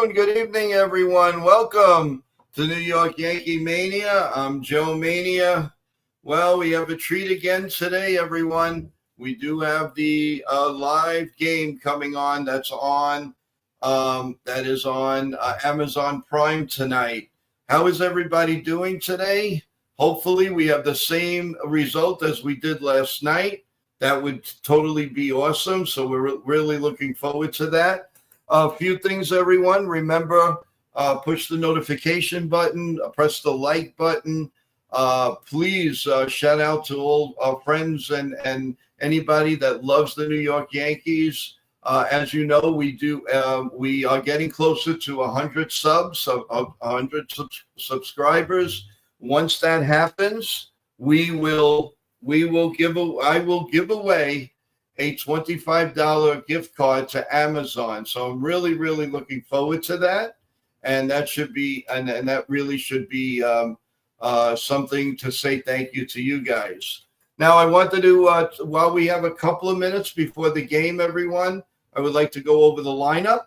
afternoon. Good evening, everyone. Welcome to New York Yankee Mania. I'm Joe Mania. Well, we have a treat again today, everyone. We do have the live game coming on. That is on Amazon Prime tonight. How is everybody doing today? Hopefully, we have the same result as we did last night. That would totally be awesome. So we're really looking forward to that. A few things, everyone. Remember, push the notification button, press the like button. Please shout out to all our friends and anybody that loves the New York Yankees. As you know, we are getting closer to 100 subscribers. Once that happens, I will give away a $25 gift card to Amazon. So I'm really, really looking forward to that. And that should be, and that really should be something to say thank you to you guys. Now, I wanted to, while we have a couple of minutes before the game, everyone, I would like to go over the lineup.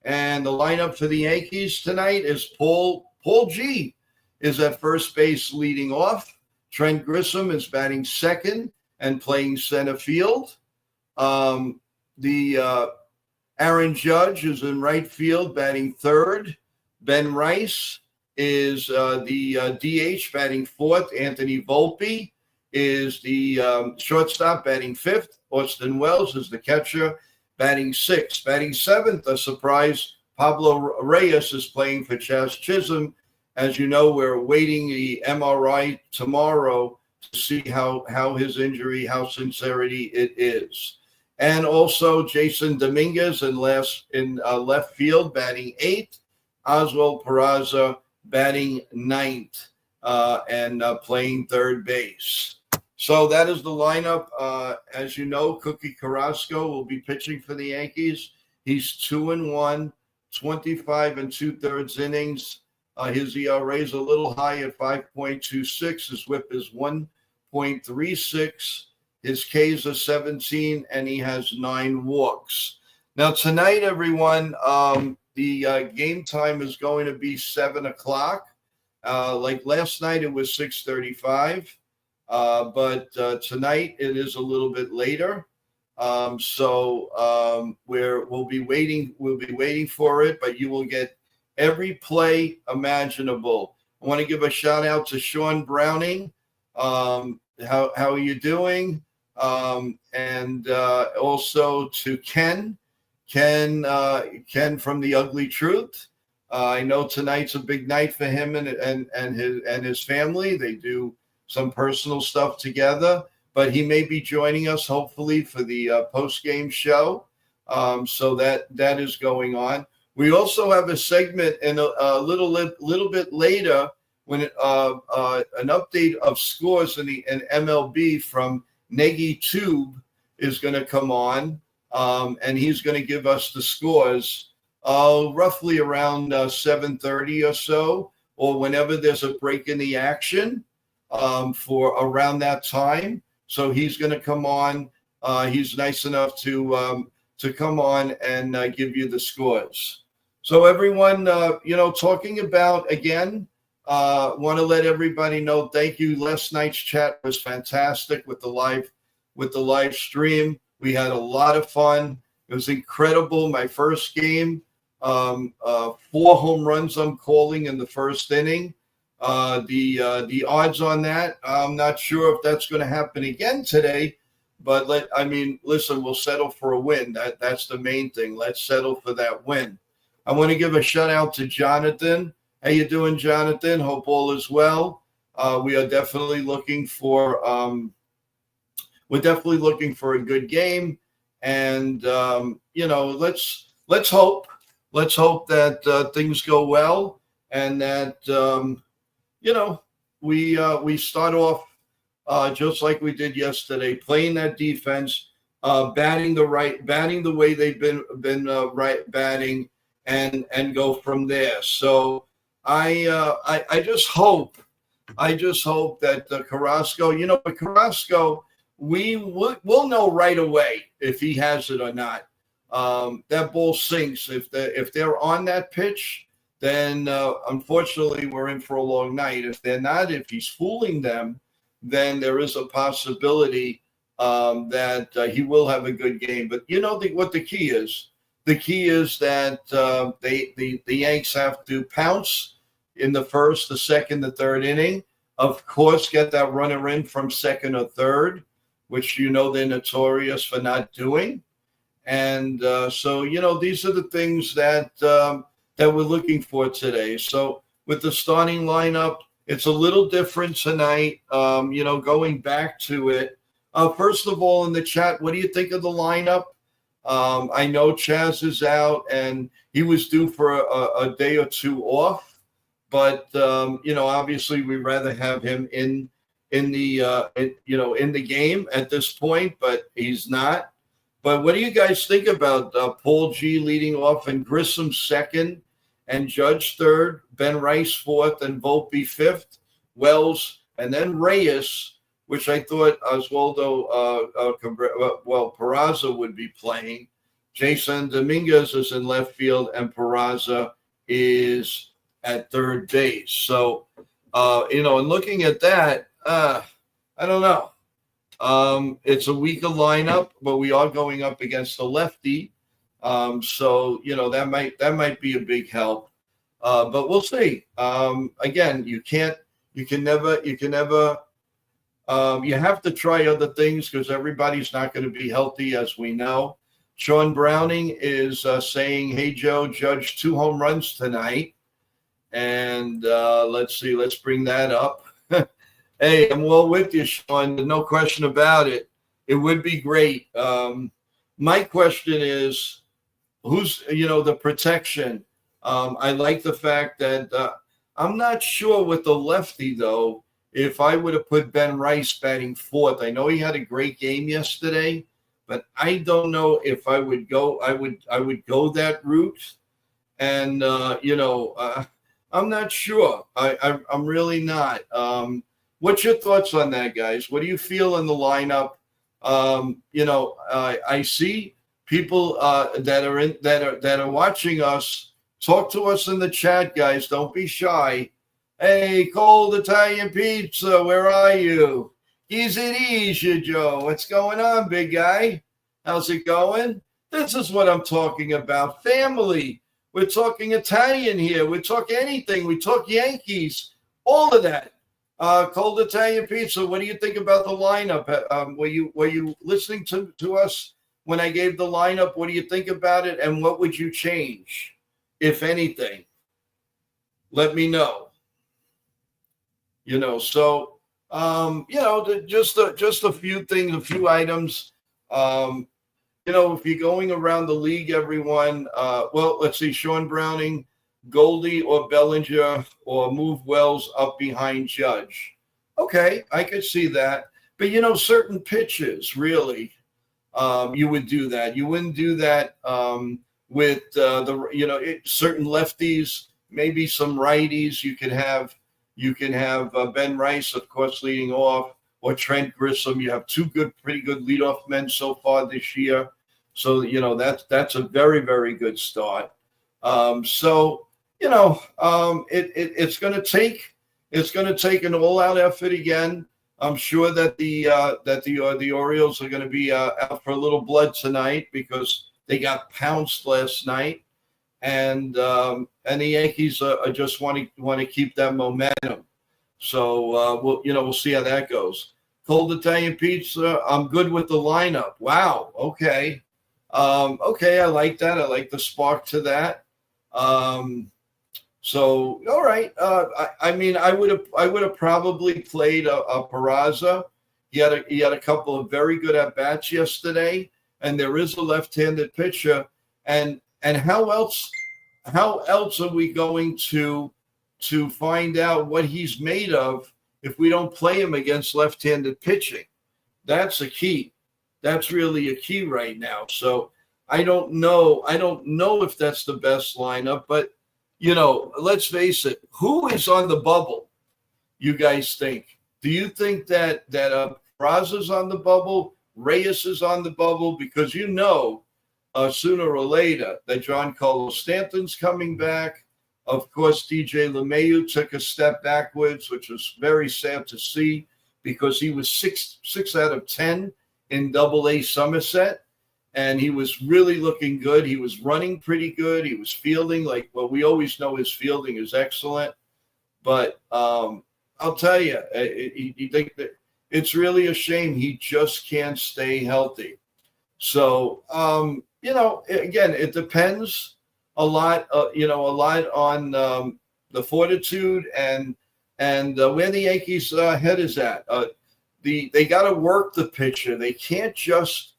And the lineup for the Yankees tonight is Paul G is at first base leading off. Trent Grisham is batting second and playing center field. Aaron Judge is in right field batting third. Ben Rice is the DH batting fourth. Anthony Volpe is the shortstop batting fifth. Austin Wells is the catcher batting sixth. Batting seventh, a surprise, Pablo Reyes is playing for Chas Chisholm. As you know, we're awaiting the MRI tomorrow to see how his injury, how sincerity it is. And also Jason Dominguez in left field batting eighth. Oswald Peraza batting ninth and playing third base. So that is the lineup. As you know, Cookie Carrasco will be pitching for the Yankees. He's 2-1, 25 2/3 innings. His ERA is a little high at 5.26. His WHIP is 1.36. His Ks are 17, and he has 9 walks. Now, tonight, everyone, the game time is going to be 7 o'clock. Like last night, it was 6:35. But tonight, it is a little bit later. So we'll be waiting for it, but you will get every play imaginable. I want to give a shout out to Sean Browning. How are you doing? And also to Ken from The Ugly Truth. I know tonight's a big night for him and his family. They do some personal stuff together, but he may be joining us hopefully for the post-game show. So that is going on. We also have a segment in a little bit later when an update of scores in MLB from Negi Tube is going to come on, and he's going to give us the scores roughly around 7:30 or so, or whenever there's a break in the action for around that time. So he's going to come on. He's nice enough to come on and give you the scores. So everyone, talking about again, want to let everybody know. Thank you. Last night's chat was fantastic with the live stream. We had a lot of fun. It was incredible. My first game, 4 home runs I'm calling in the first inning. The odds on that, I'm not sure if that's going to happen again today. But listen, we'll settle for a win. That's the main thing. Let's settle for that win. I want to give a shout out to Jonathan. How you doing, Jonathan? Hope all is well. We are definitely looking for a good game, and let's hope that things go well, and that we start off just like we did yesterday, playing that defense, batting the way they've been batting. And go from there. So I just hope that Carrasco, Carrasco, we'll know right away if he has it or not. that ball sinks. If they're on that pitch, then unfortunately we're in for a long night. If they're not, if he's fooling them, then there is a possibility that he will have a good game. But you know what the key is? The key is that the Yanks have to pounce in the first, the second, the third inning. Of course, get that runner in from second or third, which you know they're notorious for not doing. And so, you know, these are the things that that we're looking for today. So with the starting lineup, it's a little different tonight. You know, going back to it. First of all, in the chat, what do you think of the lineup? I know Chaz is out, and he was due for a day or two off. But you know, obviously, we'd rather have him in the game at this point. But he's not. But what do you guys think about Paul G leading off and Grissom second, and Judge third, Ben Rice fourth, and Volpe fifth, Wells, and then Reyes, which I thought Oswaldo Peraza would be playing. Jason Dominguez is in left field, and Peraza is at third base. So, you know, and looking at that, I don't know. It's a weaker lineup, but we are going up against a lefty. So, you know, that might be a big help. But we'll see. Again, you have to try other things because everybody's not going to be healthy, as we know. Sean Browning is saying, hey, Joe, Judge 2 home runs tonight. And let's see, let's bring that up. Hey, I'm well with you, Sean. No question about it. It would be great. My question is, who's, you know, the protection? I like the fact that I'm not sure with the lefty, though, if I would have put Ben Rice batting fourth. I know he had a great game yesterday, but I don't know if I would go. I would go that route, and you know, I'm not sure. I'm really not. What's your thoughts on that, guys? What do you feel in the lineup? You know, I see people that are watching us. Talk to us in the chat, guys. Don't be shy. Hey, Cold Italian Pizza, where are you? Easy, Joe. What's going on, big guy? How's it going? This is what I'm talking about. Family. We're talking Italian here. We talk anything. We talk Yankees. All of that. Cold Italian Pizza. What do you think about the lineup? Were you listening to us when I gave the lineup? What do you think about it? And what would you change, if anything? Let me know. You know, so you know, just a few things, a few items. You know, if you're going around the league, everyone, well, let's see, Sean Browning, Goldie or Bellinger, or move Wells up behind Judge. Okay, I could see that. But, you know, certain pitches, really, you would do that. You wouldn't do that with, certain lefties, maybe some righties. You can have Ben Rice, of course, leading off, or Trent Grissom. You have two pretty good leadoff men so far this year. So, you know, that's a very, very good start. So, you know, it's going to take an all-out effort again. I'm sure that the Orioles are going to be out for a little blood tonight because they got pounced last night, and the Yankees are just want to keep that momentum. So we'll see how that goes. Cold Italian Pizza. I'm good with the lineup. Wow. Okay. Okay, I like that. I like the spark to that. So, all right. I mean, I would have probably played a Peraza. He had a couple of very good at bats yesterday, and there is a left-handed pitcher. And how else are we going to find out what he's made of if we don't play him against left-handed pitching? That's a key. That's really a key right now. So I don't know if that's the best lineup, but, you know, let's face it. Who is on the bubble, you guys think? Do you think that Peraza's on the bubble, Reyes is on the bubble? Because, you know, sooner or later that Giancarlo Stanton's coming back. Of course, DJ LeMahieu took a step backwards, which was very sad to see because he was six out of 10 in Double-A Somerset, and he was really looking good. He was running pretty good. He was fielding we always know his fielding is excellent. But I'll tell you, it's really a shame he just can't stay healthy. So, again, it depends a lot on the fortitude and where the Yankees' head is at. They got to work the pitcher. They just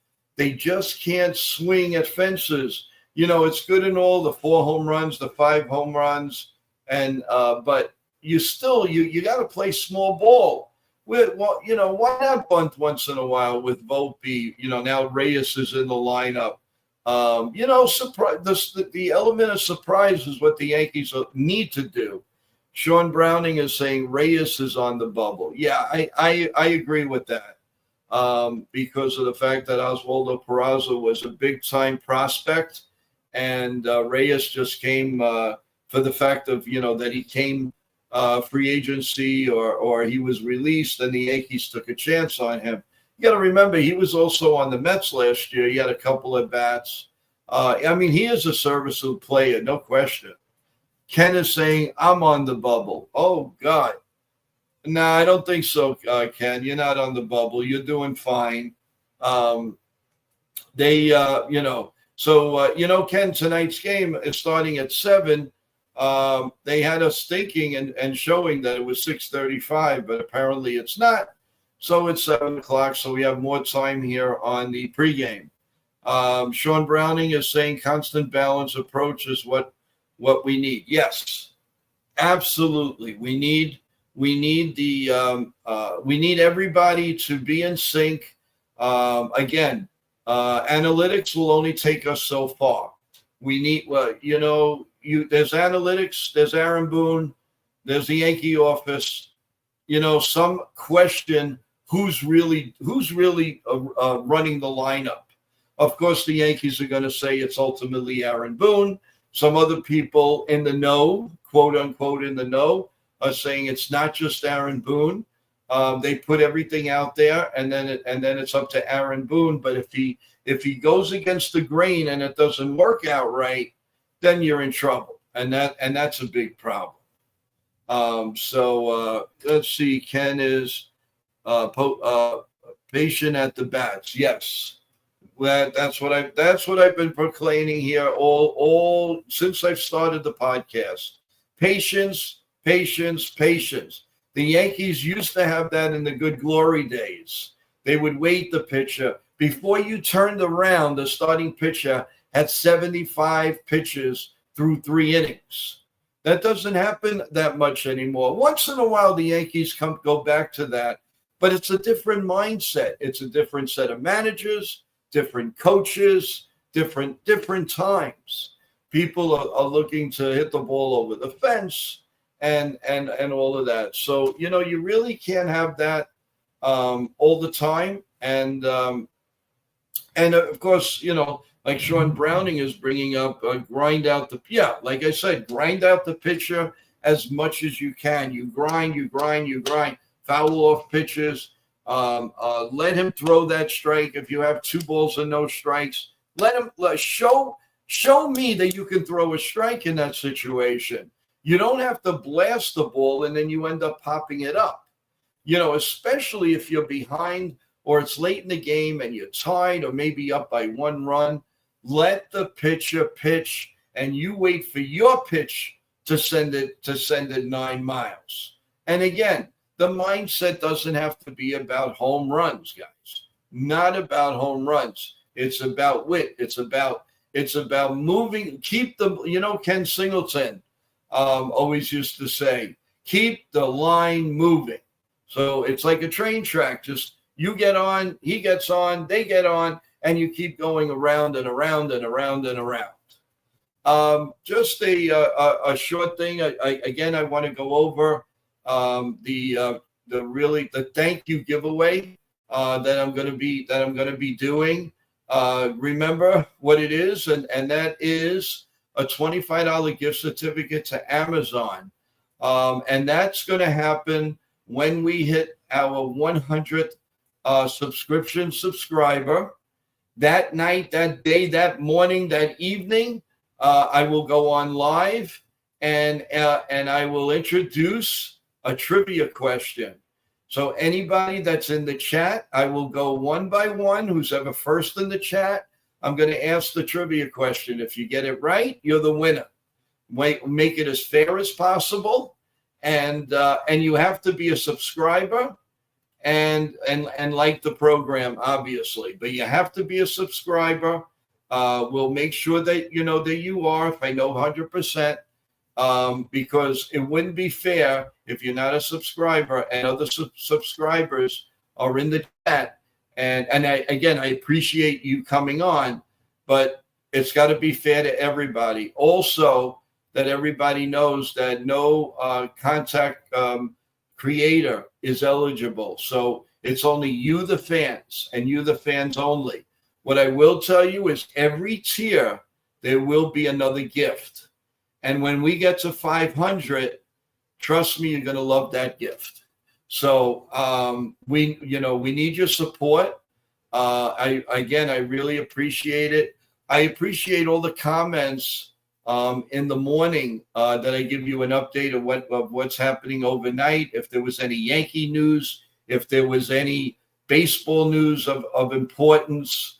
can't swing at fences. It's good and all the 4 home runs, the 5 home runs, but you got to play small ball. Why not bunt once in a while with Volpe? Now Reyes is in the lineup. The element of surprise is what the Yankees need to do. Sean Browning is saying Reyes is on the bubble. Yeah, I agree with that because of the fact that Oswaldo Peraza was a big-time prospect, and Reyes just came for the fact of, that he came free agency or he was released and the Yankees took a chance on him. You got to remember, he was also on the Mets last year. He had a couple of bats. He is a serviceable player, no question. Ken is saying, I'm on the bubble. Oh, God. No, I don't think so, Ken. You're not on the bubble. You're doing fine. Ken, tonight's game is starting at 7. They had us thinking and showing that it was 6:35, but apparently it's not. So it's 7 o'clock, so we have more time here on the pregame. Sean Browning is saying constant balance approach is what we need. Yes, absolutely. We need everybody to be in sync. Again, analytics will only take us so far. We need, there's analytics, there's Aaron Boone, there's the Yankee office. Some question who's really running the lineup. Of course, the Yankees are going to say it's ultimately Aaron Boone. Some other people in the know, quote unquote, in the know, are saying it's not just Aaron Boone. They put everything out there, and then it's up to Aaron Boone. But if he goes against the grain and it doesn't work out right, then you're in trouble, and that's a big problem. Let's see. Ken is patient at the bats. Yes. That's what I've been proclaiming here all since I've started the podcast. Patience, patience, patience. The Yankees used to have that in the good glory days. They would wait the pitcher. Before you turned around, the starting pitcher had 75 pitches through 3 innings. That doesn't happen that much anymore. Once in a while, the Yankees go back to that, but it's a different mindset. It's a different set of managers, different coaches, different times. People are looking to hit the ball over the fence and all of that. So, you really can't have that all the time. And of course, like Sean Browning is bringing up, grind out the pitcher as much as you can. You grind, foul off pitches. Let him throw that strike. If you have 2 balls and no strikes, let him show me that you can throw a strike in that situation. You don't have to blast the ball and then you end up popping it up. Especially if you're behind or it's late in the game and you're tied or maybe up by 1 run. Let the pitcher pitch and you wait for your pitch to send it 9 miles. And again, the mindset doesn't have to be about home runs, guys. Not about home runs. It's about wit. It's about moving. Keep the, Ken Singleton always used to say, keep the line moving. So it's like a train track. Just you get on, he gets on, they get on, and you keep going around and around and around and around. Just a short thing. I want to go over the thank you giveaway that I'm going to be doing. remember what it is, and that is a $25 gift certificate to Amazon. And that's going to happen when we hit our 100th subscription subscriber. That night, that day, that morning, that evening, I will go on live and I will introduce a trivia question. So anybody that's in the chat, I will go one by one. Who's ever first in the chat, I'm going to ask the trivia question. If you get it right, you're the winner. Make it as fair as possible, and you have to be a subscriber and like the program, obviously. But you have to be a subscriber. We'll make sure that you know that you are. If I know 100%. Because it wouldn't be fair if you're not a subscriber and other subscribers are in the chat. And I appreciate you coming on, but it's got to be fair to everybody. Also, that everybody knows that no contact creator is eligible. So it's only you, the fans, and you, the fans only. What I will tell you is every tier, there will be another gift. And when we get to 500, trust me, you're going to love that gift. So we need your support. I really appreciate it. I appreciate all the comments in the morning that I give you an update of what's happening overnight. If there was any Yankee news, if there was any baseball news of importance.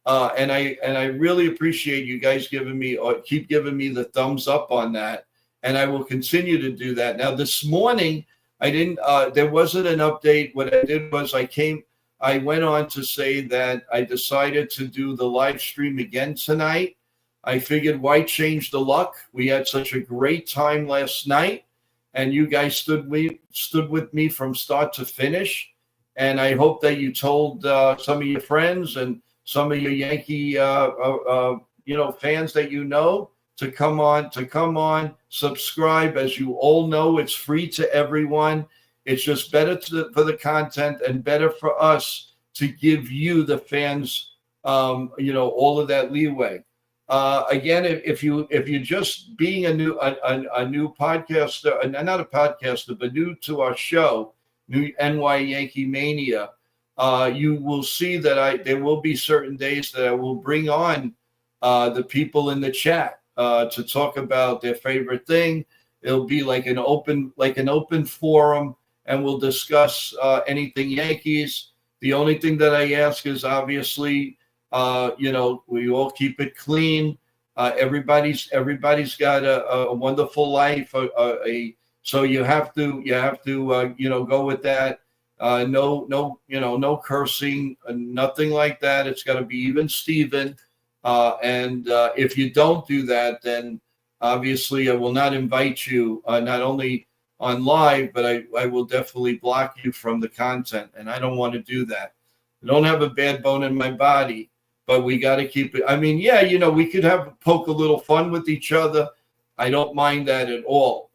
And I really appreciate you guys keep giving me the thumbs up on that, and I will continue to do that. Now this morning there wasn't an update. What I did was I went on to say that I decided to do the live stream again tonight. I figured why change the luck? We had such a great time last night, and you guys stood with me from start to finish, and I hope that you told some of your friends and some of your Yankee, fans that to come on, subscribe. As you all know, it's free to everyone. It's just better for the content and better for us to give you, the fans, all of that leeway. Again, if you're just being a new podcaster, not a podcaster, but new to our show, new NY Yankee Mania. You will see that there will be certain days that I will bring on the people in the chat to talk about their favorite thing. It'll be like an open forum, and we'll discuss anything Yankees. The only thing that I ask is obviously, we all keep it clean. Everybody's got a wonderful life. So you have to go with that. No cursing, nothing like that. It's got to be even Steven. And if you don't do that, then obviously I will not invite you, not only on live, but I will definitely block you from the content. And I don't want to do that. I don't have a bad bone in my body, but we got to keep it. I mean, we could poke a little fun with each other. I don't mind that at all.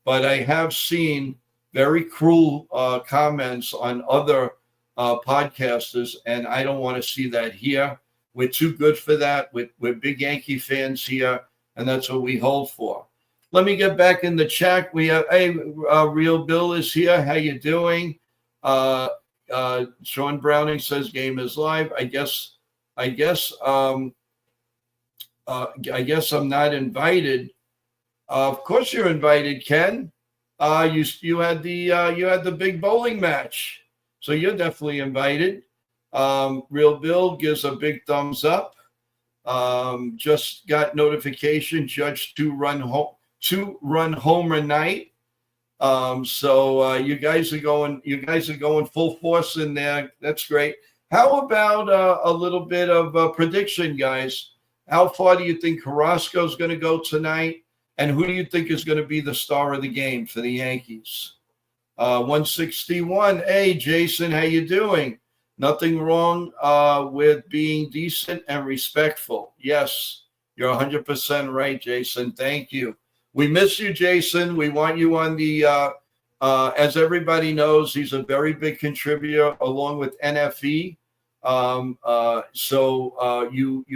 But I have seen very cruel comments on other podcasters, and I don't want to see that here. We're too good for that. We're big Yankee fans here, and that's what we hold for. Let me get back in the chat. We have Real Bill is here. How you doing? Sean Browning says game is live. I guess I'm not invited. Of course you're invited, Ken. You had the big bowling match, so you're definitely invited. Real Bill gives a big thumbs up. Just got notification, Judge two-run homer night. So you guys are going full force in there. That's great. How about a little bit of prediction, guys? How far do you think Carrasco's going to go tonight? And who do you think is going to be the star of the game for the Yankees? 161. Hey, Jason, how you doing? Nothing wrong with being decent and respectful. Yes, you're 100% right, Jason. Thank you. We miss you, Jason. We want you on the as everybody knows, he's a very big contributor along with NFE You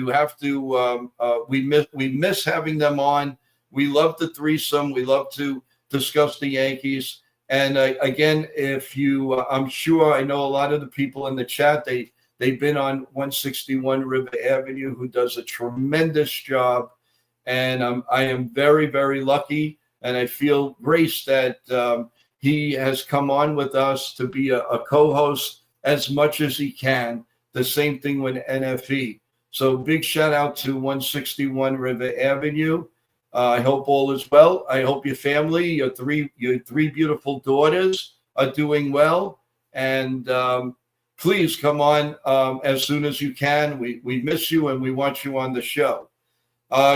have to. We miss having them on. We love the threesome. We love to discuss the Yankees. And again, if you, I'm sure I know a lot of the people in the chat. They've been on 161 River Avenue, who does a tremendous job. And I am very, very lucky, and I feel graced that he has come on with us to be a co-host as much as he can. The same thing with NFE. So big shout out to 161 River Avenue. I hope all is well. I hope your family, your three beautiful daughters are doing well. And please come on as soon as you can. We miss you and we want you on the show.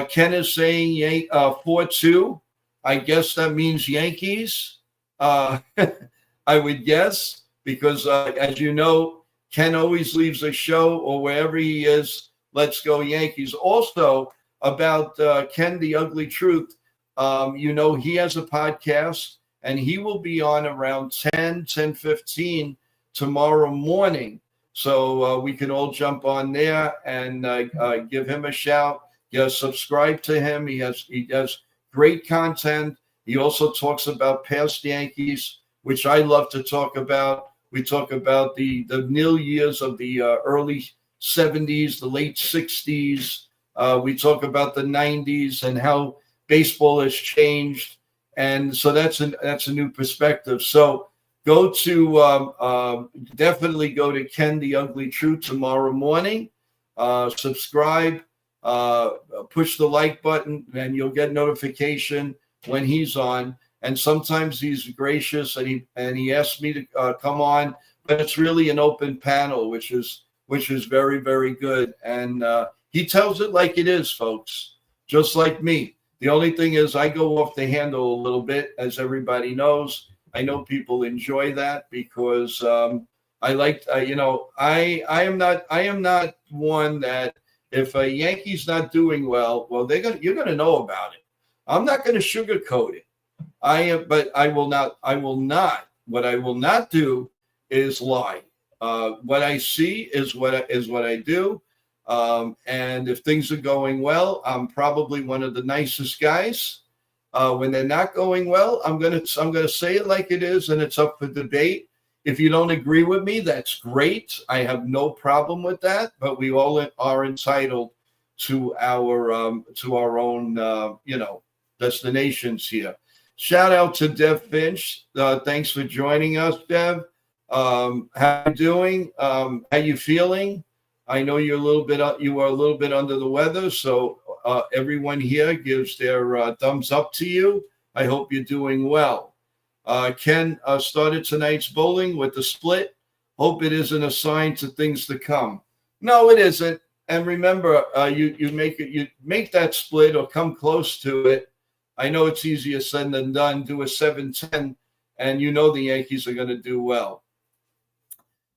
Ken is saying 4-2. I guess that means Yankees. I would guess, because as you know, Ken always leaves a show or wherever he is, let's go Yankees. Also, about Ken, the Ugly Truth, he has a podcast, and he will be on around 10:15 tomorrow morning. So we can all jump on there and give him a shout. Subscribe to him. He does great content. He also talks about past Yankees, which I love to talk about. We talk about the nil years of the early 70s, the late 60s. We talk about the 90s and how baseball has changed. And so that's a new perspective. So go to definitely go to Ken the Ugly Truth tomorrow morning. Subscribe, push the like button, and you'll get notification when he's on. And sometimes he's gracious and he asks me to come on, but it's really an open panel, which is very, very good. And he tells it like it is, folks, just like me. The only thing is I go off the handle a little bit, as everybody knows. I know people enjoy that because I like, I am not one that if a Yankee's not doing well, you're going to know about it. I'm not going to sugarcoat it. But I will not. What I will not do is lie. What I see is what I do. And if things are going well, I'm probably one of the nicest guys. When they're not going well, I'm gonna say it like it is, and it's up for debate. If you don't agree with me, that's great. I have no problem with that. But we all are entitled to our own destinations here. Shout out to Dev Finch. Thanks for joining us, Dev. How you doing? How you feeling? I know you are a little bit under the weather, so everyone here gives their thumbs up to you. I hope you're doing well. Ken started tonight's bowling with the split. Hope it isn't a sign to things to come. No, it isn't. And remember, you make that split or come close to it. I know it's easier said than done. Do a 7-10, and the Yankees are going to do well.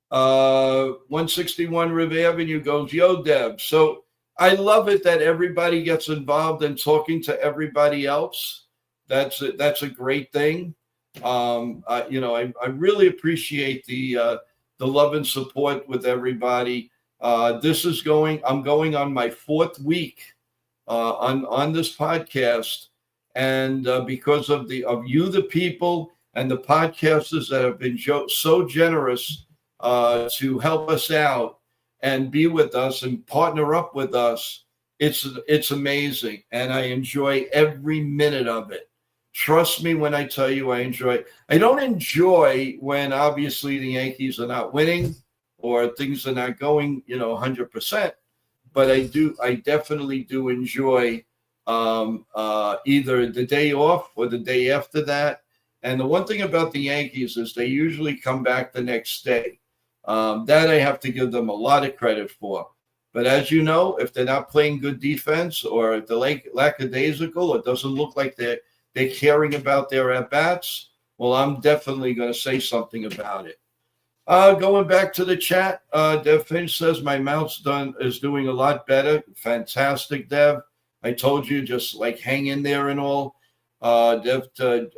161 River Avenue goes, yo, Deb. So I love it that everybody gets involved in talking to everybody else. That's a great thing. I really appreciate the love and support with everybody. I'm going on my 4th week on this podcast. And because of you, the people, and the podcasters that have been so generous to help us out and be with us and partner up with us, it's amazing. And I enjoy every minute of it. Trust me when I tell you I enjoy it. I don't enjoy when obviously the Yankees are not winning or things are not going, 100%. But I definitely do enjoy either the day off or the day after that. And the one thing about the Yankees is they usually come back the next day. That I have to give them a lot of credit for. But as you know, if they're not playing good defense or if they're lackadaisical, it doesn't look like they're caring about their at-bats, well, I'm definitely going to say something about it. Going back to the chat, Dev Finch says my mouth's is doing a lot better. Fantastic, Dev. I told you, just like hang in there and all.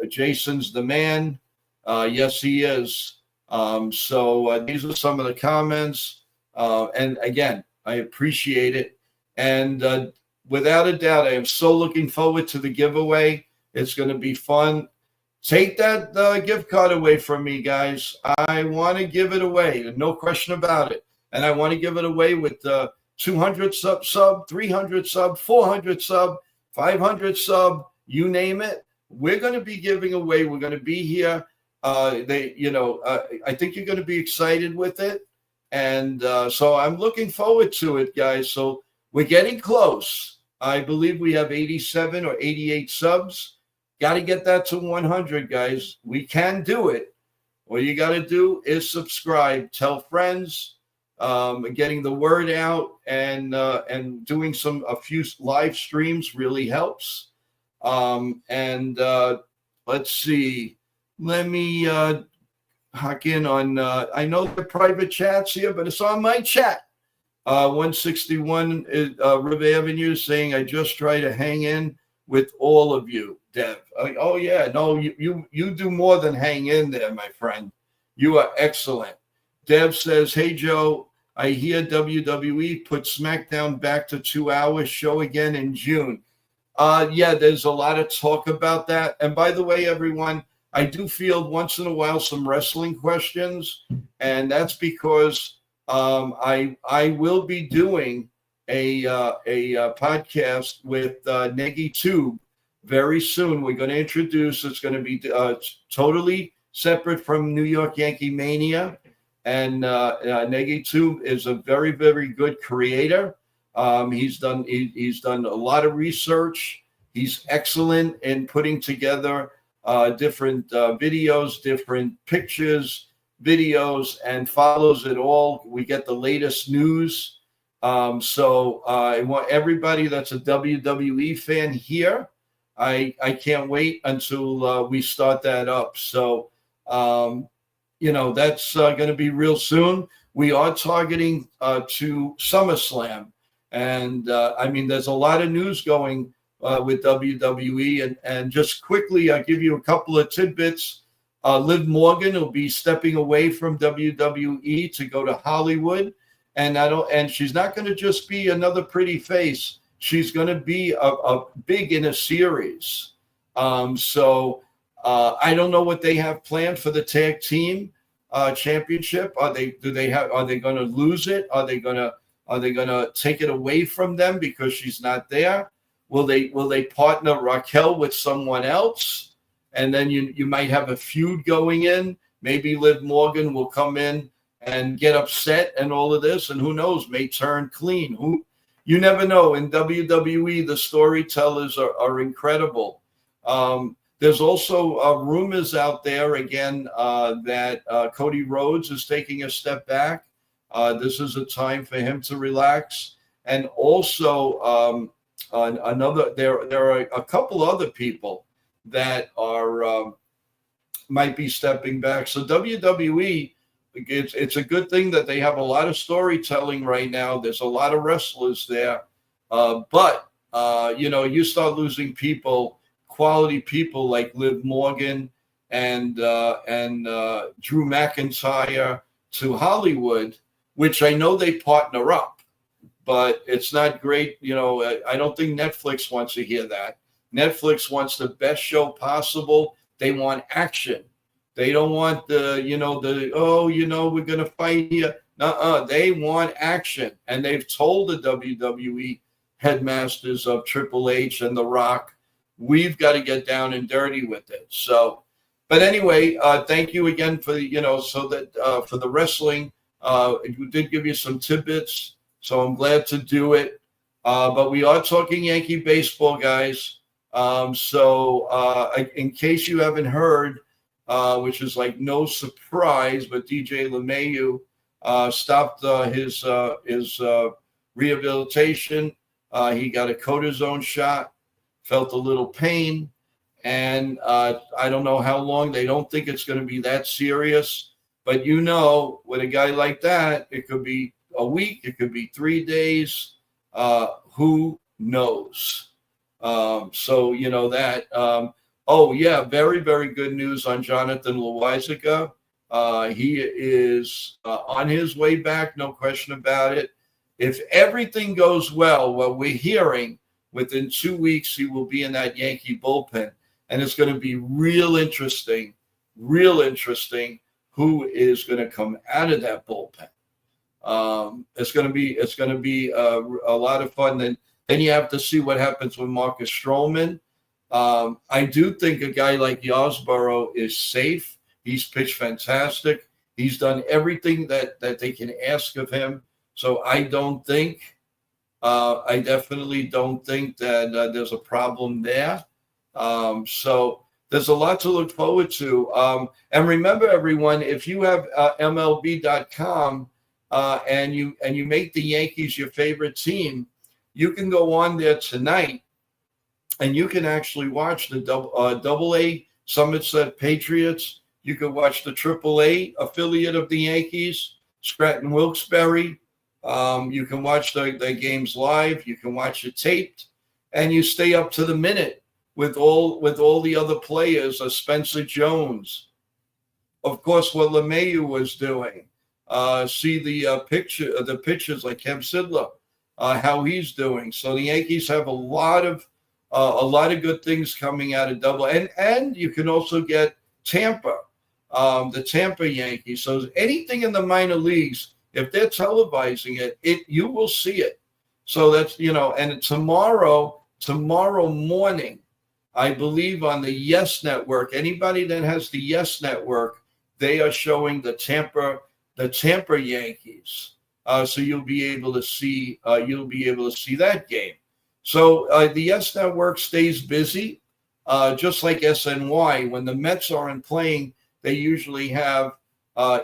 Jason's the man. Yes, he is. So these are some of the comments. And again, I appreciate it. And without a doubt, I am so looking forward to the giveaway. It's going to be fun. Take that gift card away from me, guys. I want to give it away, no question about it. And I want to give it away with 200 sub, 300 sub, 400 sub, 500 sub, you name it. We're going to be giving away. We're going to be here. I think you're going to be excited with it. And so I'm looking forward to it, guys. So we're getting close. I believe we have 87 or 88 subs. Got to get that to 100, guys. We can do it. All you got to do is subscribe, tell friends, getting the word out, and doing a few live streams really helps. Let's see. Let me hack in on. I know the private chats here, but it's on my chat. 161 River Avenue saying, I just try to hang in with all of you, Dev. Oh yeah, no, you do more than hang in there, my friend. You are excellent. Dev says, hey Joe, I hear WWE put SmackDown back to 2 hours show again in June. Yeah, there's a lot of talk about that. And by the way, everyone, I do field once in a while some wrestling questions, and that's because I will be doing a podcast with Negi Tube very soon. We're going to introduce. It's going to be totally separate from New York Yankee Mania, and Negi Tube is a very, very good creator. He's done a lot of research. He's excellent in putting together different videos, different pictures, videos, and follows it all. We get the latest news. So I want everybody that's a WWE fan here. I can't wait until we start that up. So, that's going to be real soon. We are targeting to SummerSlam. And there's a lot of news going with WWE. And just quickly, I'll give you a couple of tidbits. Liv Morgan will be stepping away from WWE to go to Hollywood. And she's not going to just be another pretty face. She's going to be a big in a series. So I don't know what they have planned for the tag team championship. Are they going to lose it? Are they going to take it away from them because she's not there? Will they partner Raquel with someone else? And then you might have a feud going in. Maybe Liv Morgan will come in and get upset and all of this, and who knows, may turn clean. You never know. In WWE, the storytellers are incredible. There's also rumors out there again that Cody Rhodes is taking a step back. This is a time for him to relax. And also there are a couple other people that are might be stepping back. So WWE, it's a good thing that they have a lot of storytelling right now. There's a lot of wrestlers there, but you start losing quality people like Liv Morgan and Drew McIntyre to Hollywood, which I know they partner up, but it's not great. I don't think Netflix wants to hear that. Netflix wants the best show possible. They want action. They don't want we're going to fight here. They want action. And they've told the WWE headmasters of Triple H and The Rock, we've got to get down and dirty with it. So, but anyway, thank you again for, for the wrestling. We did give you some tidbits, so I'm glad to do it. But we are talking Yankee baseball, guys. In case you haven't heard, which is like no surprise, but DJ LeMahieu stopped his rehabilitation. He got a cortisone shot, felt a little pain, and I don't know how long. They don't think it's going to be that serious, but with a guy like that, it could be a week, it could be 3 days. Who knows? Very, very good news on Jonathan Loaisiga. He is on his way back, no question about it. If everything goes well, what we're hearing, within 2 weeks, he will be in that Yankee bullpen. And it's going to be real interesting who is going to come out of that bullpen. It's going to be a lot of fun. Then you have to see what happens with Marcus Stroman. I do think a guy like Yosborough is safe. He's pitched fantastic. He's done everything that they can ask of him. So I definitely don't think that there's a problem there. So there's a lot to look forward to. And remember, everyone, if you have MLB.com and you make the Yankees your favorite team, you can go on there tonight and you can actually watch the double A Somerset Patriots. You can watch the triple A affiliate of the Yankees, Scranton Wilkes-Barre. You can watch the games live. You can watch it taped, and you stay up to the minute with all the other players. Spencer Jones, of course, what LeMahieu was doing. See the pictures like Kemp Sidler, how he's doing. So the Yankees have a lot of good things coming out of double. And you can also get Tampa, the Tampa Yankees. So anything in the minor leagues, if they're televising it you will see it. So that's, and tomorrow morning, I believe on the Yes Network, anybody that has the Yes Network, they are showing the Tampa Yankees. So you'll be able to see that game. So the Yes Network stays busy, just like SNY. When the Mets aren't playing, they usually have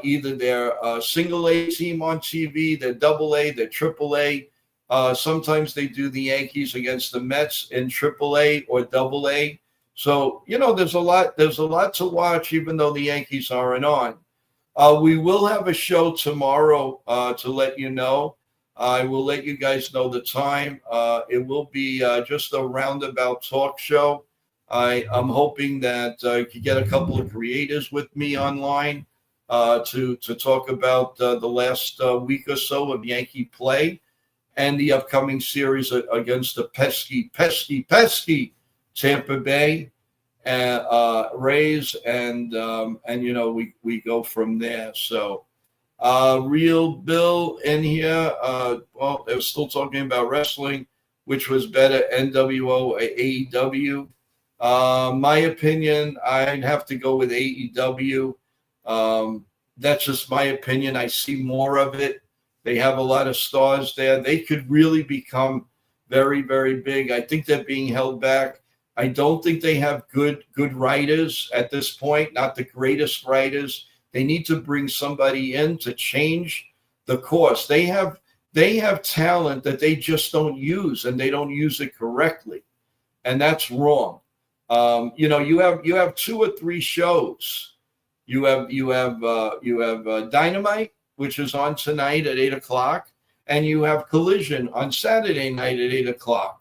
either their single A team on TV, their double A, their triple A. Sometimes they do the Yankees against the Mets in triple A or double A. So, there's a lot to watch, even though the Yankees aren't on. We will have a show tomorrow to let you know. I will let you guys know the time. It will be just a roundabout talk show. I'm hoping that I could get a couple of creators with me online to talk about the last week or so of Yankee play and the upcoming series against the pesky Tampa Bay Rays, and we go from there. So Real Bill in here. Well, they're still talking about wrestling, which was better, NWO or AEW. My opinion, I'd have to go with AEW. That's just my opinion. I see more of it. They have a lot of stars there. They could really become very, very big. I think they're being held back. I don't think they have good writers at this point, not the greatest writers. They need to bring somebody in to change the course. They have talent that they just don't use, and they don't use it correctly, and that's wrong. You have 2 or 3 shows. You have Dynamite, which is on tonight at 8:00, and you have Collision on Saturday night at 8:00.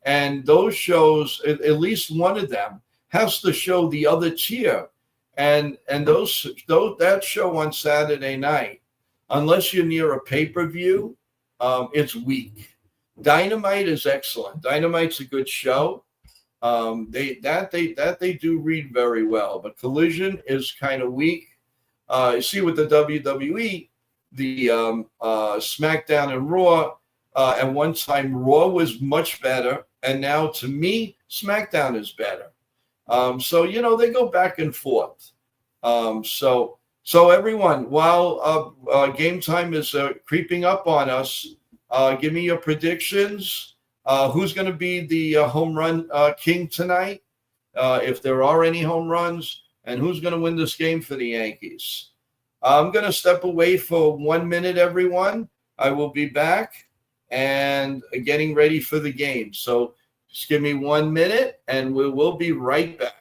And those shows, at least one of them, has to show the other tier. And that show on Saturday night, unless you're near a pay-per-view, it's weak. Dynamite is excellent. Dynamite's a good show. They do read very well, but Collision is kind of weak. You see with the WWE, the SmackDown and Raw. At one time, Raw was much better, and now to me, SmackDown is better. So they go back and forth. So everyone, while game time is creeping up on us, give me your predictions. Who's going to be the home run king tonight, if there are any home runs, and who's going to win this game for the Yankees? I'm going to step away for 1 minute, everyone. I will be back and getting ready for the game. So just give me 1 minute, and we will be right back.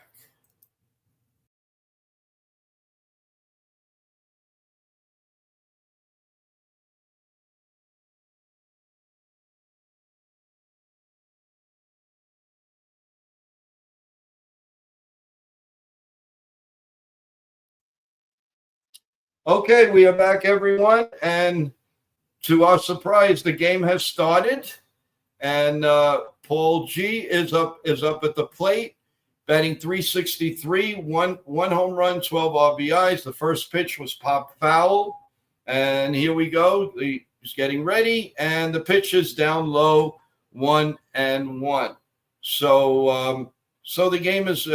Okay, we are back, everyone, and to our surprise, the game has started, and Paul G is up at the plate, batting 363, one home run, 12 RBIs. The first pitch was popped foul, and here we go. He's getting ready, and the pitch is down low, 1-1. So the game is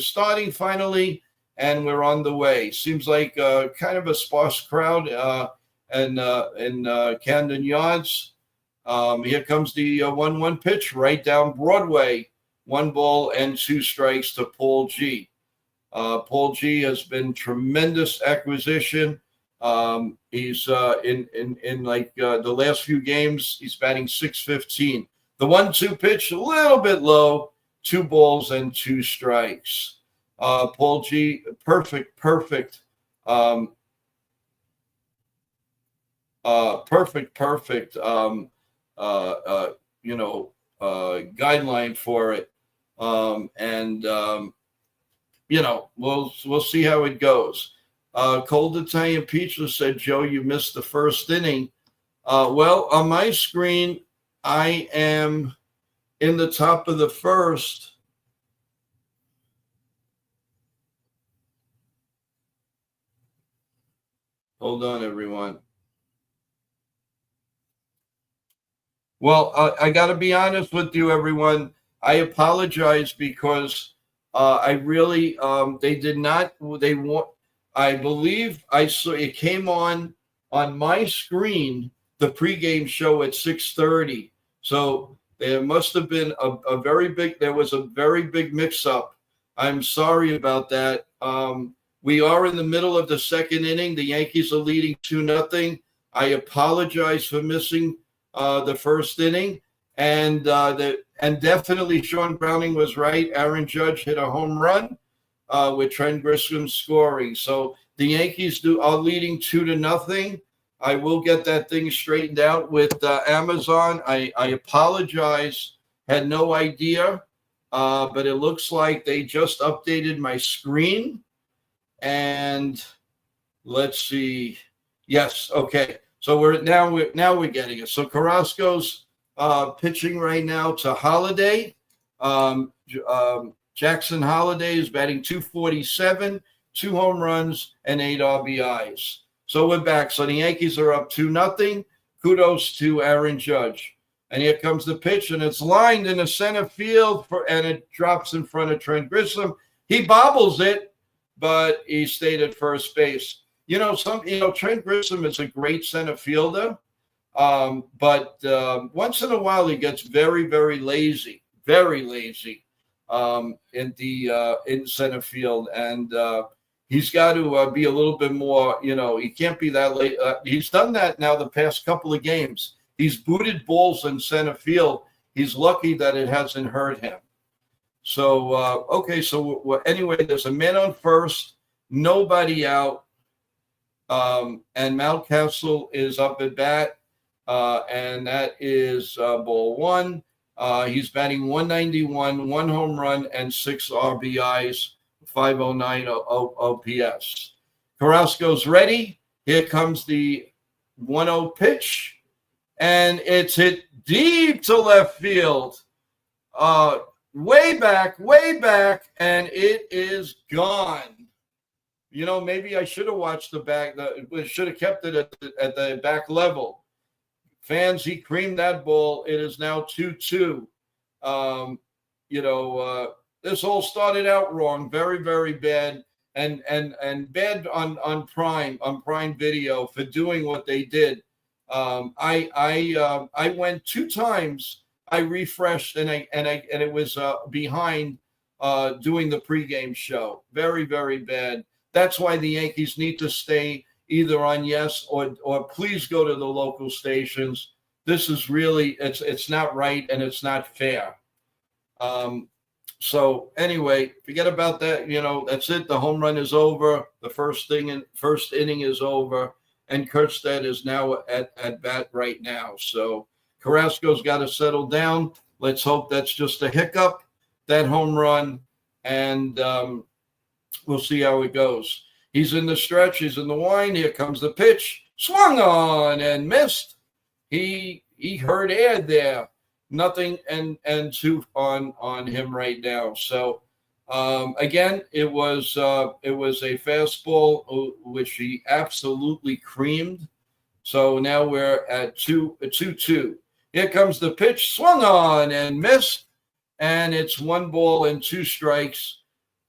starting finally, and we're on the way. Seems like kind of a sparse crowd in Camden Yards. Here comes the 1-1 pitch right down Broadway. 1-2 to Paul G. Paul G has been tremendous acquisition. He's in like the last few games, he's batting .615. The 1-2 pitch a little bit low. 2 balls and 2 strikes. Paul G, perfect guideline for it. We'll see how it goes. Cold Italian Pizza said, Joe, you missed the first inning. Well, on my screen, I am in the top of the first. Hold on, everyone. Well, I got to be honest with you, everyone. I apologize because I really they did not. They want. I believe I saw it came on my screen, the pregame show at 6:30. So there must have been a very big. There was a very big mix-up. I'm sorry about that. We are in the middle of the second inning. The Yankees are leading 2-0. I apologize for missing the first inning, and definitely Sean Browning was right. Aaron Judge hit a home run with Trent Grisham scoring. So the Yankees are leading 2-0. I will get that thing straightened out with Amazon. I apologize. Had no idea, but it looks like they just updated my screen. And let's see. Yes, okay. So we're getting it. So Carrasco's pitching right now to Holiday. Jackson Holiday is batting .247, 2 home runs, and 8 RBIs. So we're back. So the Yankees are up 2-0. Kudos to Aaron Judge. And here comes the pitch, and it's lined in the center field, and it drops in front of Trent Grisham. He bobbles it, but he stayed at first base. Trent Grisham is a great center fielder, but once in a while he gets very, very lazy in center field, and he's got to be a little bit more. He can't be that late. He's done that now the past couple of games. He's booted balls in center field. He's lucky that it hasn't hurt him. So, okay. So anyway, there's a man on first, nobody out. And Mountcastle is up at bat. And that is ball one. He's batting .191, 1 home run, and 6 RBIs, 509 OPS. Carrasco's ready. Here comes the 1-0 pitch. And it's hit deep to left field. Way back, and it is gone. Maybe I should have watched the back. Should have kept it at the back level. Fans, he creamed that ball. It is now 2-2. This all started out wrong, very, very bad, and bad on Prime Video for doing what they did. I went 2 times. I refreshed and it was behind doing the pregame show. Very, very bad. That's why the Yankees need to stay either on Yes or please go to the local stations. This is really it's not right and it's not fair. So anyway, forget about that. That's it. The home run is over. The first inning is over, and Kurtzstedt is now at bat right now. So Carrasco's got to settle down. Let's hope that's just a hiccup, that home run, and we'll see how it goes. He's in the stretch. He's in the wind. Here comes the pitch. Swung on and missed. He heard air there. Nothing and two on him right now. So again, it was a fastball which he absolutely creamed. So now we're at 2-2. Here comes the pitch, swung on and missed, and it's 1 ball and 2 strikes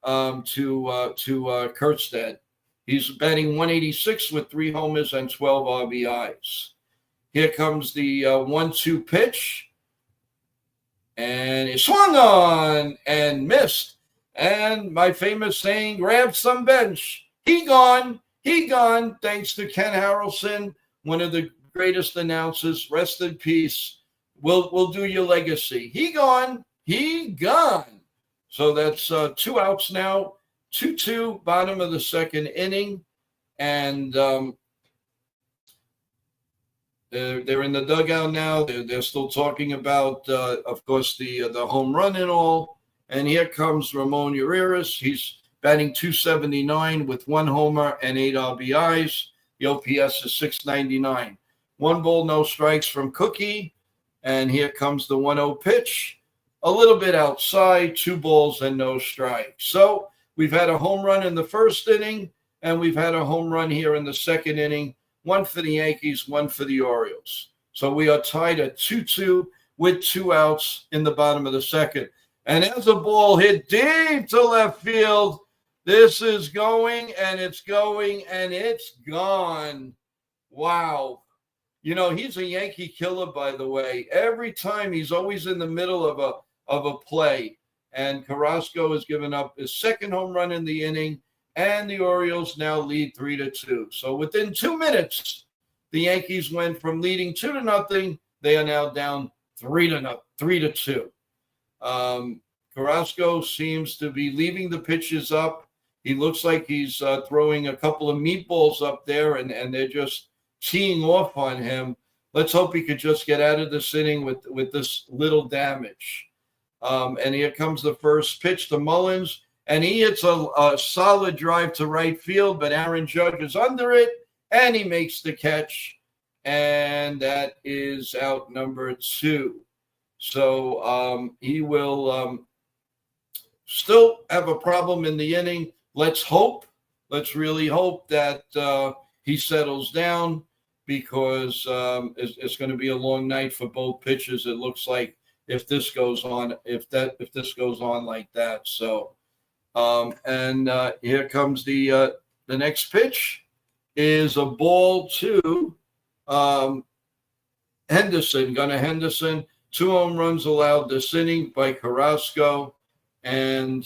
to Kjerstad. He's batting 186 with 3 homers and 12 RBIs. Here comes the 1-2 pitch, and it swung on and missed. And my famous saying, grab some bench. He gone, thanks to Ken Harrelson, one of the greatest announcers. Rest in peace. We'll do your legacy. He gone. So that's 2 outs now. 2-2, bottom of the second inning. And they're in the dugout now. They're still talking about, of course, the home run and all. And here comes Ramon Urias. He's batting .279 with 1 homer and 8 RBIs. The OPS is .699. 1 ball, no strikes from Cookie. And here comes the 1-0 pitch. A little bit outside, 2 balls and no strikes. So we've had a home run in the first inning, and we've had a home run here in the second inning. 1 for the Yankees, 1 for the Orioles. So we are tied at 2-2 with 2 outs in the bottom of the second. And as a ball hit deep to left field, this is going, and it's going, and it's gone. Wow. You know, he's a Yankee killer, by the way. Every time he's always in the middle of a play. And Carrasco has given up his second home run in the inning, and the Orioles now lead 3-2. So within 2 minutes, the Yankees went from leading 2-0. They are now down 3-2. Carrasco seems to be leaving the pitches up. He looks like he's throwing a couple of meatballs up there, and they're just teeing off on him. Let's hope he could just get out of this inning with this little damage. And here comes the first pitch to Mullins, and he hits a solid drive to right field, but Aaron Judge is under it, and he makes the catch, and that is out number 2. So he will still have a problem in the inning. Let's really hope that he settles down, because it's going to be a long night for both pitchers. It looks like if this goes on like that. So here comes the next pitch is a ball to Henderson. Gunnar Henderson. 2 home runs allowed this inning by Carrasco. And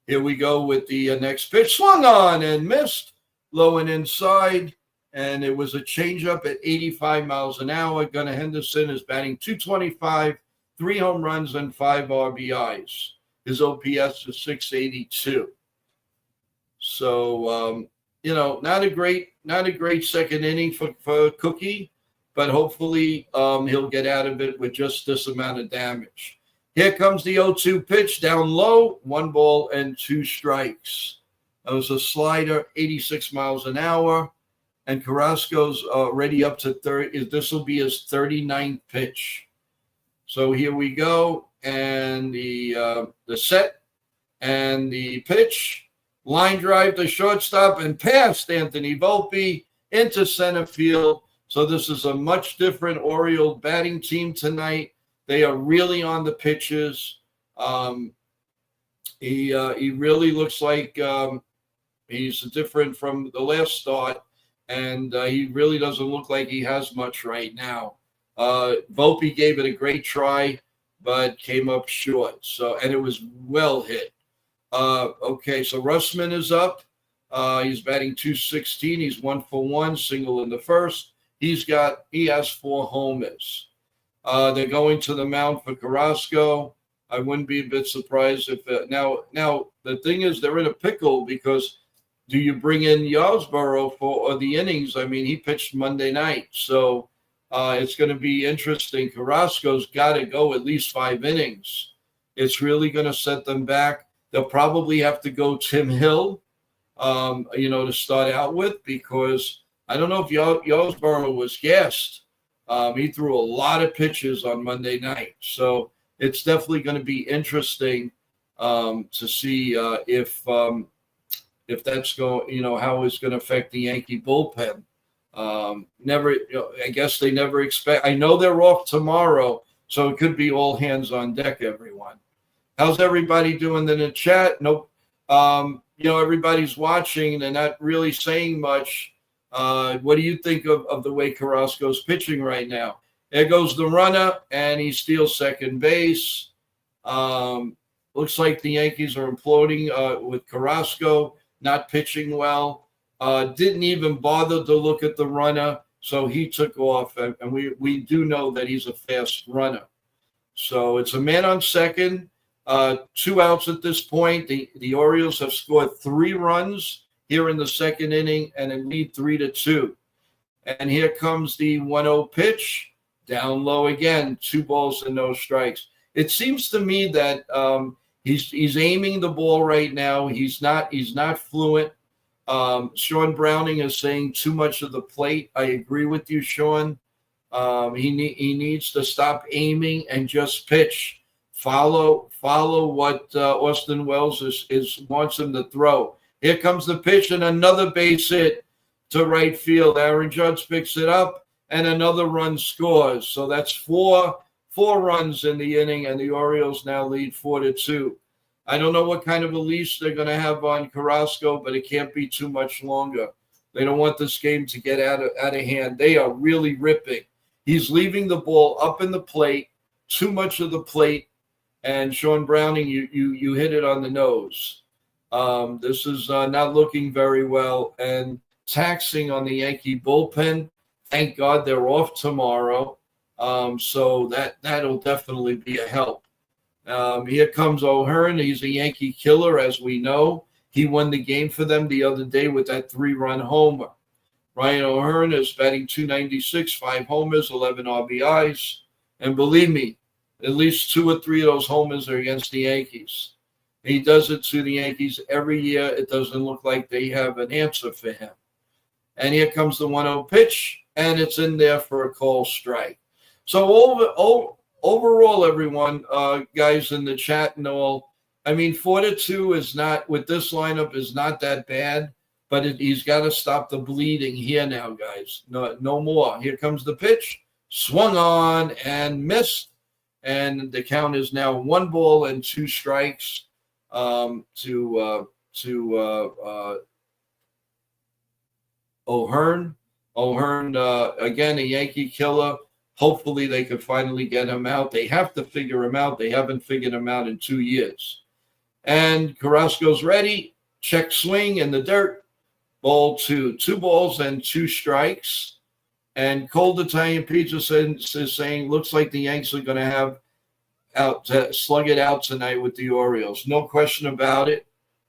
here we go with the next pitch. Swung on and missed. Low and inside. And it was a changeup at 85 miles an hour. Gunnar Henderson is batting .225, 3 home runs and 5 RBIs. His OPS is .682. So, not a great second inning for Cookie, but hopefully he'll get out of it with just this amount of damage. Here comes the 0-2 pitch down low, 1 ball and 2 strikes. That was a slider, 86 miles an hour. And Carrasco's already up to 30. This will be his 39th pitch. So here we go. And the set and the pitch. Line drive to shortstop and past Anthony Volpe into center field. So this is a much different Oriole batting team tonight. They are really on the pitches. He really looks like he's different from the last start. And he really doesn't look like he has much right now. Volpe gave it a great try, but came up short. So, and it was well hit. Okay, so Russman is up. He's batting .216. He's 1 for 1, single in the first. He has 4 homers. They're going to the mound for Carrasco. I wouldn't be a bit surprised if now the thing is they're in a pickle, because do you bring in Yarbrough for the innings? I mean, he pitched Monday night, so it's going to be interesting. Carrasco's got to go at least 5 innings. It's really going to set them back. They'll probably have to go Tim Hill, to start out with, because I don't know if Yosborough was gassed. He threw a lot of pitches on Monday night. So it's definitely going to be interesting to see if that's going, how it's going to affect the Yankee bullpen. I guess they never expect. I know they're off tomorrow, so it could be all hands on deck, everyone. How's everybody doing in the chat? Nope. Everybody's watching. They're not really saying much. What do you think of the way Carrasco's pitching right now? There goes the runner, and he steals second base. Looks like the Yankees are imploding with Carrasco not pitching well. Didn't even bother to look at the runner, so he took off. And we do know that he's a fast runner. So it's a man on second. 2 outs at this point. The Orioles have scored 3 runs here in the second inning and a lead 3-2. And here comes the 1-0 pitch, down low again, 2 balls and no strikes. It seems to me that he's aiming the ball right now. He's not fluent. Sean Browning is saying too much of the plate. I agree with you, Sean. He needs to stop aiming and just pitch. Follow what Austin Wells wants him to throw. Here comes the pitch and another base hit to right field. Aaron Judge picks it up and another run scores. So that's four runs in the inning, and the Orioles now lead 4-2. I don't know what kind of a leash they're going to have on Carrasco, but it can't be too much longer. They don't want this game to get out of hand. They are really ripping. He's leaving the ball up in the plate, too much of the plate. And Sean Browning, you hit it on the nose. This is not looking very well and taxing on the Yankee bullpen. Thank God they're off tomorrow. So that'll definitely be a help. Here comes O'Hearn. He's a Yankee killer, as we know. He won the game for them the other day with that 3-run homer. Ryan O'Hearn is batting .296, 5 homers, 11 RBIs. And believe me, at least 2 or 3 of those homers are against the Yankees. He does it to the Yankees every year. It doesn't look like they have an answer for him. And here comes the 1-0 pitch, and it's in there for a called strike. So overall, everyone, guys in the chat and all, I mean, 4-2 is not, with this lineup, is not that bad, but he's got to stop the bleeding here now, guys. No more. Here comes the pitch, swung on and missed, and the count is now 1 ball and 2 strikes to O'Hearn. O'Hearn, again, a Yankee killer. Hopefully they could finally get him out. They have to figure him out. They haven't figured him out in 2 years. And Carrasco's ready. Check swing in the dirt. Ball 2. 2 balls and 2 strikes. And Cold Italian Pizza is saying, looks like the Yanks are going to have slug it out tonight with the Orioles. No question about it,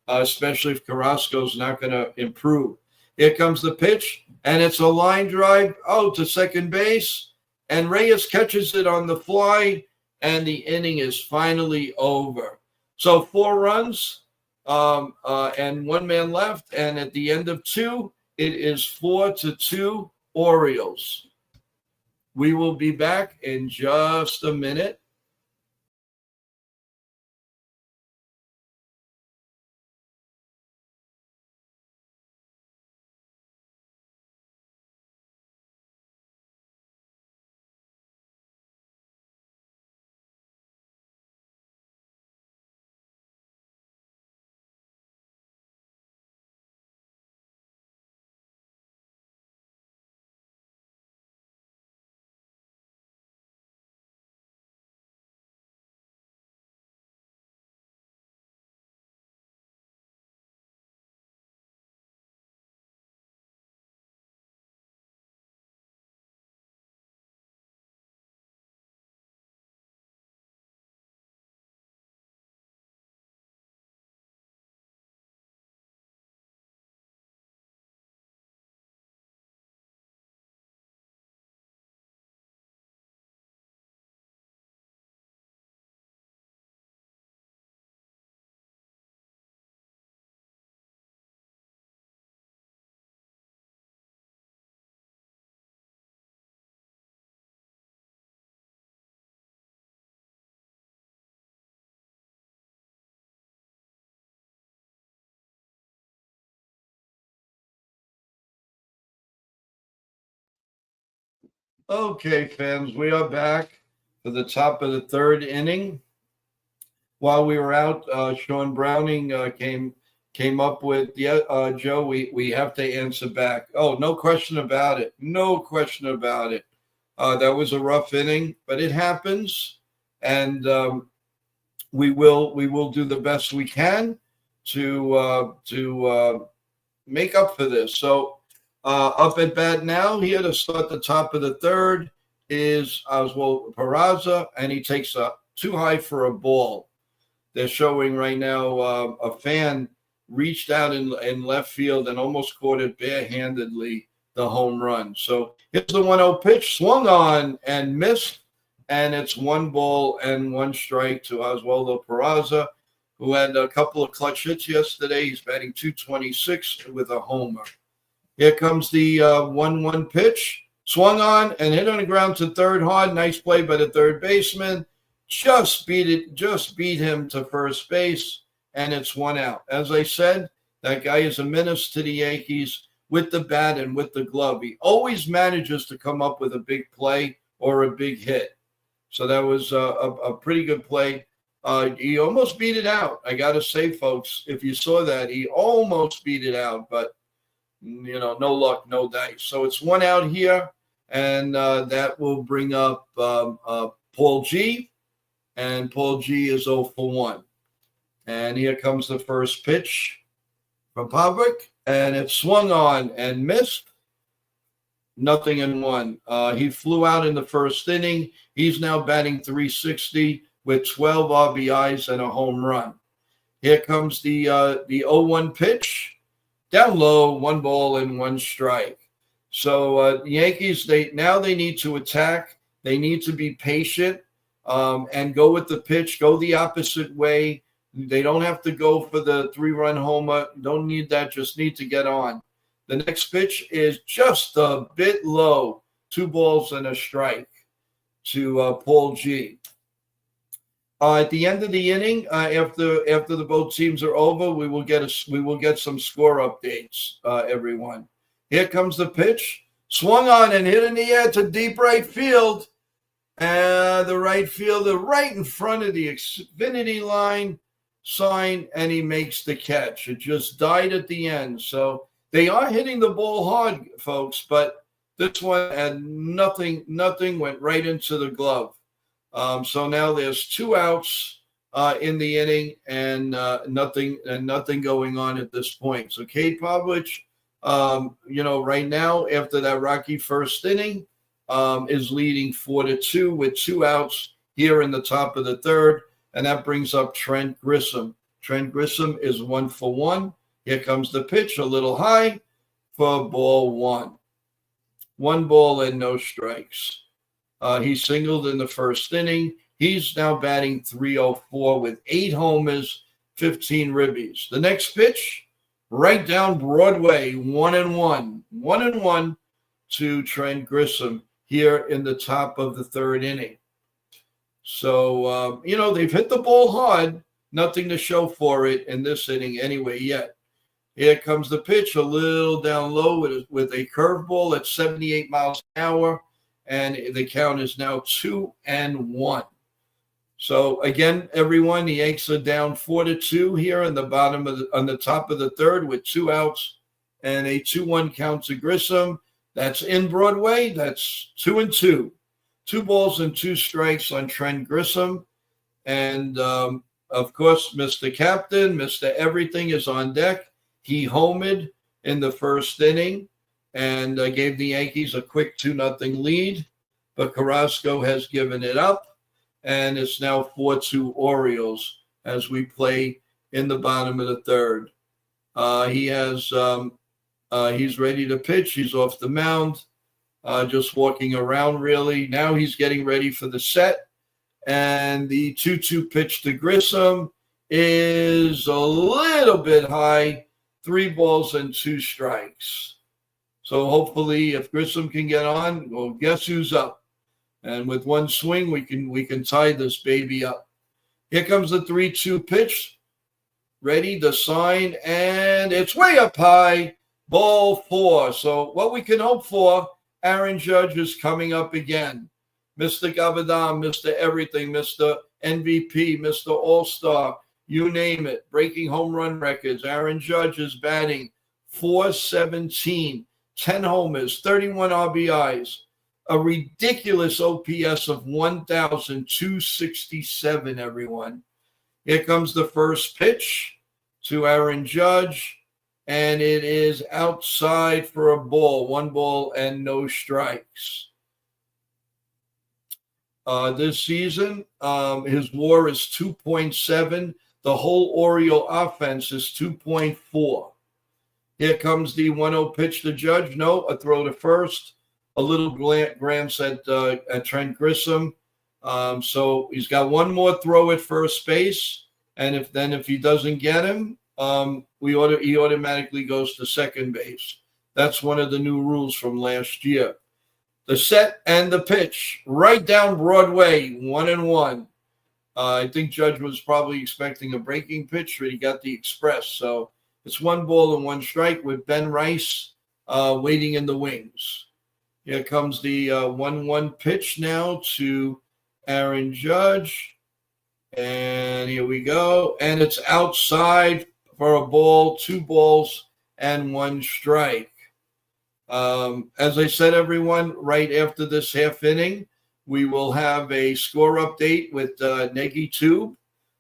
especially if Carrasco's not going to improve. Here comes the pitch, and it's a line drive to second base. And Reyes catches it on the fly, and the inning is finally over. So 4 runs and 1 man left. And at the end of 2, it is 4-2 Orioles. We will be back in just a minute. Okay, fans, we are back for the top of the third inning. While we were out, Sean Browning came up with, yeah, Joe, we have to answer back. Oh, no question about it. No question about it. That was a rough inning, but it happens, and we will do the best we can to make up for this. So up at bat now here to start the top of the third is Oswald Peraza, and he takes a too high for a ball. They're showing right now a fan reached out in left field and almost caught it barehandedly, the home run. So here's the 1-0 pitch, swung on and missed, and it's 1 ball and 1 strike to Oswaldo Peraza, who had a couple of clutch hits yesterday. He's batting .226 with a homer. Here comes the 1-1 pitch, swung on and hit on the ground to third hard. Nice play by the third baseman. Just beat him to first base, and it's 1 out. As I said, that guy is a menace to the Yankees with the bat and with the glove. He always manages to come up with a big play or a big hit. So that was a pretty good play. He almost beat it out. I got to say, folks, if you saw that, he almost beat it out, but, no luck, no dice. So it's 1 out here, and that will bring up Paul G., and Paul G. is 0 for 1. And here comes the first pitch from Pavlik, and it swung on and missed. 0-1. He flew out in the first inning. He's now batting .360 with 12 RBIs and a home run. Here comes the 0-1 pitch. Down low, 1 ball and 1 strike. So the Yankees, they need to attack. They need to be patient and go with the pitch, go the opposite way. They don't have to go for the 3-run homer. Don't need that, just need to get on. The next pitch is just a bit low, 2 balls and a strike to Paul G. At the end of the inning, after the both teams are over, we will get some score updates, everyone. Here comes the pitch, swung on and hit in the air to deep right field. The right fielder right in front of the Xfinity line sign, and he makes the catch. It just died at the end. So they are hitting the ball hard, folks, but this one had nothing went right into the glove. So now there's 2 outs in the inning, and nothing going on at this point. So Cade Pavlik, right now after that rocky first inning, is leading 4-2 with 2 outs here in the top of the third, and that brings up Trent Grisham. Trent Grisham is 1 for 1. Here comes the pitch, a little high for ball 1. 1 ball and no strikes. He singled in the first inning. He's now batting .304 with 8 homers, 15 ribbies. The next pitch, right down Broadway, 1-1. 1-1 to Trent Grisham here in the top of the third inning. So, they've hit the ball hard. Nothing to show for it in this inning anyway yet. Here comes the pitch, a little down low with a curveball at 78 miles an hour, and the count is now 2-1. So again, everyone, the Yanks are down 4-2 here on the top of the third with 2 outs and a 2-1 count to Grisham. That's in Broadway. That's 2-2. 2 balls and 2 strikes on Trent Grisham. And, of course, Mr. Captain, Mr. Everything is on deck. He homered in the first inning and gave the Yankees a quick 2-0 lead. But Carrasco has given it up, and it's now 4-2 Orioles as we play in the bottom of the third. He's ready to pitch. He's off the mound, just walking around, really. Now he's getting ready for the set. And the 2-2 pitch to Grisham is a little bit high, 3 balls and 2 strikes. So hopefully if Grisham can get on, well, guess who's up? And with 1 swing, we can tie this baby up. Here comes the 3-2 pitch. Ready to sign, and it's way up high. Ball 4. So what we can hope for Aaron Judge is coming up again. Mr. Gavadam, Mr. Everything, Mr. MVP, Mr. All-Star, you name it. Breaking home run records. Aaron Judge is batting .417, 10 homers, 31 RBIs, a ridiculous OPS of 1,267, everyone. Here comes the first pitch to Aaron Judge, and it is outside for a ball. 1 ball and no strikes. This season, his WAR is 2.7. The whole Oriole offense is 2.4. Here comes the 1-0 pitch to Judge. No, a throw to first. A little glance at Trent Grisham. So he's got one more throw at first base, and if he doesn't get him, he automatically goes to second base. That's one of the new rules from last year. The set and the pitch, right down Broadway, 1-1. I think Judge was probably expecting a breaking pitch, but he got the express. So it's 1 ball and 1 strike with Ben Rice waiting in the wings. Here comes the 1-1 pitch now to Aaron Judge. And here we go. And it's outside for a ball, 2 balls and 1 strike. As I said, everyone, right after this half inning, we will have a score update with Negi Tube,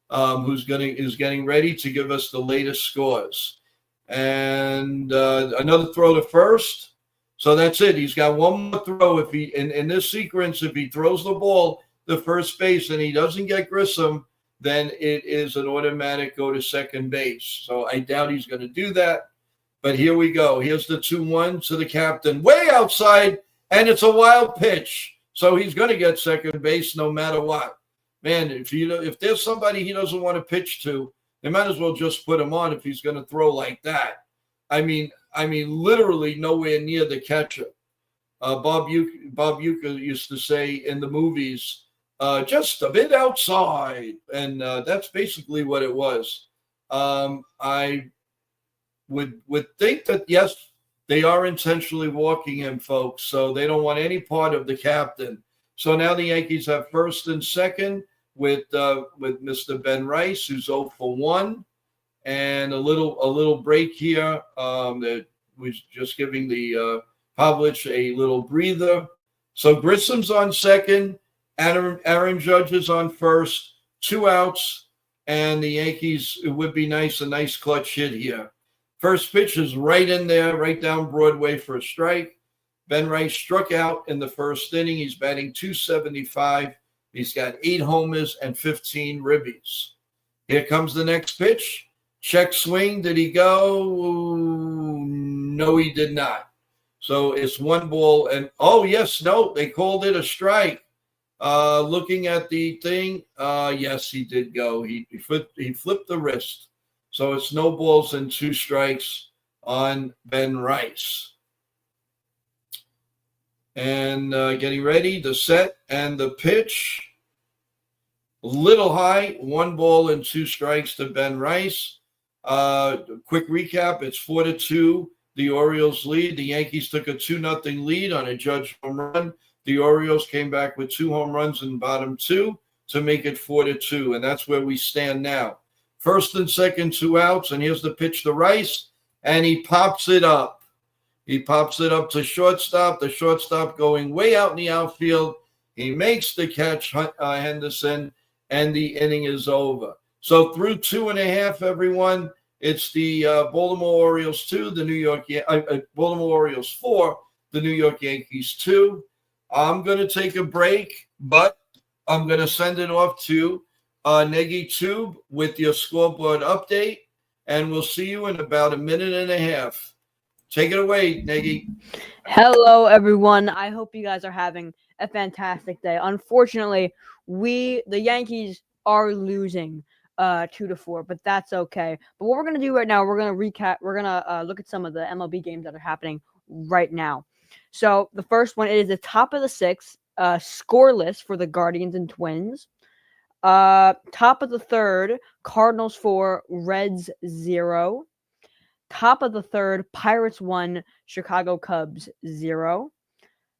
who's getting ready to give us the latest scores. And another throw to first. So that's it. He's got one more throw. If he in this sequence, if he throws the ball to first base and he doesn't get Grisham, then it is an automatic go to second base. So I doubt he's going to do that. But here we go. Here's the 2-1 to the captain, way outside, and it's a wild pitch. So he's going to get second base no matter what. Man, if there's somebody he doesn't want to pitch to, they might as well just put him on if he's going to throw like that. I mean, literally nowhere near the catcher. Bob Uecker used to say in the movies, just a bit outside, and that's basically what it was. I would think that, yes, they are intentionally walking him, folks, so they don't want any part of the captain. So now the Yankees have first and second with Mr. Ben Rice, who's 0 for 1, and a little break here that was just giving the Pavlich a little breather. So Grisham's on second, Aaron Judge is on first, 2 outs, and the Yankees, it would be a nice clutch hit here. First pitch is right in there, right down Broadway for a strike. Ben Rice struck out in the first inning. He's batting .275. He's got 8 homers and 15 ribbies. Here comes the next pitch. Check swing. Did he go? No, he did not. So it's 1 ball. And, they called it a strike. Looking at the thing, yes, he did go. He flipped the wrist. So it's no balls and 2 strikes on Ben Rice. And getting ready, the set and the pitch. A little high, 1 ball and 2 strikes to Ben Rice. Quick recap, it's 4-2. The Orioles lead. The Yankees took a 2-0 lead on a Judge home run. The Orioles came back with 2 home runs in bottom 2 to make it 4-2. And that's where we stand now. First and second, 2 outs, and here's the pitch to Rice, and he pops it up. He pops it up to shortstop, the shortstop going way out in the outfield. He makes the catch, Henderson, and the inning is over. So through 2.5, everyone, it's the Baltimore Orioles 2, the Baltimore Orioles 4, the New York Yankees 2. I'm going to take a break, but I'm going to send it off to Negi Tube with your scoreboard update, and we'll see you in about a minute and a half. Take it away, Negi. Hello, everyone. I hope you guys are having a fantastic day. Unfortunately, the Yankees are losing 2-4, but that's okay. But what we're going to do right now, we're going to recap. We're going to look at some of the MLB games that are happening right now. So the first one is the top of the 6th, scoreless for the Guardians and Twins. Top of the 3rd, Cardinals 4, Reds 0. Top of the 3rd, Pirates 1, Chicago Cubs 0.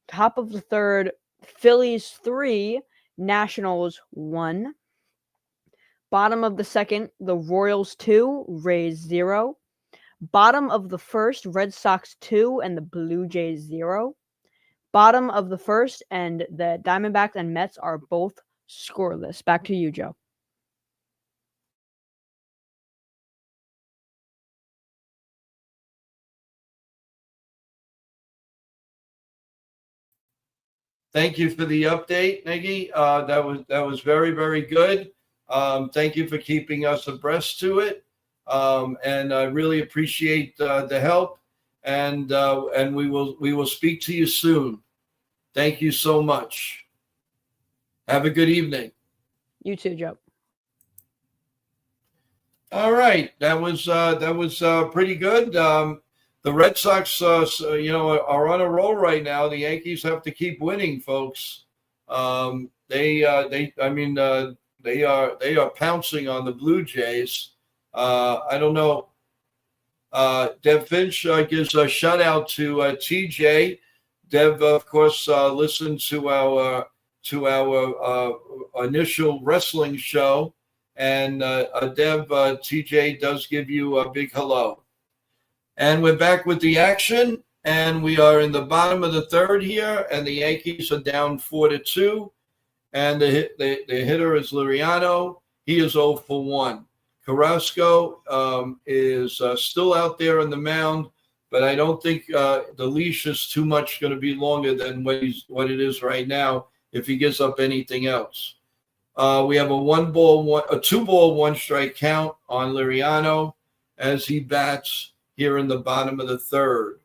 Top of the third, Phillies 3, Nationals 1. Bottom of the second, the Royals 2, Rays 0. Bottom of the first, Red Sox 2 and the Blue Jays 0. Bottom of the first, and the Diamondbacks and Mets are both scoreless. Back to you, Joe. Thank you for the update, Niggy. That was very, very good. Thank you for keeping us abreast to it, and I really appreciate the help. And we will speak to you soon. Thank you so much. Have a good evening. You too, Joe. All right, that was pretty good. The Red Sox, are on a roll right now. The Yankees have to keep winning, folks. They are pouncing on the Blue Jays. I don't know. Dev Finch gives a shout out to TJ. Dev, of course, listened to our initial wrestling show, and Dev, TJ does give you a big hello. And we're back with the action, and we are in the bottom of the third here, and the Yankees are down 4-2, and the hitter is Liriano. He is 0 for 1. Carrasco is still out there on the mound, but I don't think the leash is too much going to be longer than what it is right now if he gives up anything else. We have a 2-ball, 1-strike count on Liriano as he bats here in the bottom of the third.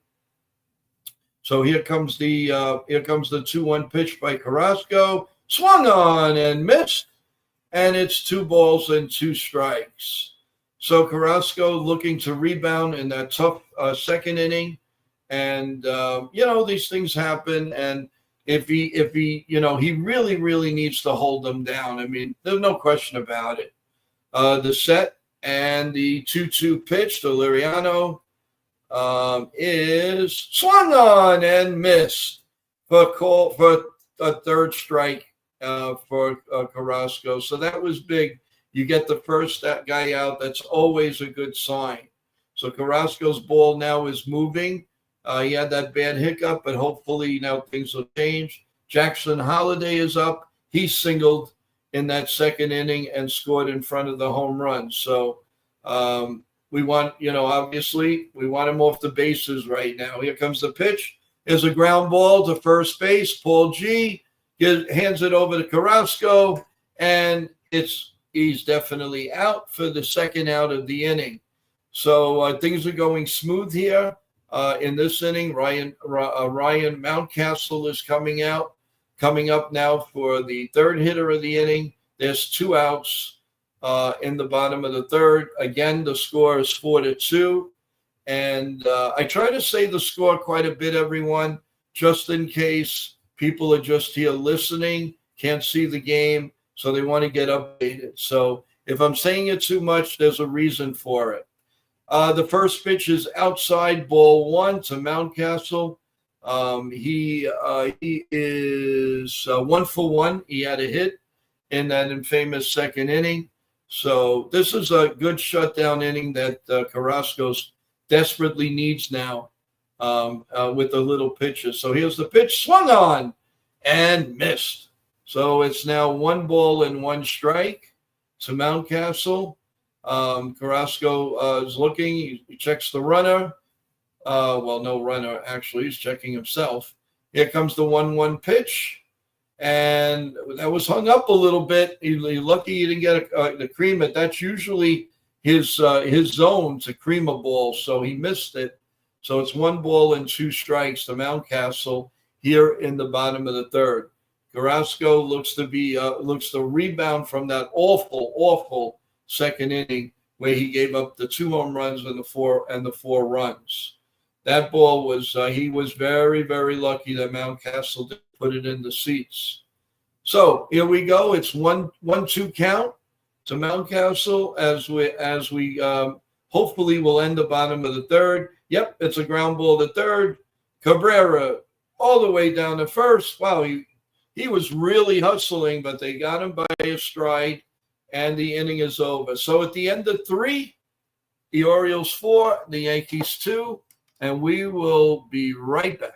So here comes the 2-1 pitch by Carrasco. Swung on and missed, and it's 2 balls and 2 strikes. So Carrasco looking to rebound in that tough second inning, and these things happen. And if he he really, really needs to hold them down. I mean, there's no question about it. The set and the 2-2 pitch to Liriano is swung on and missed for a third strike for Carrasco. So that was big. You get the first guy out. That's always a good sign. So Carrasco's ball now is moving. He had that bad hiccup, but hopefully now things will change. Jackson Holiday is up. He singled in that second inning and scored in front of the home run. So we want, obviously, we want him off the bases right now. Here comes the pitch. There's a ground ball to first base. Paul G. hands it over to Carrasco, and he's definitely out for the second out of the inning. So things are going smooth here in this inning. Ryan Mountcastle is coming up now for the third hitter of the inning. There's 2 outs in the bottom of the third. Again, the score is 4-2. And I try to say the score quite a bit, everyone, just in case people are just here listening, can't see the game, so they want to get updated. So if I'm saying it too much, there's a reason for it. The first pitch is outside, ball 1 to Mountcastle. He is 1 for 1. He had a hit in that infamous second inning. So this is a good shutdown inning that Carrasco desperately needs now with the little pitches. So here's the pitch, swung on and missed. So it's now 1 ball and 1 strike to Mountcastle. Carrasco is looking. He checks the runner. No runner, actually. He's checking himself. Here comes the 1-1 pitch. And that was hung up a little bit. He's lucky he didn't get the cream it. That's usually his zone to cream a ball, so he missed it. So it's 1 ball and 2 strikes to Mountcastle here in the bottom of the third. Carrasco looks to rebound from that awful second inning where he gave up the 2 home runs and the 4 runs. That ball was he was very, very lucky that Mountcastle didn't put it in the seats. So here we go. It's 1-2 count to Mountcastle as we hopefully will end the bottom of the third. Yep, it's a ground ball to third. Cabrera all the way down to first. Wow, he was really hustling, but they got him by a stride, and the inning is over. So at the end of 3, the Orioles 4, the Yankees 2, and we will be right back.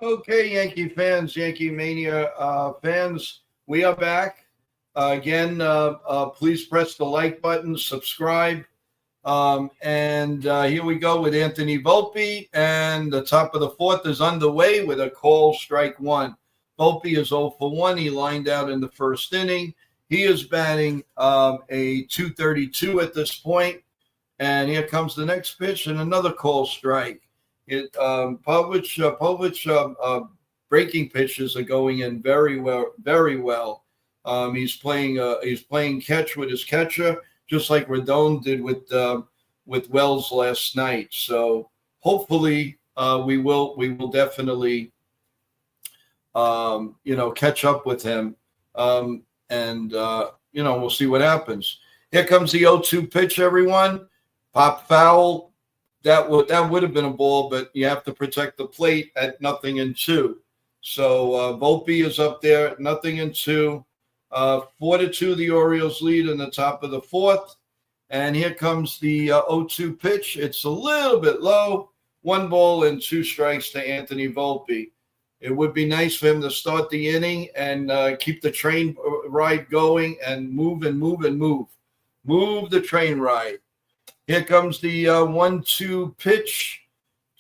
Okay, Yankee fans, Yankee Mania fans, we are back. Again, please press the like button, subscribe. And here we go with Anthony Volpe. And the top of the 4th is underway with a call, strike 1. Volpe is 0 for 1. He lined out in the first inning. He is batting a .232 at this point. And here comes the next pitch and another call strike. Povich breaking pitches are going in very well, very well. He's playing catch with his catcher, just like Rodon did with Wells last night. So hopefully we will definitely catch up with him, and we'll see what happens. Here comes the 0-2 pitch, everyone. Pop foul. That would have been a ball, but you have to protect the plate at 0-2. So Volpe is up there, 0-2. 4-2, the Orioles lead in the top of the 4th. And here comes the 0-2 pitch. It's a little bit low. 1 ball and 2 strikes to Anthony Volpe. It would be nice for him to start the inning and keep the train ride going and move and move and move. Move the train ride. Here comes the 1-2 pitch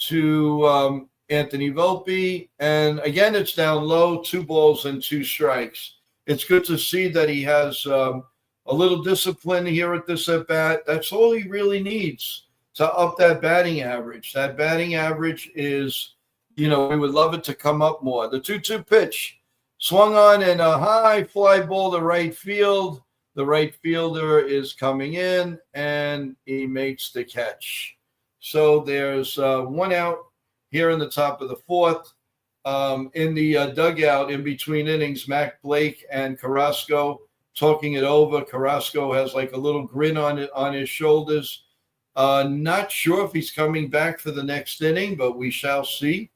to Anthony Volpe. And again, it's down low, 2 balls and 2 strikes. It's good to see that he has a little discipline here at this at-bat. That's all he really needs to up that batting average. That batting average is, we would love it to come up more. The 2-2 pitch swung on in a high fly ball to right field. The right fielder is coming in, and he makes the catch. So there's 1 out here in the top of the 4th. In the dugout in between innings, Mac Blake and Carrasco talking it over. Carrasco has like a little grin on his shoulders. Not sure if he's coming back for the next inning, but we shall see.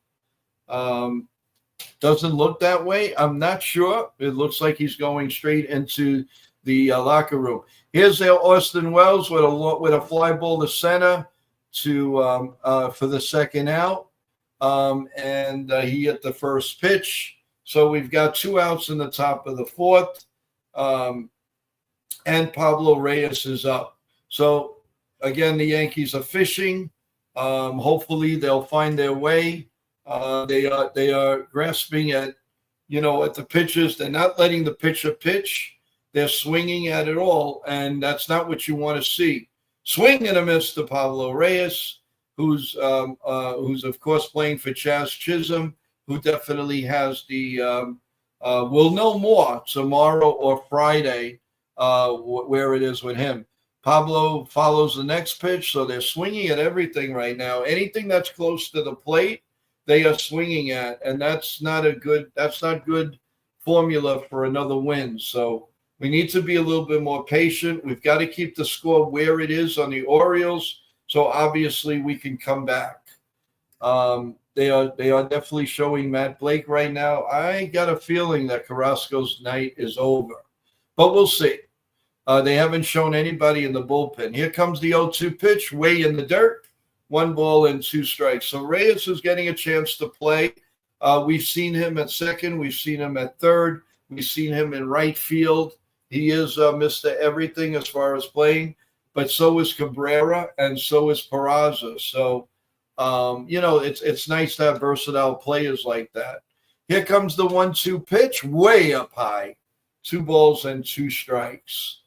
Doesn't look that way. I'm not sure. It looks like he's going straight into the locker room. Here's Austin Wells with a fly ball to center for the second out. And he hit the first pitch. So we've got 2 outs in the top of the 4th. And Pablo Reyes is up. So, again, the Yankees are fishing. Hopefully they'll find their way. They are grasping at the pitches. They're not letting the pitcher pitch. They're swinging at it all, and that's not what you want to see. Swing and a miss to Pablo Reyes, who's of course playing for Chaz Chisholm, who definitely has the we'll know more tomorrow or Friday where it is with him. Pablo follows the next pitch, so they're swinging at everything right now. Anything that's close to the plate, they are swinging at, and that's not good formula for another win. So we need to be a little bit more patient. We've got to keep the score where it is on the Orioles, so obviously we can come back. They are definitely showing Matt Blake right now. I got a feeling that Carrasco's night is over, but we'll see. They haven't shown anybody in the bullpen. Here comes the 0-2 pitch, way in the dirt. 1 ball and 2 strikes. So Reyes is getting a chance to play. We've seen him at second. We've seen him at third. We've seen him in right field. He is Mr. Everything as far as playing, but so is Cabrera and so is Peraza. So, it's nice to have versatile players like that. Here comes the 1-2 pitch, way up high. 2 balls and 2 strikes.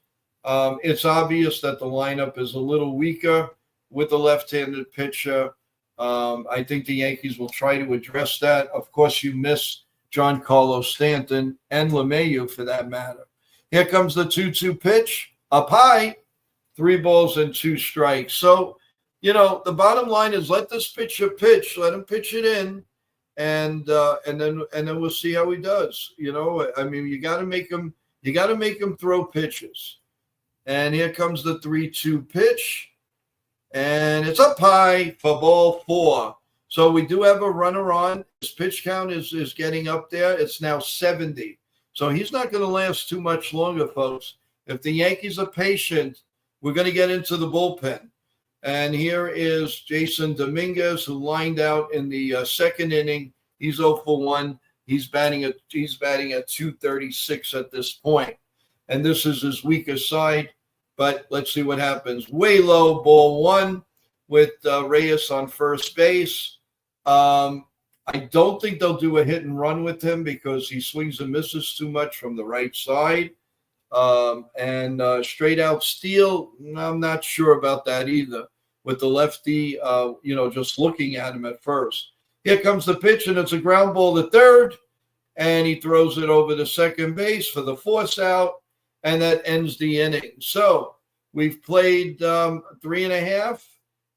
It's obvious that the lineup is a little weaker with the left-handed pitcher. I think the Yankees will try to address that. Of course, you miss Giancarlo Stanton and LeMahieu for that matter. Here comes the 2-2 pitch, up high, 3 balls and 2 strikes. So, the bottom line is let this pitcher pitch, let him pitch it in, and then we'll see how he does. You got to make him throw pitches. And here comes the 3-2 pitch. And it's up high for ball 4. So we do have a runner on. His pitch count is getting up there. It's now 70. So he's not going to last too much longer, folks. If the Yankees are patient, we're going to get into the bullpen. And here is Jason Dominguez, who lined out in the second inning. He's 0 for 1. He's batting at 236 at this point. And this is his weaker side. But let's see what happens. Way low, ball 1 with Reyes on first base. I don't think they'll do a hit and run with him because he swings and misses too much from the right side. And straight out steal, I'm not sure about that either. With the lefty, just looking at him at first. Here comes the pitch, and it's a ground ball to third. And he throws it over to second base for the force out. And that ends the inning. So we've played 3.5,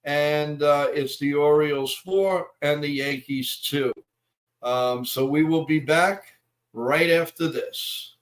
and it's the Orioles 4 and the Yankees 2. So we will be back right after this.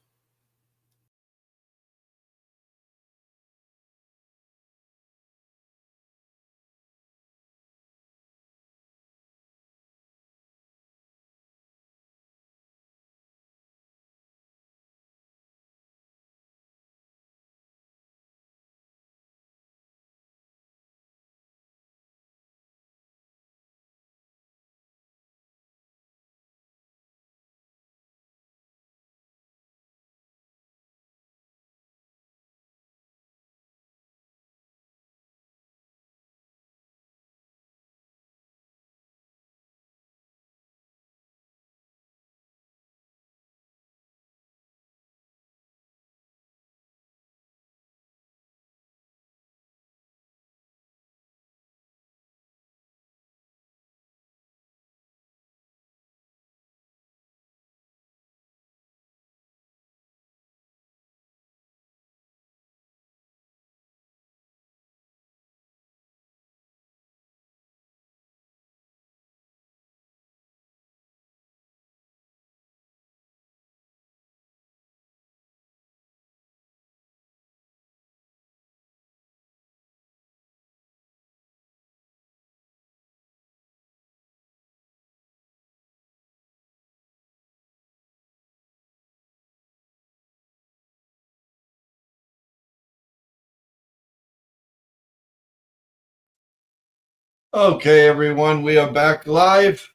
Okay, everyone, we are back live.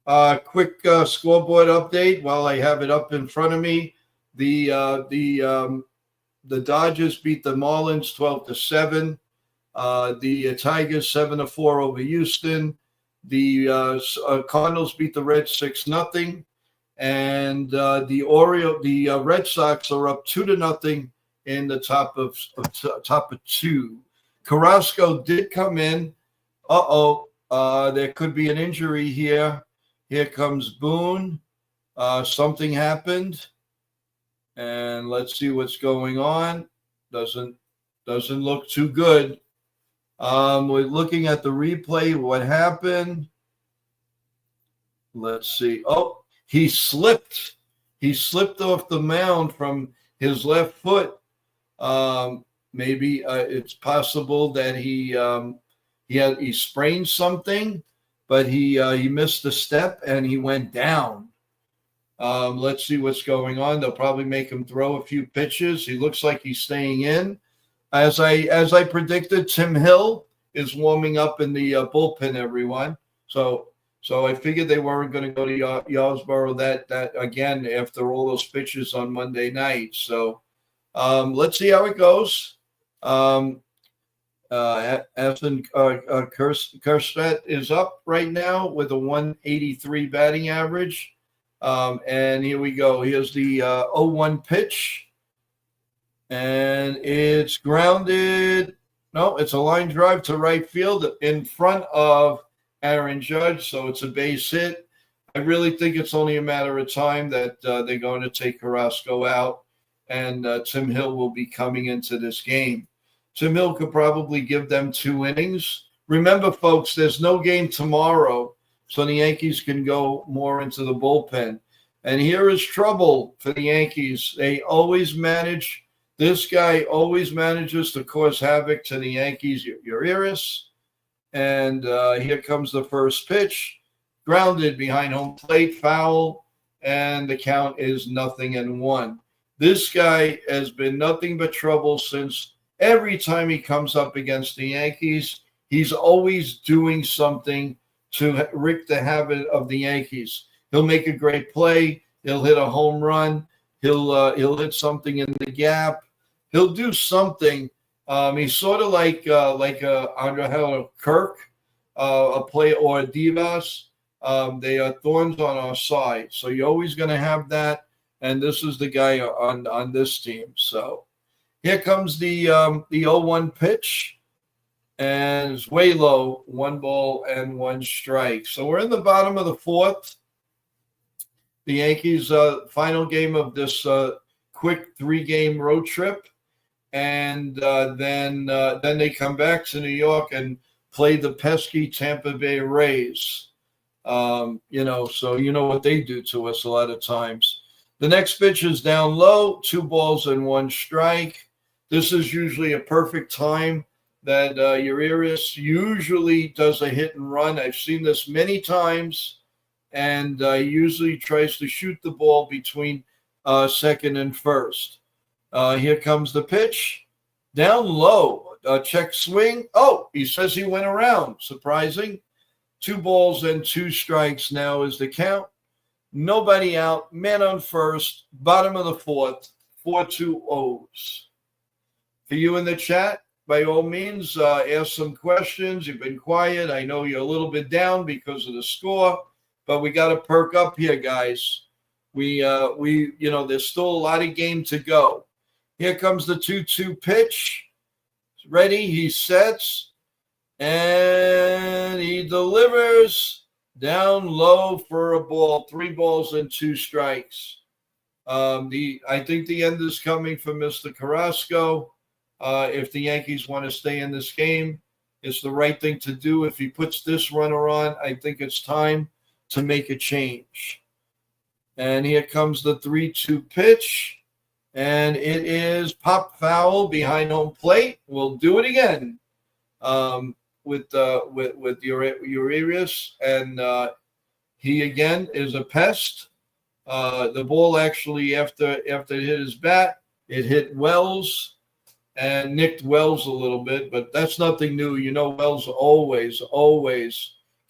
Quick scoreboard update while I have it up in front of me. The Dodgers beat the Marlins 12-7. The Tigers 7-4 over Houston. The Cardinals beat the Reds 6-0, and the Red Sox are up 2-0 in the top of 2. Carrasco did come in. There could be an injury here. Here comes Boone. Something happened, and let's see what's going on. Doesn't look too good. We're looking at the replay. What happened? Let's see. Oh, he slipped. He slipped off the mound from his left foot. Maybe it's possible that he sprained something, but he missed a step and he went down. Let's see what's going on. They'll probably make him throw a few pitches. He looks like he's staying in. As I predicted, Tim Hill is warming up in the bullpen, everyone. So I figured they weren't going to go to Yarborough that again after all those pitches on Monday night. So let's see how it goes. Aston Kjerstad is up right now with a 183 batting average. And here we go. Here's the 0-1 pitch. And it's grounded. No, it's a line drive to right field in front of Aaron Judge. So it's a base hit. I really think it's only a matter of time that they're going to take Carrasco out. And Tim Hill will be coming into this game. Tim Hill could probably give them 2 innings. Remember, folks, there's no game tomorrow, so the Yankees can go more into the bullpen. And here is trouble for the Yankees. They always manage. This guy always manages to cause havoc to the Yankees. Urias. And here comes the first pitch. Grounded behind home plate, foul, and the count is 0-1. This guy has been nothing but trouble since every time he comes up against the Yankees. He's always doing something to wreak the havoc of the Yankees. He'll make a great play. He'll hit a home run. He'll hit something in the gap. He'll do something. He's sort of like Andrew Kirk, a player, or a Divas. They are thorns on our side. So you're always going to have that. And this is the guy on this team. So here comes the 0-1 pitch. And it's way low, 1 ball and 1 strike. So we're in the bottom of the 4th. The Yankees' final game of this quick 3-game road trip. And then they come back to New York and play the pesky Tampa Bay Rays. So you know what they do to us a lot of times. The next pitch is down low, 2 balls and 1 strike. This is usually a perfect time that Urias usually does a hit and run. I've seen this many times, and he usually tries to shoot the ball between second and first. Here comes the pitch. Down low, check swing. Oh, he says he went around. Surprising. 2 balls and 2 strikes now is the count. Nobody out. Man on first. Bottom of the 4th. 4-2 O's. For you in the chat, by all means, ask some questions. You've been quiet. I know you're a little bit down because of the score, but we got to perk up here, guys. We there's still a lot of game to go. Here comes the 2-2 pitch. Ready, he sets, and he delivers down low for a ball. 3 balls and 2 strikes. I think the end is coming for Mr. Carrasco. If the Yankees want to stay in this game, it's the right thing to do. If he puts this runner on, I think it's time to make a change. And here comes the 3-2 pitch. And it is pop foul behind home plate. We'll do it again with Urias. And he, again, is a pest. The ball actually, after it hit his bat, it hit Wells and nicked Wells a little bit. But that's nothing new. You know, Wells always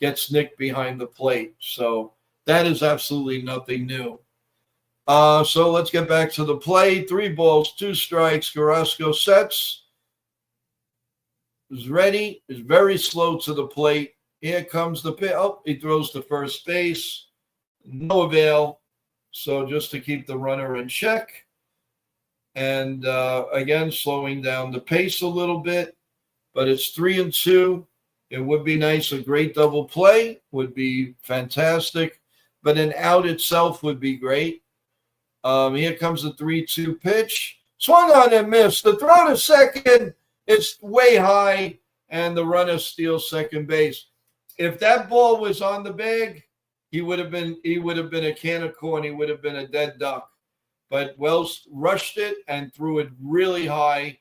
gets nicked behind the plate. So that is absolutely nothing new. So let's get back to the play. 3 balls, 2 strikes. Carrasco sets. Is ready. Is very slow to the plate. Here comes the pitch. Oh, he throws to first base. No avail. So just to keep the runner in check. And again, slowing down the pace a little bit. But it's 3-2. It would be nice. A great double play would be fantastic, but an out itself would be great. Here comes the 3-2 pitch. Swung on and missed. The throw to second, it's way high, and the runner steals second base. If that ball was on the bag, he would have been a can of corn. He would have been a dead duck. But Wells rushed it and threw it really high,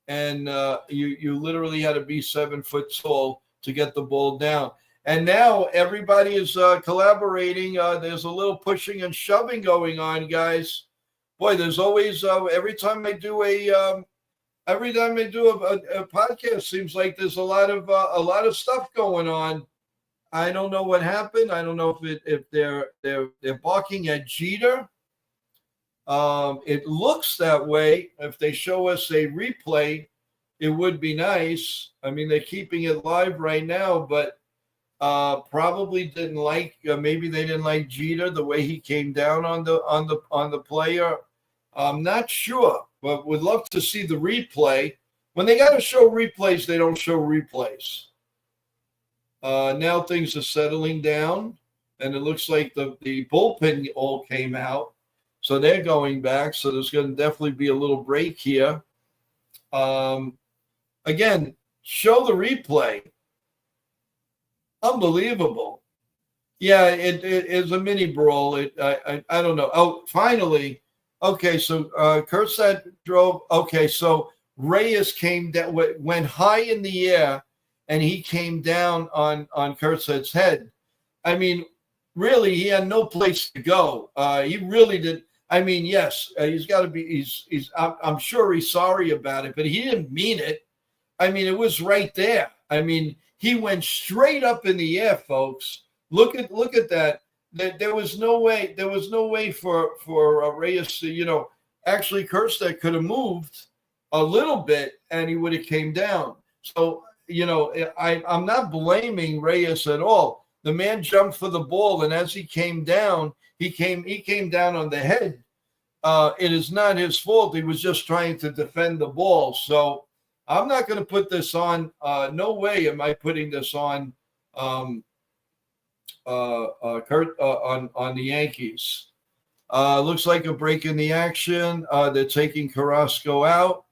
and you literally had to be 7 foot tall to get the ball down. And now everybody is collaborating. There's a little pushing and shoving going on, guys. Boy, there's always every time I do a podcast, seems like there's a lot of stuff going on. I don't know what happened. I don't know if they're barking at Jeter. It looks that way. If they show us a replay, it would be nice. I mean, they're keeping it live right now, but probably didn't like. Maybe they didn't like Jeter the way he came down on the player. I'm not sure, but would love to see the replay. When they got to show replays, they don't show replays. Now things are settling down, and it looks like the bullpen all came out, so they're going back. So there's going to definitely be a little break here. Again, show the replay. Unbelievable. Yeah, it is a mini brawl. I don't know. Oh, finally. Okay, so Kjerstad drove. Okay, so Reyes came down, went high in the air, and he came down on Kjerstad's head. I mean, really, he had no place to go. He really did. I mean, yes, he's got to be. I'm sure he's sorry about it, but he didn't mean it. I mean, it was right there. I mean, he went straight up in the air, folks. Look at that. There was no way. There was no way for Reyes to, actually Kjerstad could have moved a little bit and he would have came down. So, I'm not blaming Reyes at all. The man jumped for the ball, and as he came down, he came down on the head. It is not his fault. He was just trying to defend the ball. So I'm not going to put this on. No way am I putting this on on the Yankees. Looks like a break in the action. They're taking Carrasco out.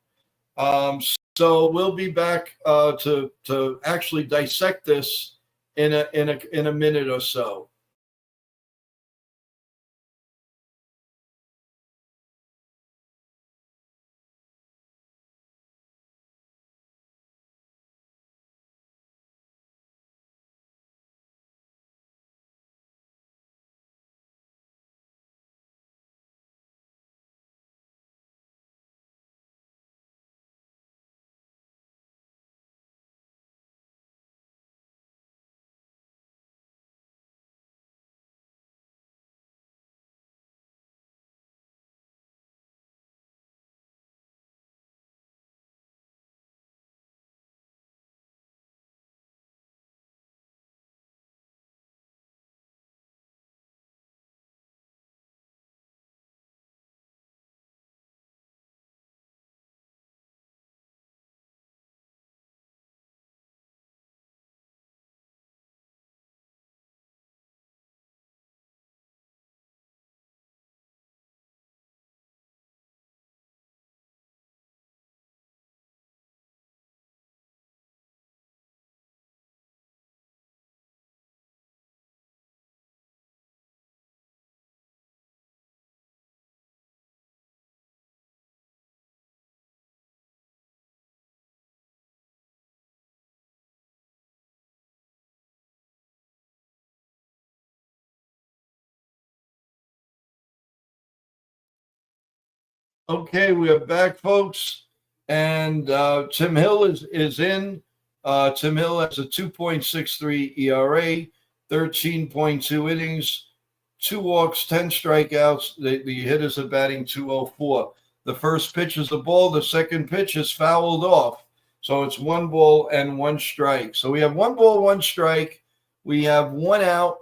So we'll be back to actually dissect this in a minute or so. Okay, we are back, folks, and Tim Hill is in. Tim Hill has a 2.63 ERA, 13.2 innings, 2 walks, 10 strikeouts. The hitters are batting .204. The first pitch is a ball. The second pitch is fouled off. So it's 1 ball and 1 strike. So we have 1 ball, 1 strike. We have 1 out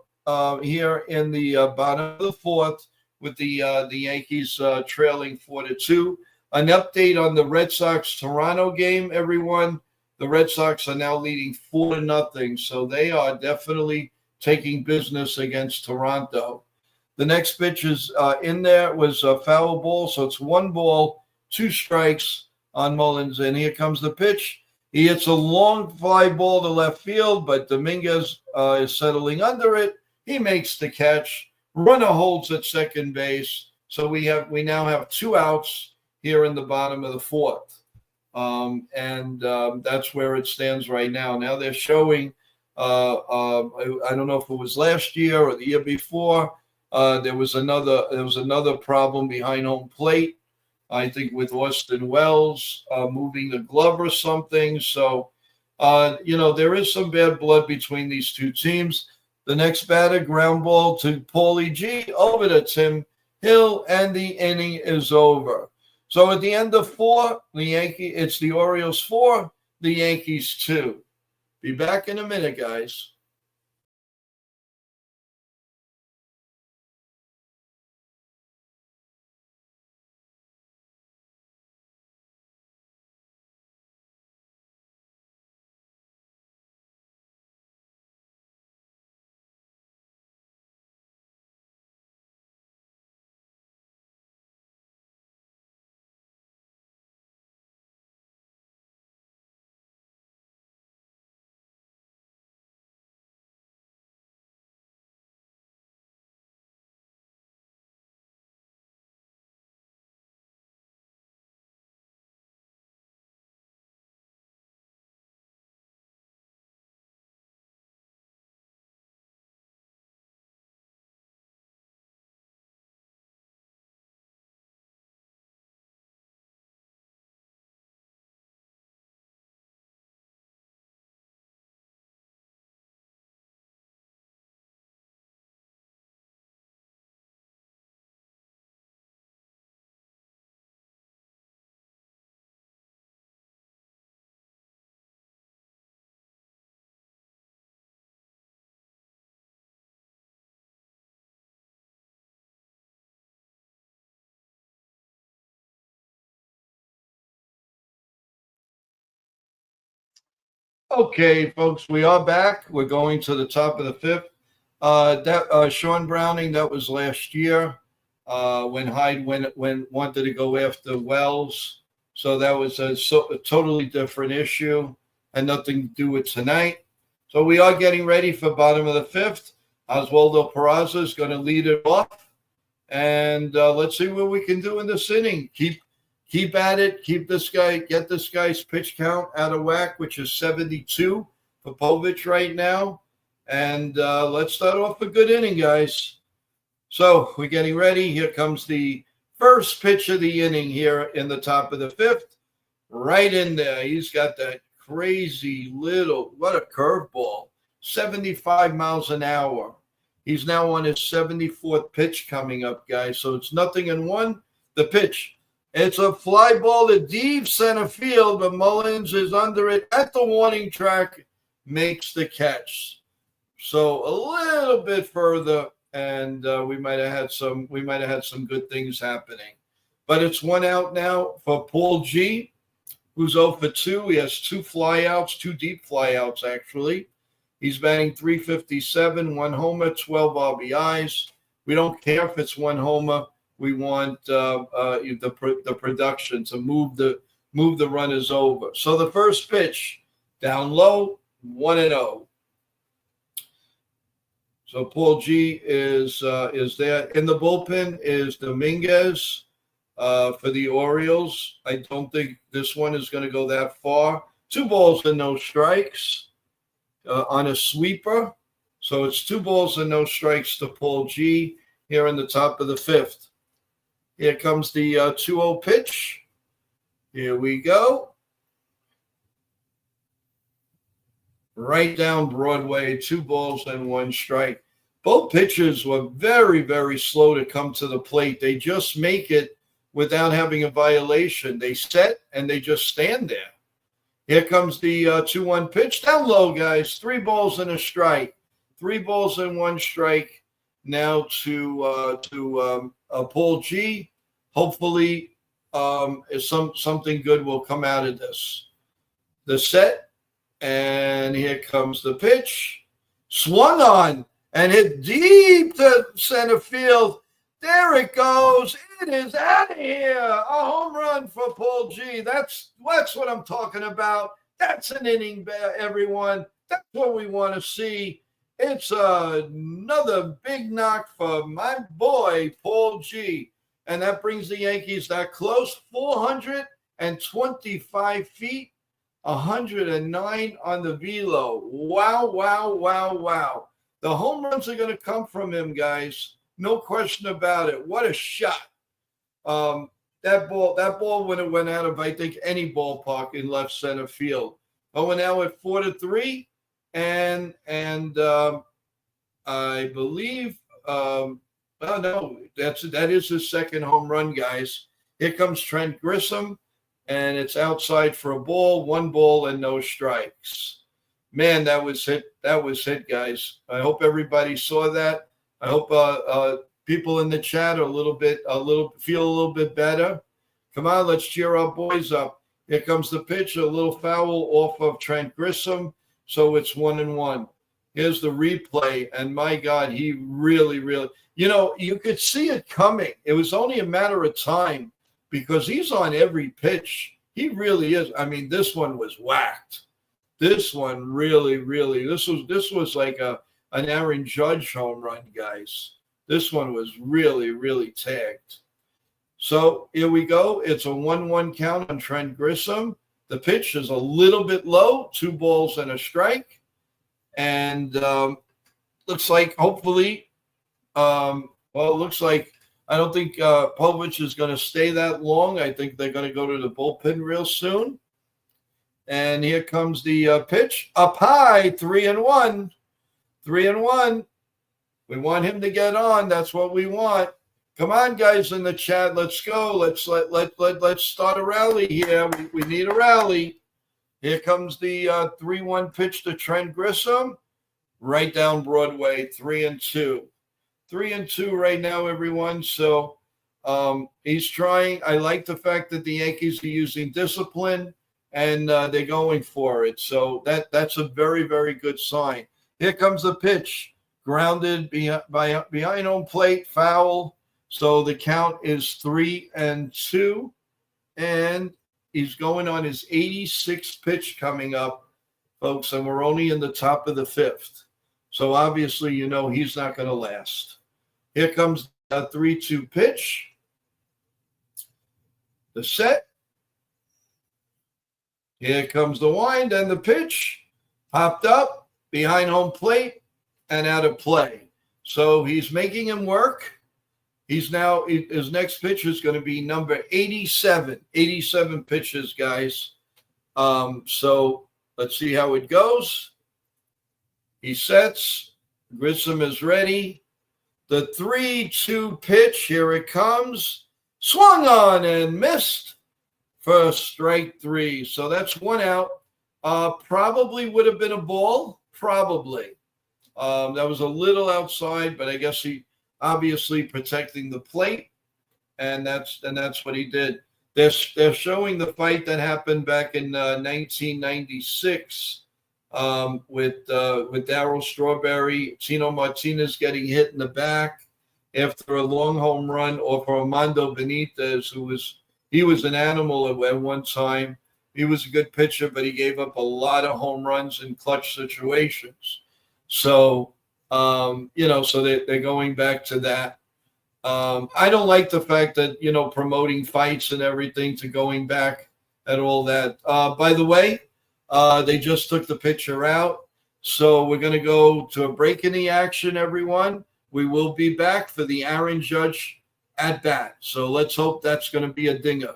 here in the bottom of the 4th. With the Yankees trailing 4-2. An update on the Red Sox-Toronto game, everyone. The Red Sox are now leading 4-0, so they are definitely taking business against Toronto. The next pitch is in there. It was a foul ball, so it's 1 ball, 2 strikes on Mullins. And here comes the pitch. He hits a long fly ball to left field, but Dominguez is settling under it. He makes the catch. Runner holds at second base. So we now have 2 outs here in the bottom of the 4th. That's where it stands right now. Now they're showing, I don't know if it was last year or the year before, there was another problem behind home plate, I think with Austin Wells moving the glove or something. So, there is some bad blood between these two teams. The next batter, ground ball to Paulie G, over to Tim Hill, and the inning is over. So at the end of 4, it's the Orioles 4, the Yankees 2. Be back in a minute, guys. Okay, folks, we are back. We're going to the top of the 5th. Sean Browning, that was last year when Hyde wanted to go after Wells. So that was a totally different issue and nothing to do with tonight. So we are getting ready for bottom of the 5th. Oswaldo Peraza is going to lead it off. And let's see what we can do in this inning. Keep at it. Get this guy's pitch count out of whack, which is 72 for Povich right now. And let's start off a good inning, guys. So we're getting ready. Here comes the first pitch of the inning here in the top of the 5th. Right in there. He's got that crazy what a curveball. 75 miles an hour. He's now on his 74th pitch coming up, guys. So it's 0-1. The pitch. It's a fly ball to deep center field, but Mullins is under it at the warning track, makes the catch. So a little bit further, and we might have had some good things happening. But it's 1 out now for Paul G, who's 0 for 2. He has 2 flyouts, 2 deep flyouts actually. He's batting .357, 1 homer, 12 RBIs. We don't care if it's 1 homer. We want the production to move the runners over. So the first pitch, down low, 1-0. So Paul G is there. In the bullpen is Dominguez for the Orioles. I don't think this one is going to go that far. 2 balls and no strikes on a sweeper. So it's 2 balls and no strikes to Paul G here in the top of the 5th. Here comes the 2-0 pitch. Here we go. Right down Broadway, 2 balls and 1 strike. Both pitchers were very, very slow to come to the plate. They just make it without having a violation. They set and they just stand there. Here comes the 2-1 pitch. Down low, guys. 3 balls and a strike. 3 balls and 1 strike now to Paul G. Hopefully, something good will come out of this. The set, And here comes the pitch. Swung on and hit deep to center field. There it goes. It is out of here. A home run for Paul G. That's what I'm talking about. That's an inning, everyone. That's what we want to see. It's another big knock for my boy, Paul G. And that brings the Yankees that close, 425 feet, 109 on the velo. Wow, wow, wow, wow. The home runs are going to come from him, guys. No question about it. What a shot. That ball when it went out of, I think, any ballpark in left center field. Oh, we're now at 4-3. And I believe oh no, that is his second home run, guys. Here comes Trent Grisham, and it's outside for a ball, 1 ball and no strikes. Man, that was hit. That was hit, guys. I hope everybody saw that. I hope people in the chat are feel a little bit better. Come on, let's cheer our boys up. Here comes the pitch, a little foul off of Trent Grisham, so it's 1-1. Here's the replay, and my God, he really, you could see it coming. It was only a matter of time because he's on every pitch. He really is. I mean, this one was whacked. This one really, this was like an Aaron Judge home run, guys. This one was really tagged. So here we go. It's a 1-1 count on Trent Grisham. The pitch is a little bit low, 2 balls and a strike. And looks like hopefully, it looks like I don't think Povich is going to stay that long. I think they're going to go to the bullpen real soon. And here comes the pitch up high, 3-1, 3-1. We want him to get on. That's what we want. Come on, guys in the chat. Let's go. Let's start a rally here. We need a rally. Here comes the 3-1 pitch to Trent Grisham, right down Broadway, 3-2. 3-2 right now, everyone. So he's trying. I like the fact that the Yankees are using discipline and they're going for it. So that's a very, very good sign. Here comes the pitch, grounded behind home plate, foul. So the count is 3-2. And he's going on his 86th pitch coming up, folks, and we're only in the top of the 5th. So obviously, he's not going to last. Here comes a 3-2 pitch. The set. Here comes the wind and the pitch. Popped up behind home plate and out of play. So he's making him work. His next pitch is going to be number 87. 87 pitches, guys. So let's see how it goes. He sets. Grisham is ready. The 3-2 pitch, here it comes. Swung on and missed for strike 3. So that's 1 out. Probably would have been a ball. Probably. That was a little outside, but I guess he obviously protecting the plate, and that's what he did. They're showing the fight that happened back in 1996 with Darryl Strawberry, Tino Martinez getting hit in the back after a long home run off Armando Benitez, he was an animal at one time. He was a good pitcher, but he gave up a lot of home runs in clutch situations. So so they're going back to that. I don't like the fact that, promoting fights and everything to going back at all that. By the way, they just took the picture out. So we're going to go to a break in the action, everyone. We will be back for the Aaron Judge at bat. So let's hope that's going to be a dinger.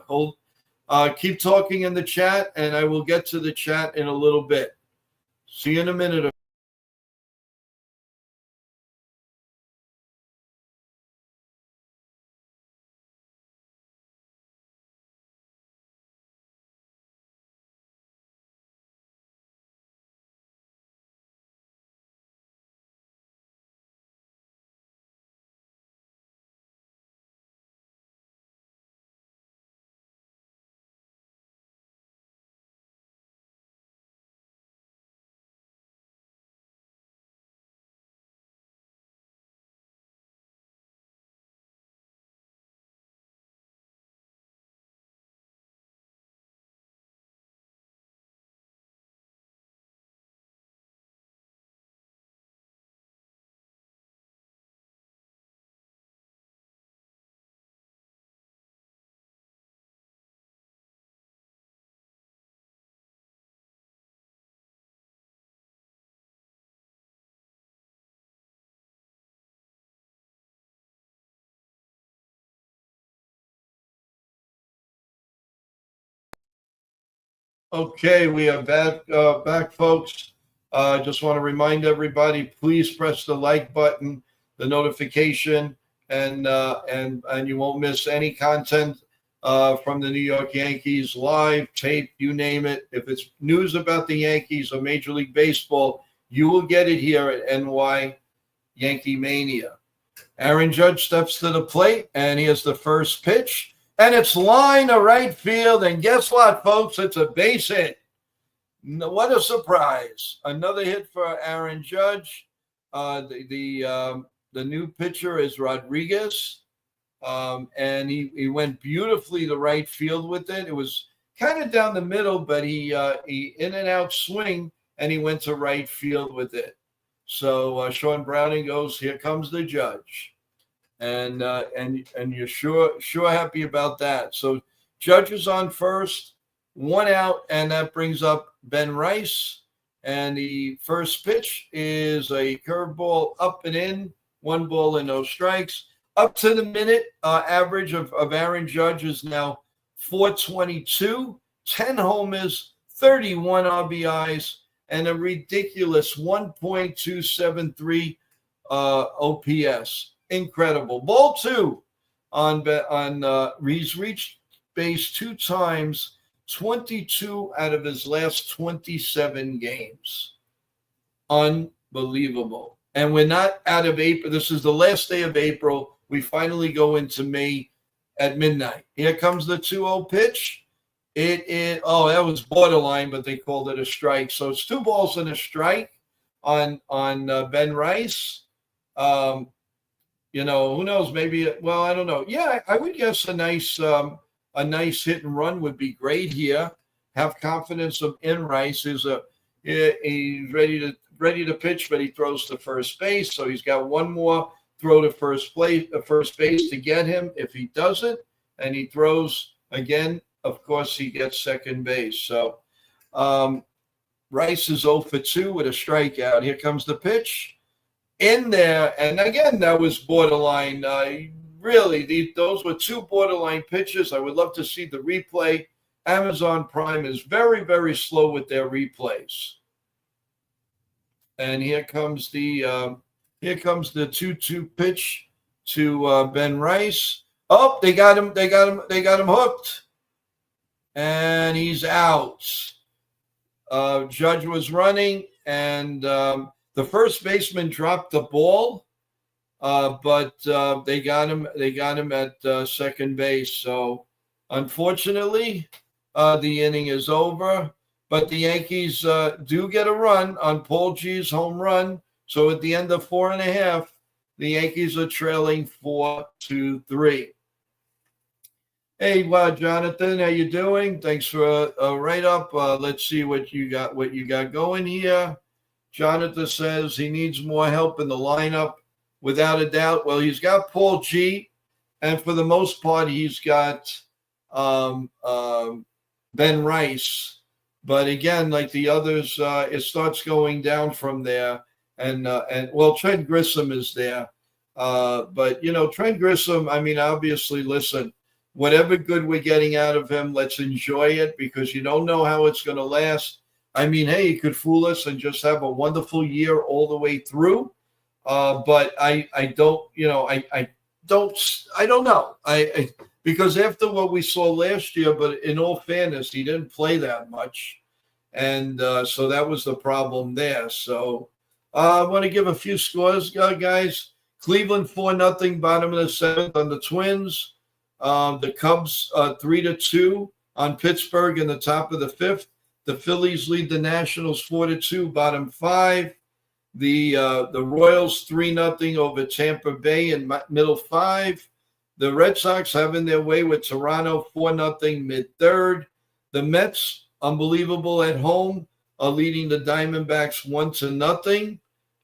Keep talking in the chat, and I will get to the chat in a little bit. See you in a minute. Okay, we are back, folks. Just want to remind everybody, please press the like button, the notification, and you won't miss any content from the New York Yankees, live, tape, you name it. If it's news about the Yankees or Major League Baseball, you will get it here at NY Yankee Mania. Aaron Judge steps to the plate, and he has the first pitch. And it's line to right field. And guess what, folks? It's a base hit. What a surprise. Another hit for Aaron Judge. The new pitcher is Rodriguez. And he went beautifully to right field with it. It was kind of down the middle, but he in and out swing, and he went to right field with it. So Sean Browning goes, here comes the Judge. And you're sure happy about that. So Judge is on first, 1 out, and that brings up Ben Rice. And the first pitch is a curveball up and in, 1 ball and no strikes. Up to the minute average of Aaron Judge is now 422, 10 homers, 31 RBIs, and a ridiculous 1.273 OPS. Incredible. Ball 2 on he's reached base 2 times, 22 out of his last 27 games. Unbelievable. And we're not out of April. This is the last day of April. We finally go into May at midnight. Here comes the 2-0 pitch. That was borderline, but they called it a strike. So it's 2 balls and a strike on Ben Rice. Who knows? Maybe. Well, I don't know. Yeah, I would guess a nice hit and run would be great here. Have confidence in Rice. He's ready to pitch, but he throws to first base. So he's got one more throw to first base to get him. If he doesn't, and he throws again, of course he gets second base. So Rice is 0 for 2 with a strikeout. Here comes the pitch. In there, and again, that was borderline. Those were 2 borderline pitches. I would love to see the replay. Amazon Prime is very, very slow with their replays. And here comes the 2-2 pitch to Ben Rice. Oh, they got him hooked, and he's out. Judge was running, and the first baseman dropped the ball, but they got him. They got him at second base. So, unfortunately, the inning is over. But the Yankees do get a run on Paul G's home run. So at the end of 4.5, the Yankees are trailing 4-3. Hey, Jonathan, how you doing? Thanks for a write-up. Let's see what you got going here. Jonathan says he needs more help in the lineup, without a doubt. Well, he's got Paul G, and for the most part, he's got Ben Rice. But again, like the others, it starts going down from there. And Trent Grissom is there. But Trent Grissom, I mean, obviously, listen, whatever good we're getting out of him, let's enjoy it, because you don't know how it's going to last. I mean, hey, he could fool us and just have a wonderful year all the way through. But I don't know. Because after what we saw last year, but in all fairness, he didn't play that much. And so that was the problem there. So I want to give a few scores, guys. Cleveland 4-0, bottom of the 7th on the Twins. The Cubs 3-2 on Pittsburgh in the top of the 5th. The Phillies lead the Nationals 4-2, bottom 5. The Royals 3-0 over Tampa Bay in middle 5. The Red Sox having their way with Toronto 4-0 mid-3rd. The Mets, unbelievable at home, are leading the Diamondbacks 1-0.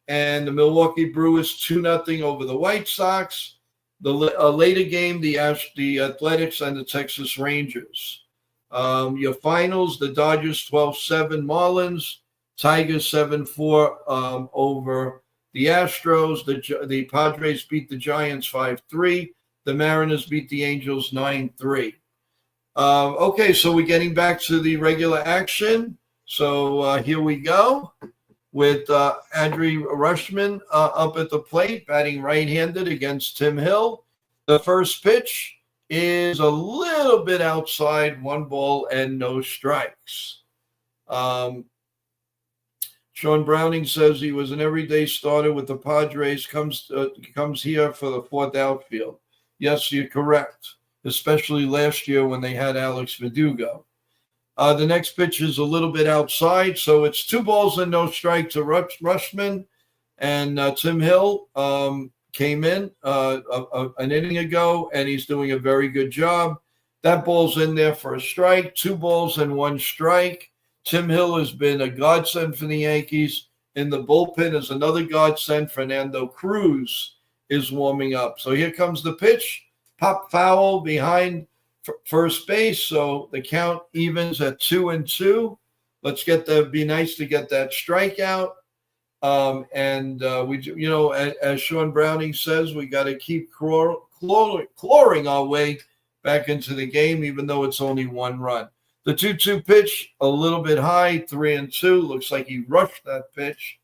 And the Milwaukee Brewers 2-0 over the White Sox. The later game, the Athletics and the Texas Rangers. Your finals, the Dodgers 12-7 Marlins, Tigers 7-4 over the Astros. The Padres beat the Giants 5-3. The Mariners beat the Angels 9-3. Okay, so we're getting back to the regular action. So here we go with Andrew Rushman up at the plate, batting right-handed against Tim Hill. The first pitch is a little bit outside, 1 ball and no strikes. Sean Browning says he was an everyday starter with the Padres, comes here for the 4th outfield. Yes, you're correct, especially last year when they had Alex Verdugo. The next pitch is a little bit outside, so it's 2 balls and no strike to Rushman. And Tim Hill came in an inning ago, and he's doing a very good job. That ball's in there for a strike, 2 balls and 1 strike. Tim Hill has been a godsend for the Yankees. In the bullpen is another godsend. Fernando Cruz is warming up. So here comes the pitch. Pop foul behind first base. So the count evens at 2-2. Let's be nice to get that strikeout. As Sean Browning says, we got to keep clawing our way back into the game, even though it's only 1 run. The 2-2 pitch, a little bit high, 3-2. Looks like he rushed that pitch,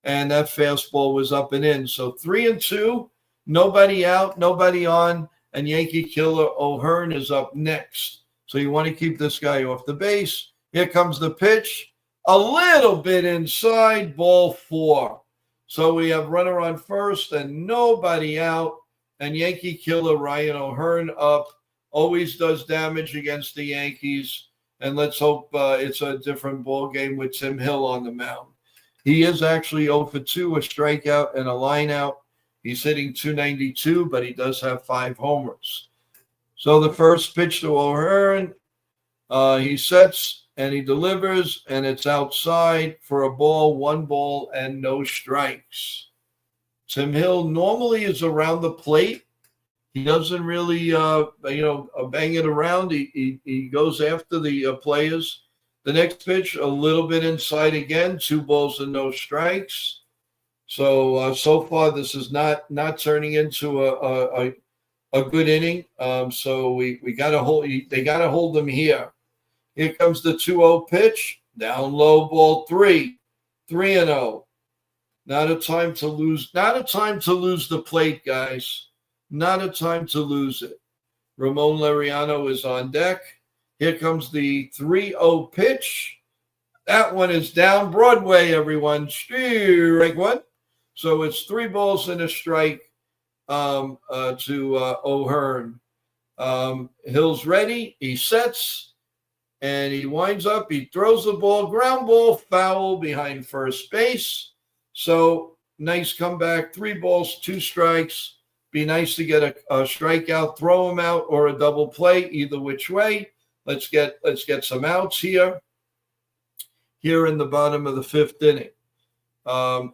and that fastball was up and in. So 3-2, nobody out, nobody on, and Yankee killer O'Hearn is up next. So you want to keep this guy off the base. Here comes the pitch, a little bit inside, ball 4. So we have runner on first and nobody out, and Yankee killer Ryan O'Hearn up. Always does damage against the Yankees. And let's hope it's a different ball game with Tim Hill on the mound. He is actually 0 for 2, a strikeout and a lineout. He's hitting .292, but he does have 5 homers. So the first pitch to O'Hearn, he sets and he delivers, and it's outside for a ball, 1 ball and no strikes. Tim Hill normally is around the plate. He doesn't really, bang it around. He goes after the players. The next pitch, a little bit inside again, 2 balls and no strikes. So far, this is not turning into a good inning. So we got to hold. They got to hold them here. Here comes the 2-0 pitch, down low, ball 3, 3-0. Not a time to lose. Not a time to lose the plate, guys. Not a time to lose it. Ramon Laureano is on deck. Here comes the 3-0 pitch. That one is down Broadway, everyone. Strike 1. So it's 3 balls and a strike to O'Hearn. Hill's ready. He sets, and he winds up. He throws the ball. Ground ball, foul behind first base. So nice comeback. 3 balls, 2 strikes. Be nice to get a strikeout, throw him out, or a double play, either which way. Let's get some outs here in the bottom of the 5th inning.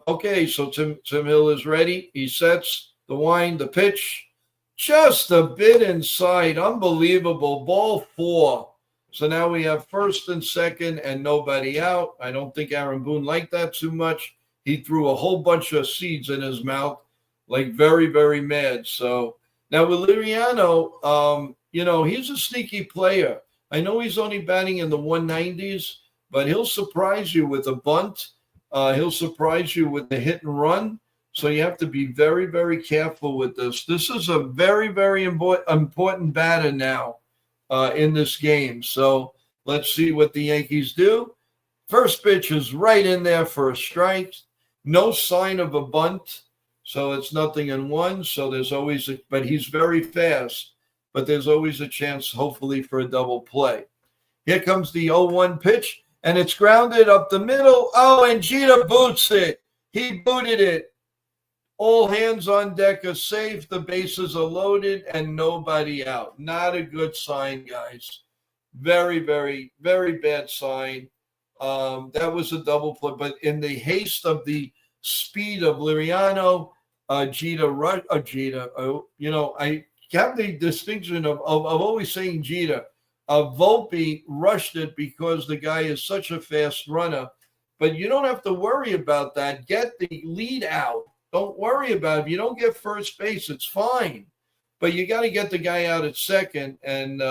Okay, so Tim Hill is ready. He sets the wind, the pitch, just a bit inside. Unbelievable. Ball 4. So now we have first and second and nobody out. I don't think Aaron Boone liked that too much. He threw a whole bunch of seeds in his mouth. Like very, very mad. So now with Liriano, he's a sneaky player. I know he's only batting in the 190s, but he'll surprise you with a bunt. He'll surprise you with the hit and run. So you have to be very, very careful with this. This is a very, very important batter now in this game. So let's see what the Yankees do. First pitch is right in there for a strike. No sign of a bunt. So it's 0-1. So there's always but he's very fast. But there's always a chance, hopefully, for a double play. Here comes the 0-1 pitch, and it's grounded up the middle. Oh, and Jeter boots it. He booted it. All hands on deck are safe. The bases are loaded, and nobody out. Not a good sign, guys. Very, very, very bad sign. That was a double play. But in the haste of the speed of Liriano, I have the distinction of always saying Jeter. Volpe rushed it because the guy is such a fast runner, but you don't have to worry about that. Get the lead out. Don't worry about it. If you don't get first base, it's fine, but you got to get the guy out at second, and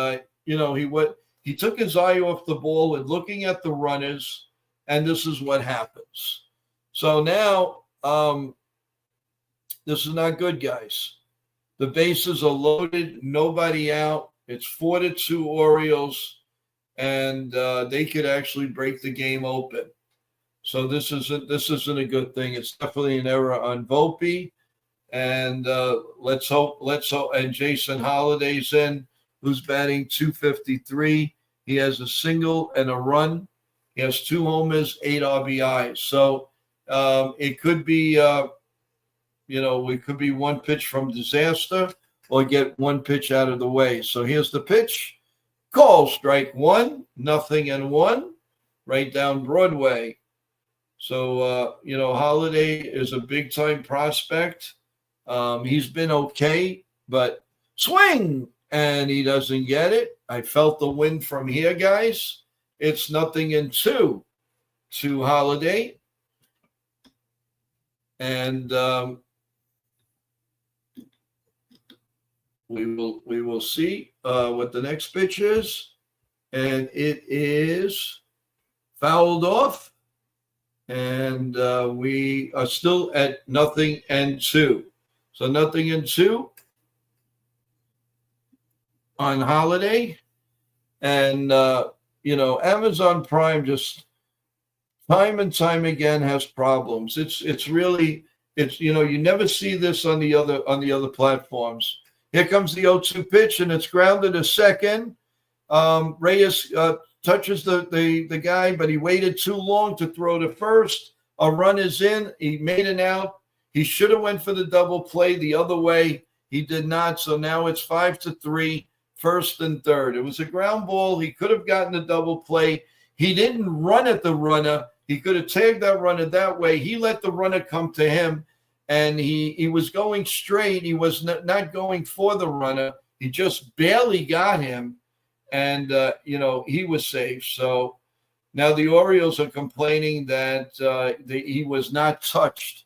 he took his eye off the ball and looking at the runners, and this is what happens. So now this is not good, guys. The bases are loaded, nobody out. It's 4-2 Orioles, and they could actually break the game open. So this isn't a good thing. It's definitely an error on Volpe. And let's hope. And Jason Holliday's in, who's batting .253. He has a single and a run. He has 2 homers, 8 RBIs. So it could be, it could be one pitch from disaster or get one pitch out of the way. So here's the pitch. Call strike 1, 0-1, right down Broadway. So, Holliday is a big-time prospect. He's been okay, but swing, and he doesn't get it. I felt the wind from here, guys. It's 0-2 to Holliday. And we will see what the next pitch is. And it is fouled off. And we are still at 0-2. So 0-2 on Holliday. And, Amazon Prime just time and time again has problems. It's really, you never see this on the other platforms. Here comes the 0-2 pitch, and it's grounded to second. Reyes touches the guy, but he waited too long to throw to first. A run is in. He made an out. He should have went for the double play the other way. He did not. So now it's 5-3, first and third. It was a ground ball. He could have gotten a double play. He didn't run at the runner. He could have tagged that runner that way. He let the runner come to him, and he was going straight. He was not going for the runner. He just barely got him. And, he was safe. So now the Orioles are complaining that he was not touched.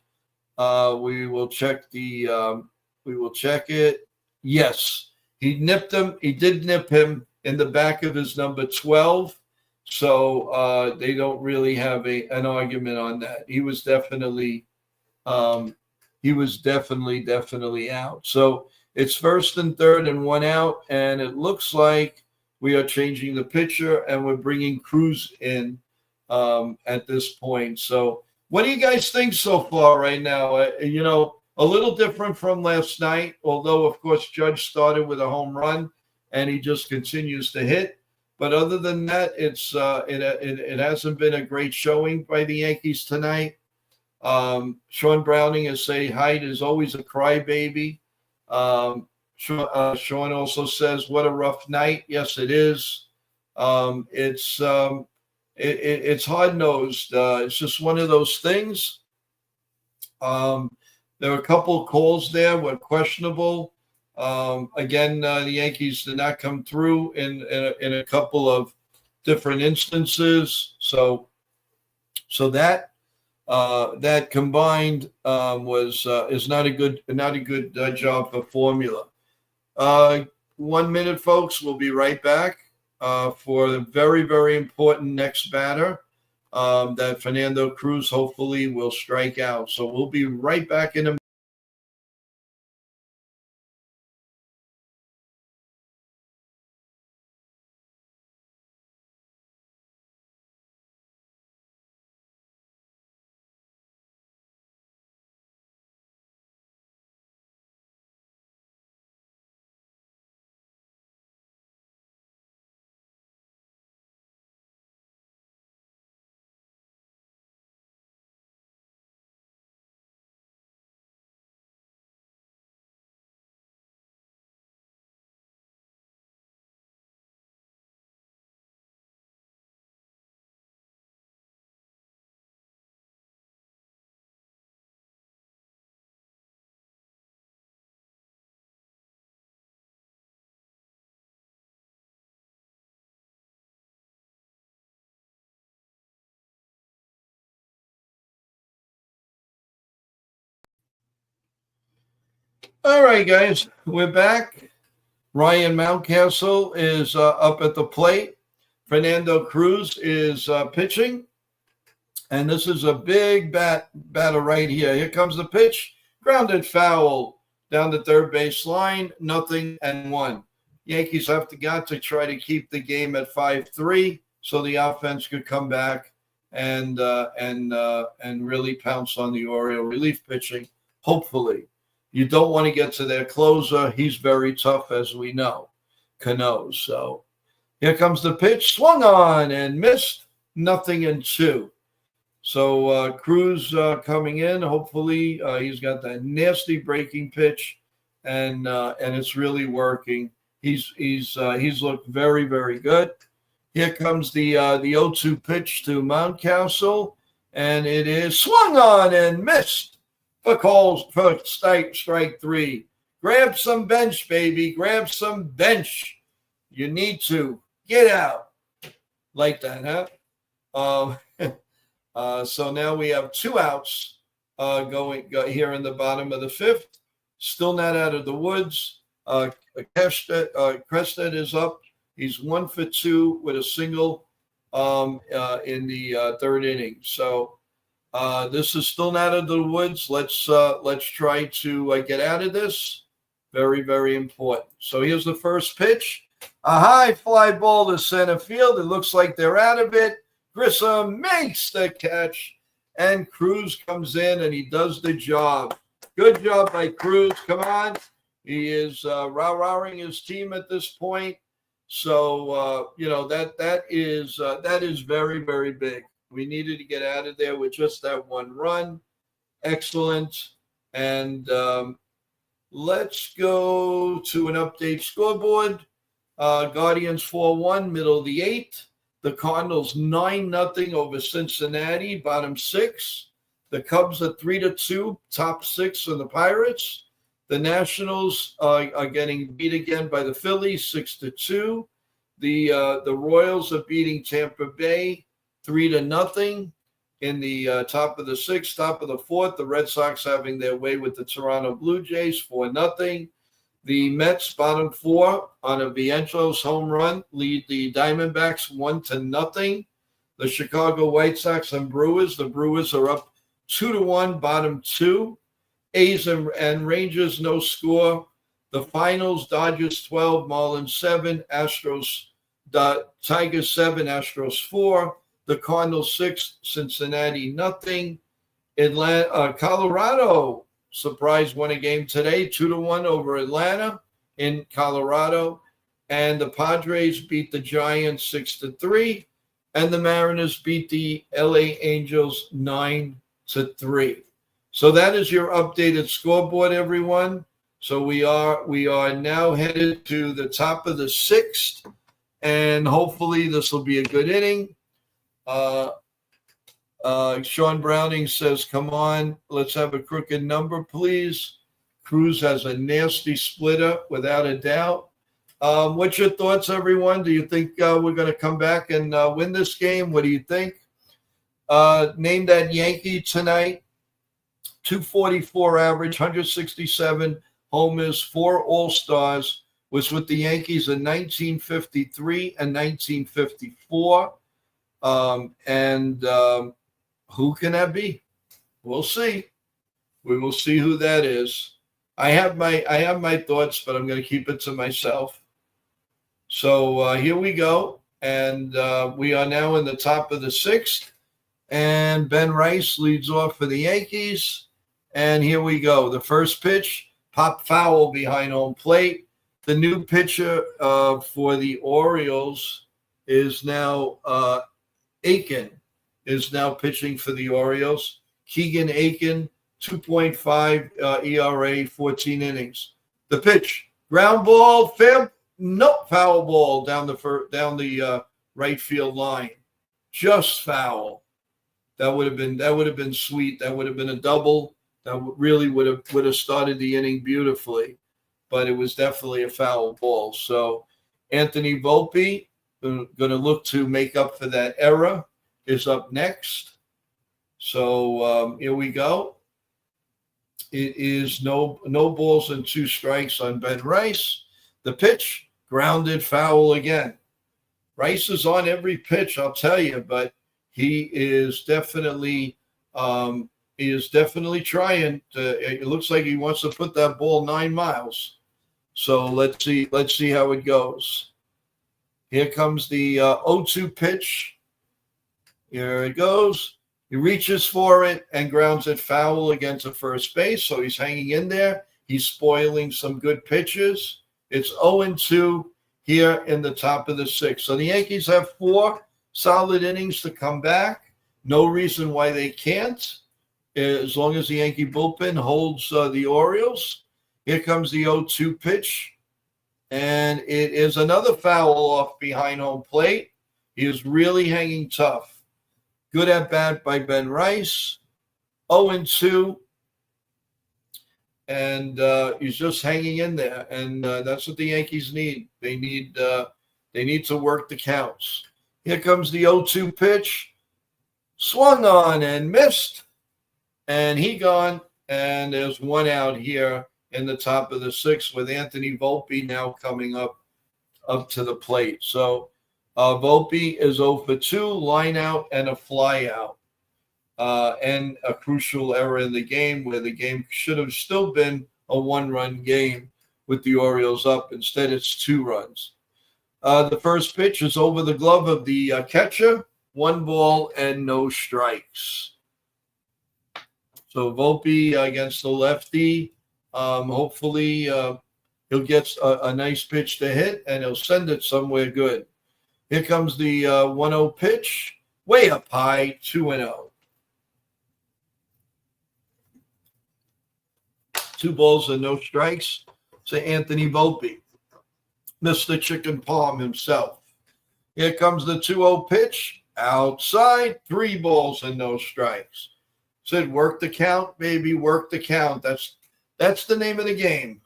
We will check it. Yes, he nipped him. He did nip him in the back of his number 12. So they don't really have an argument on that. He was definitely out. So it's first and third and 1 out. And it looks like we are changing the pitcher, and we're bringing Cruz in at this point. So what do you guys think so far right now? A little different from last night, although, of course, Judge started with a home run, and he just continues to hit. But other than that, it hasn't been a great showing by the Yankees tonight. Sean Browning is saying Hyde is always a crybaby. Sean also says, "What a rough night." Yes, it is. It's hard nosed. It's just one of those things. There were a couple of calls there were questionable. Again, the Yankees did not come through in a couple of different instances. So that combined is not a good job for formula. 1 minute, folks. We'll be right back for the very, very important next batter that Fernando Cruz hopefully will strike out. So we'll be right back in a minute. All right, guys, we're back. Ryan Mountcastle is up at the plate. Fernando Cruz is pitching. And this is a big batter right here. Here comes the pitch. Grounded foul down the third base line. 0-1. Yankees have got to try to keep the game at 5-3 so the offense could come back and really pounce on the Oriole relief pitching, hopefully. You don't want to get to their closer. He's very tough, as we know, Cano. So here comes the pitch. Swung on and missed. 0-2. So Cruz coming in. Hopefully, he's got that nasty breaking pitch, and it's really working. He's looked very, very good. Here comes the 0-2 pitch to Mountcastle, and it is swung on and missed. For strike 3. Grab some bench, baby. Grab some bench. You need to get out like that, huh? So now we have 2 outs going here in the bottom of the 5th. Still not out of the woods. Crested is up. He's 1 for 2 with a single in the 3rd inning. So this is still not out of the woods. Let's try to get out of this. Very, very important. So here's the first pitch. A high fly ball to center field. It looks like they're out of it. Grissom makes the catch, and Cruz comes in, and he does the job. Good job by Cruz. Come on. He is rah-rahing his team at this point. So, that is very, very big. We needed to get out of there with just that 1 run. Excellent. And let's go to an update scoreboard. Guardians 4-1, middle of the 8th. The Cardinals 9-0 over Cincinnati, bottom 6. The Cubs are 3-2, top 6 on the Pirates. The Nationals are getting beat again by the Phillies, 6-2. The Royals are beating Tampa Bay 3-0 in the top of the 6th, top of the 4th. The Red Sox having their way with the Toronto Blue Jays, 4-0. The Mets, bottom 4, on a Vientos home run, lead the Diamondbacks 1-0. The Chicago White Sox and Brewers. The Brewers are up 2-1, bottom 2. A's and Rangers, no score. The finals, Dodgers 12, Marlins 7, Tigers 7, Astros 4. The Cardinals 6, Cincinnati nothing. Colorado, surprise, won a game today, 2-1 over Atlanta in Colorado. And the Padres beat the Giants 6-3. And the Mariners beat the LA Angels 9-3. So that is your updated scoreboard, everyone. So we are now headed to the top of the 6th, and hopefully this will be a good inning. Sean Browning says, come on, let's have a crooked number, please. Cruz has a nasty splitter, without a doubt. What's your thoughts, everyone? Do you think we're going to come back and win this game? What do you think? Name that Yankee tonight. 244 average, 167 homers, 4 All-Stars, was with the Yankees in 1953 and 1954. Who can that be? We'll see. We will see who that is. I have my thoughts, but I'm going to keep it to myself. So here we go. And we are now in the top of the 6th. And Ben Rice leads off for the Yankees. And here we go. The first pitch, pop foul behind home plate. The new pitcher for the Orioles is now Aiken is now pitching for the Orioles. Keegan Aiken, 2.5 ERA, 14 innings. The pitch, ground ball, foul ball down the right field line. Just foul. That would have been sweet. That would have been a double. That really would have started the inning beautifully, but it was definitely a foul ball. So Anthony Volpe, going to look to make up for that error, is up next. So here we go. It is no balls and 2 strikes on Ben Rice. The pitch, grounded foul again. Rice is on every pitch, I'll tell you, but he is definitely trying. It looks like he wants to put that ball 9 miles. So let's see how it goes. Here comes the 0-2 pitch. Here it goes. He reaches for it and grounds it foul against the first base. So he's hanging in there. He's spoiling some good pitches. It's 0-2 here in the top of the 6th. So the Yankees have 4 solid innings to come back. No reason why they can't, as long as the Yankee bullpen holds the Orioles. Here comes the 0-2 pitch, and it is another foul off behind home plate. He is really hanging tough. Good at bat by Ben Rice. 0-2. And he's just hanging in there, and that's what the Yankees need. They need to work the counts. Here comes the 0-2 pitch, swung on and missed, and he gone. And there's 1 out here in the top of the 6th with Anthony Volpe now coming up to the plate. So Volpe is 0 for 2, line out and a fly out. And a crucial error in the game where the game should have still been a 1-run game with the Orioles up. Instead, it's 2 runs. The first pitch is over the glove of the catcher. 1 ball and no strikes. So Volpe against the lefty. Hopefully he'll get a nice pitch to hit and he'll send it somewhere good. Here comes the 1-0 pitch. Way up high, 2-0. 2 balls and no strikes to Anthony Volpe, Mr. Chicken Palm himself. Here comes the 2-0 pitch, outside, 3 balls and no strikes. Said work the count, baby, work the count. That's the name of the game,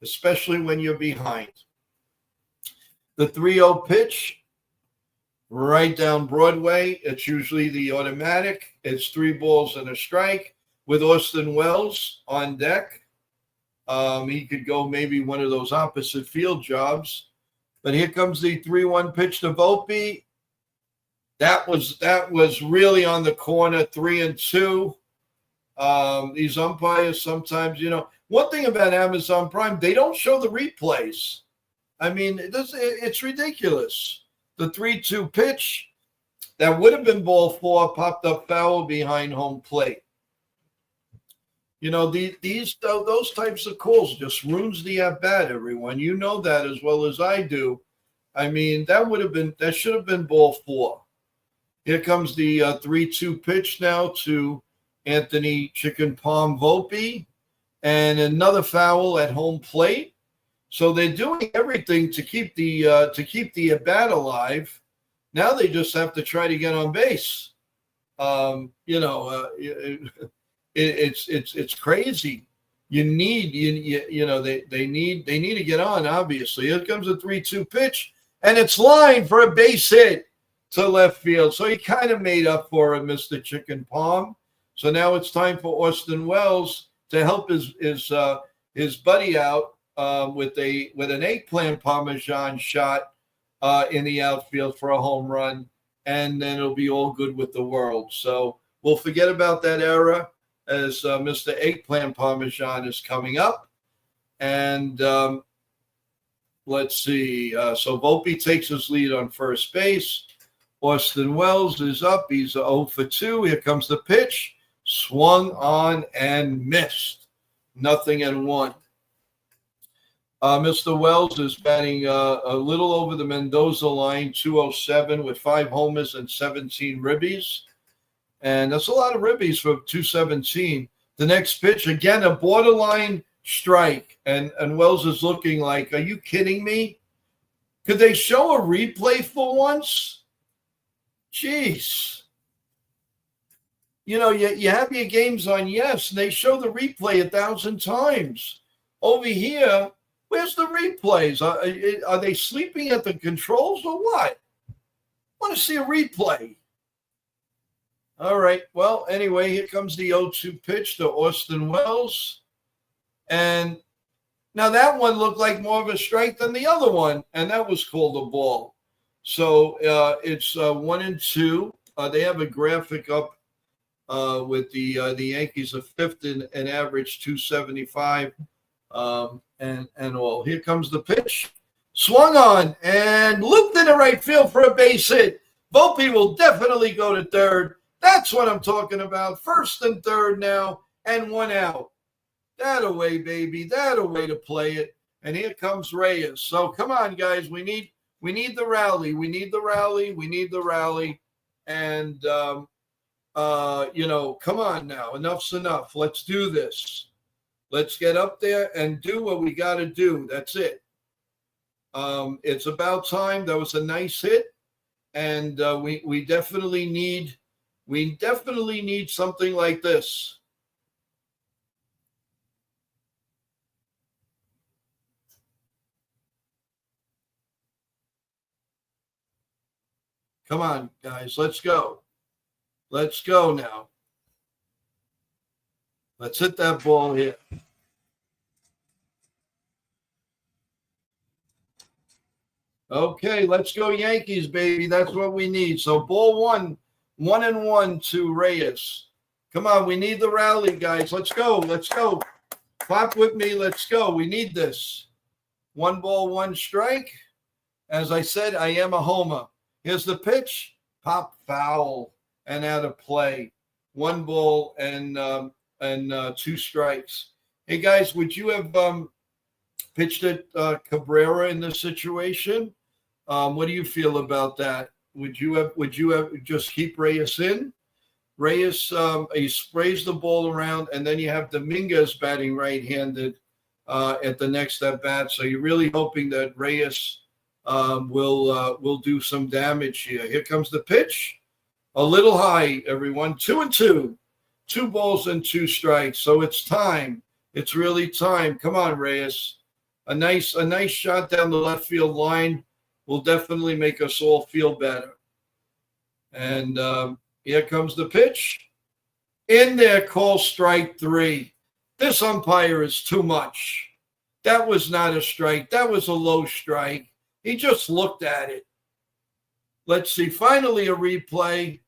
especially when you're behind. The 3-0 pitch, right down Broadway. It's usually the automatic. It's 3 balls and a strike with Austin Wells on deck. He could go maybe one of those opposite field jobs. But here comes the 3-1 pitch to Volpe. That was really on the corner, 3-2. These umpires sometimes, one thing about Amazon Prime, they don't show the replays. I mean, it's ridiculous. The 3-2 pitch, that would have been ball 4, popped up foul behind home plate. Those types of calls just ruins the at bat, everyone. You know that as well as I do. I mean, that should have been ball 4. Here comes the 3-2 pitch now to Anthony Chicken Palm Volpe, and another foul at home plate. So they're doing everything to keep the at bat alive. Now they just have to try to get on base. It's crazy. They need to get on. Obviously, here comes a 3-2 pitch, and it's lined for a base hit to left field. So he kind of made up for it, Mr. Chicken Palm. So now it's time for Austin Wells to help his buddy out with an eggplant parmesan shot in the outfield for a home run, and then it'll be all good with the world. So we'll forget about that era as Mr. Eggplant Parmesan is coming up. And let's see. So Volpe takes his lead on first base. Austin Wells is up. He's 0 for 2. Here comes the pitch. Swung on and missed. 0-1. Mr. Wells is batting a little over the Mendoza line, 207 with 5 homers and 17 ribbies. And that's a lot of ribbies for 217. The next pitch, again, a borderline strike. And Wells is looking like, are you kidding me? Could they show a replay for once? Jeez. You have your games on yes, and they show the replay 1,000 times. Over here, where's the replays? Are they sleeping at the controls or what? I want to see a replay. All right. Well, anyway, here comes the 0-2 pitch to Austin Wells. And Now, that one looked like more of a strike than the other one, and that was called a ball. So it's 1-2. They have a graphic up with the Yankees a fifth in an average 275 and all. Here comes the pitch. Swung on and looped into right field for a base hit. Volpe will definitely go to third. That's what I'm talking about. First and third now, and 1 out. That away, baby. That a way to play it. And here comes Reyes. So come on, guys. We need the rally. We need the rally. We need the rally. And come on now. Enough's enough. Let's do this. Let's get up there and do what we got to do. That's it. It's about time. That was a nice hit. And we definitely need something like this. Come on, guys. Let's go. Let's go now. Let's hit that ball here. Okay, let's go Yankees, baby. That's what we need. So ball 1-1 to Reyes. Come on, we need the rally, guys. Let's go. Let's go. Clap with me. Let's go. We need this. 1 ball, 1 strike. As I said, I am a homer. Here's the pitch. Pop foul and out of play. 1 ball and 2 strikes. Hey guys, would you have pitched at Cabrera in this situation? What do you feel about that? Would you have just keep Reyes in? Reyes he sprays the ball around, and then you have Dominguez batting right-handed at the next at bat. So you're really hoping that Reyes will do some damage here. Here comes the pitch. A little high, everyone. 2-2. 2 balls and 2 strikes. So it's time. It's really time. Come on, Reyes. A nice shot down the left field line will definitely make us all feel better. And here comes the pitch. In there, call strike 3. This umpire is too much. That was not a strike. That was a low strike. He just looked at it. Let's see. Finally, a replay.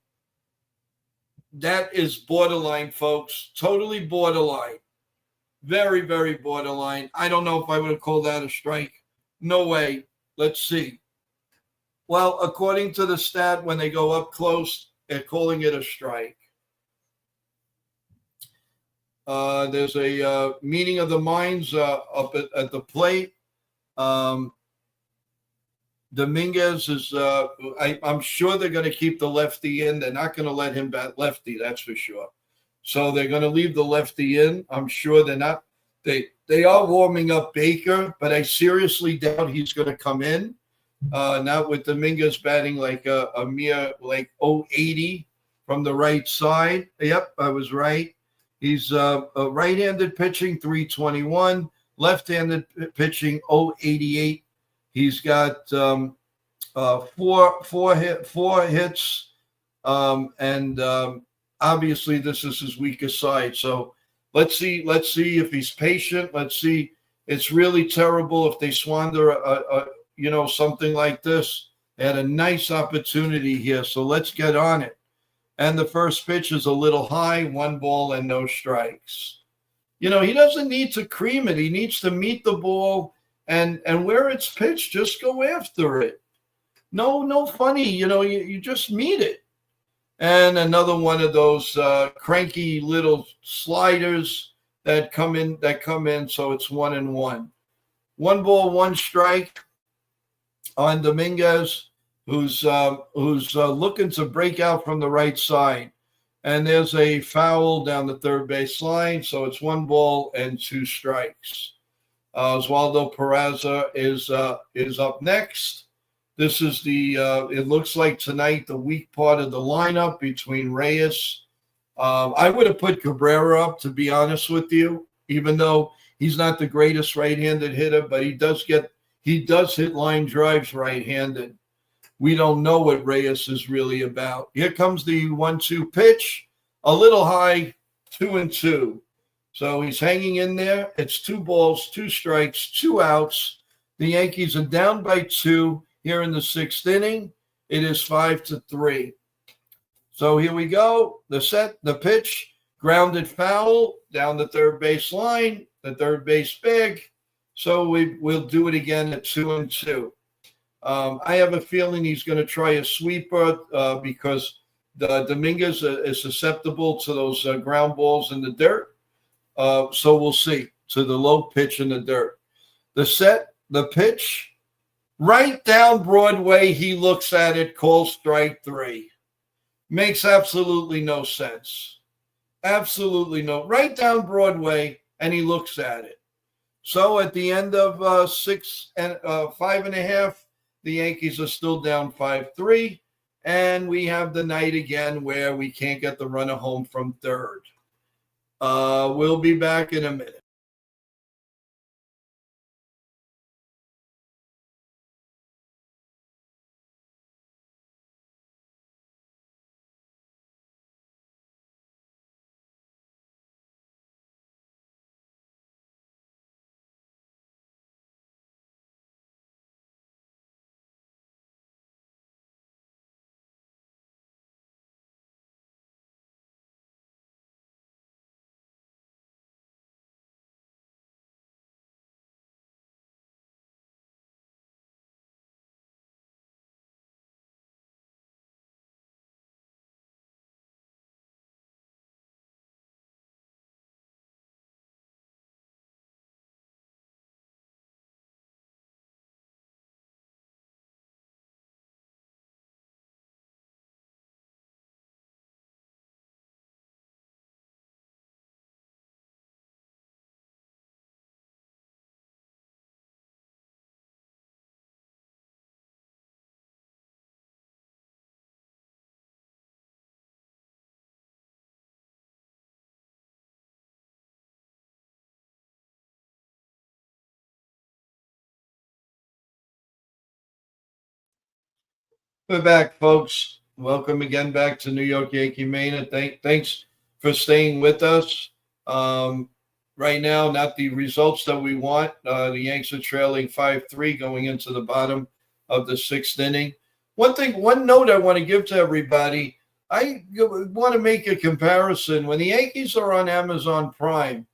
That is borderline, folks. Totally borderline. Very, very borderline. I don't know if I would have called that a strike. No way. Let's see. Well, according to the stat, when they go up close, they're calling it a strike. There's a meeting of the minds up at the plate. Dominguez is, I'm sure they're going to keep the lefty in. They're not going to let him bat lefty, that's for sure. So they're going to leave the lefty in. I'm sure they're not. They are warming up Baker, but I seriously doubt he's going to come in. Not with Dominguez batting like a mere like 080 from the right side. Yep, I was right. He's a right-handed pitching 321, left-handed pitching 088. He's got 4 hits, and obviously this is his weakest side. So let's see if he's patient. Let's see. It's really terrible if they squander something like this. They had a nice opportunity here, so let's get on it. And the first pitch is a little high, 1 ball and no strikes. He doesn't need to cream it. He needs to meet the ball. And where it's pitched, just go after it. No funny, you just meet it. And another one of those cranky little sliders that come in. So it's 1-1. 1 ball, 1 strike on Dominguez, who's looking to break out from the right side. And there's a foul down the third base line. So it's 1 ball and 2 strikes. Oswaldo Peraza is up next. This is it looks like tonight, the weak part of the lineup between Reyes. I would have put Cabrera up, to be honest with you, even though he's not the greatest right-handed hitter, but he does hit line drives right-handed. We don't know what Reyes is really about. Here comes the 1-2 pitch, a little high, 2-2. So he's hanging in there. It's 2 balls, 2 strikes, 2 outs. The Yankees are down by 2 here in the 6th inning. It is 5-3. So here we go. The pitch, grounded foul down the third base line, the third base bag. So we'll do it again at 2-2. I have a feeling he's going to try a sweeper because the Dominguez is susceptible to those ground balls in the dirt. So we'll see. To the low pitch in the dirt. The pitch, right down Broadway. He looks at it, calls strike 3. Makes absolutely no sense. Absolutely no. Right down Broadway, and he looks at it. So at the end of 5.5, the Yankees are still down 5-3, and we have the night again where we can't get the runner home from third. We'll be back in a minute. We're back, folks. Welcome again back to New York Yankee Mania. Thanks for staying with us. Right now, not the results that we want. The Yanks are trailing 5-3 going into the bottom of the 6th inning. One note I want to give to everybody, I want to make a comparison. When the Yankees are on Amazon Prime,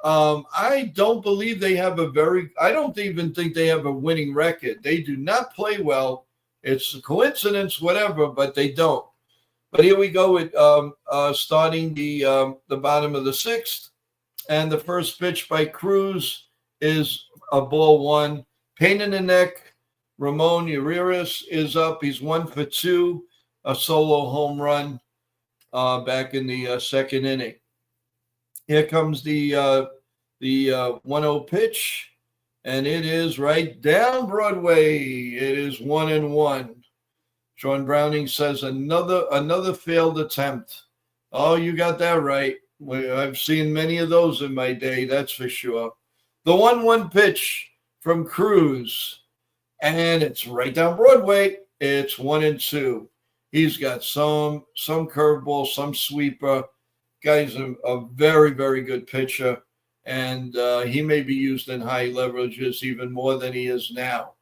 I don't believe they have I don't even think they have a winning record. They do not play well. It's a coincidence, whatever, but they don't. But here we go with starting the bottom of the 6th. And the first pitch by Cruz is a ball 1. Pain in the neck. Ramon Urias is up. He's 1 for 2. A solo home run back in the 2nd inning. Here comes the 1-0 pitch. And it is right down Broadway. It is 1-1. Sean Browning says another failed attempt. Oh, you got that right. I've seen many of those in my day, that's for sure. The 1-1 pitch from Cruz. And it's right down Broadway. It's 1-2. He's got some curveball, some sweeper. Guy's a very, very good pitcher. And he may be used in high leverages even more than he is now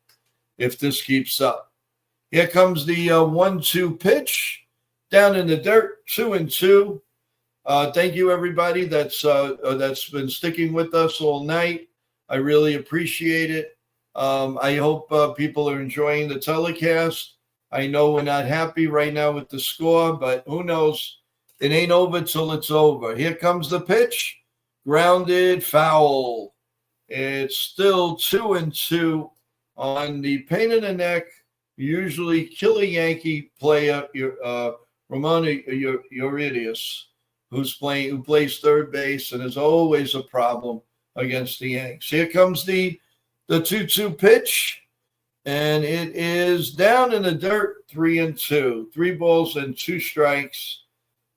if this keeps up. Here comes the 1-2 pitch down in the dirt, 2-2. Thank you, everybody that's been sticking with us all night. I really appreciate it. I hope people are enjoying the telecast. I know we're not happy right now with the score, but who knows? It ain't over till it's over. Here comes the pitch. Grounded foul. It's still 2-2 on the pain in the neck. Usually killer Yankee player, Ramon Urias, who plays third base and is always a problem against the Yanks. Here comes the 2-2 pitch, and it is down in the dirt, 3-2. 3 balls and 2 strikes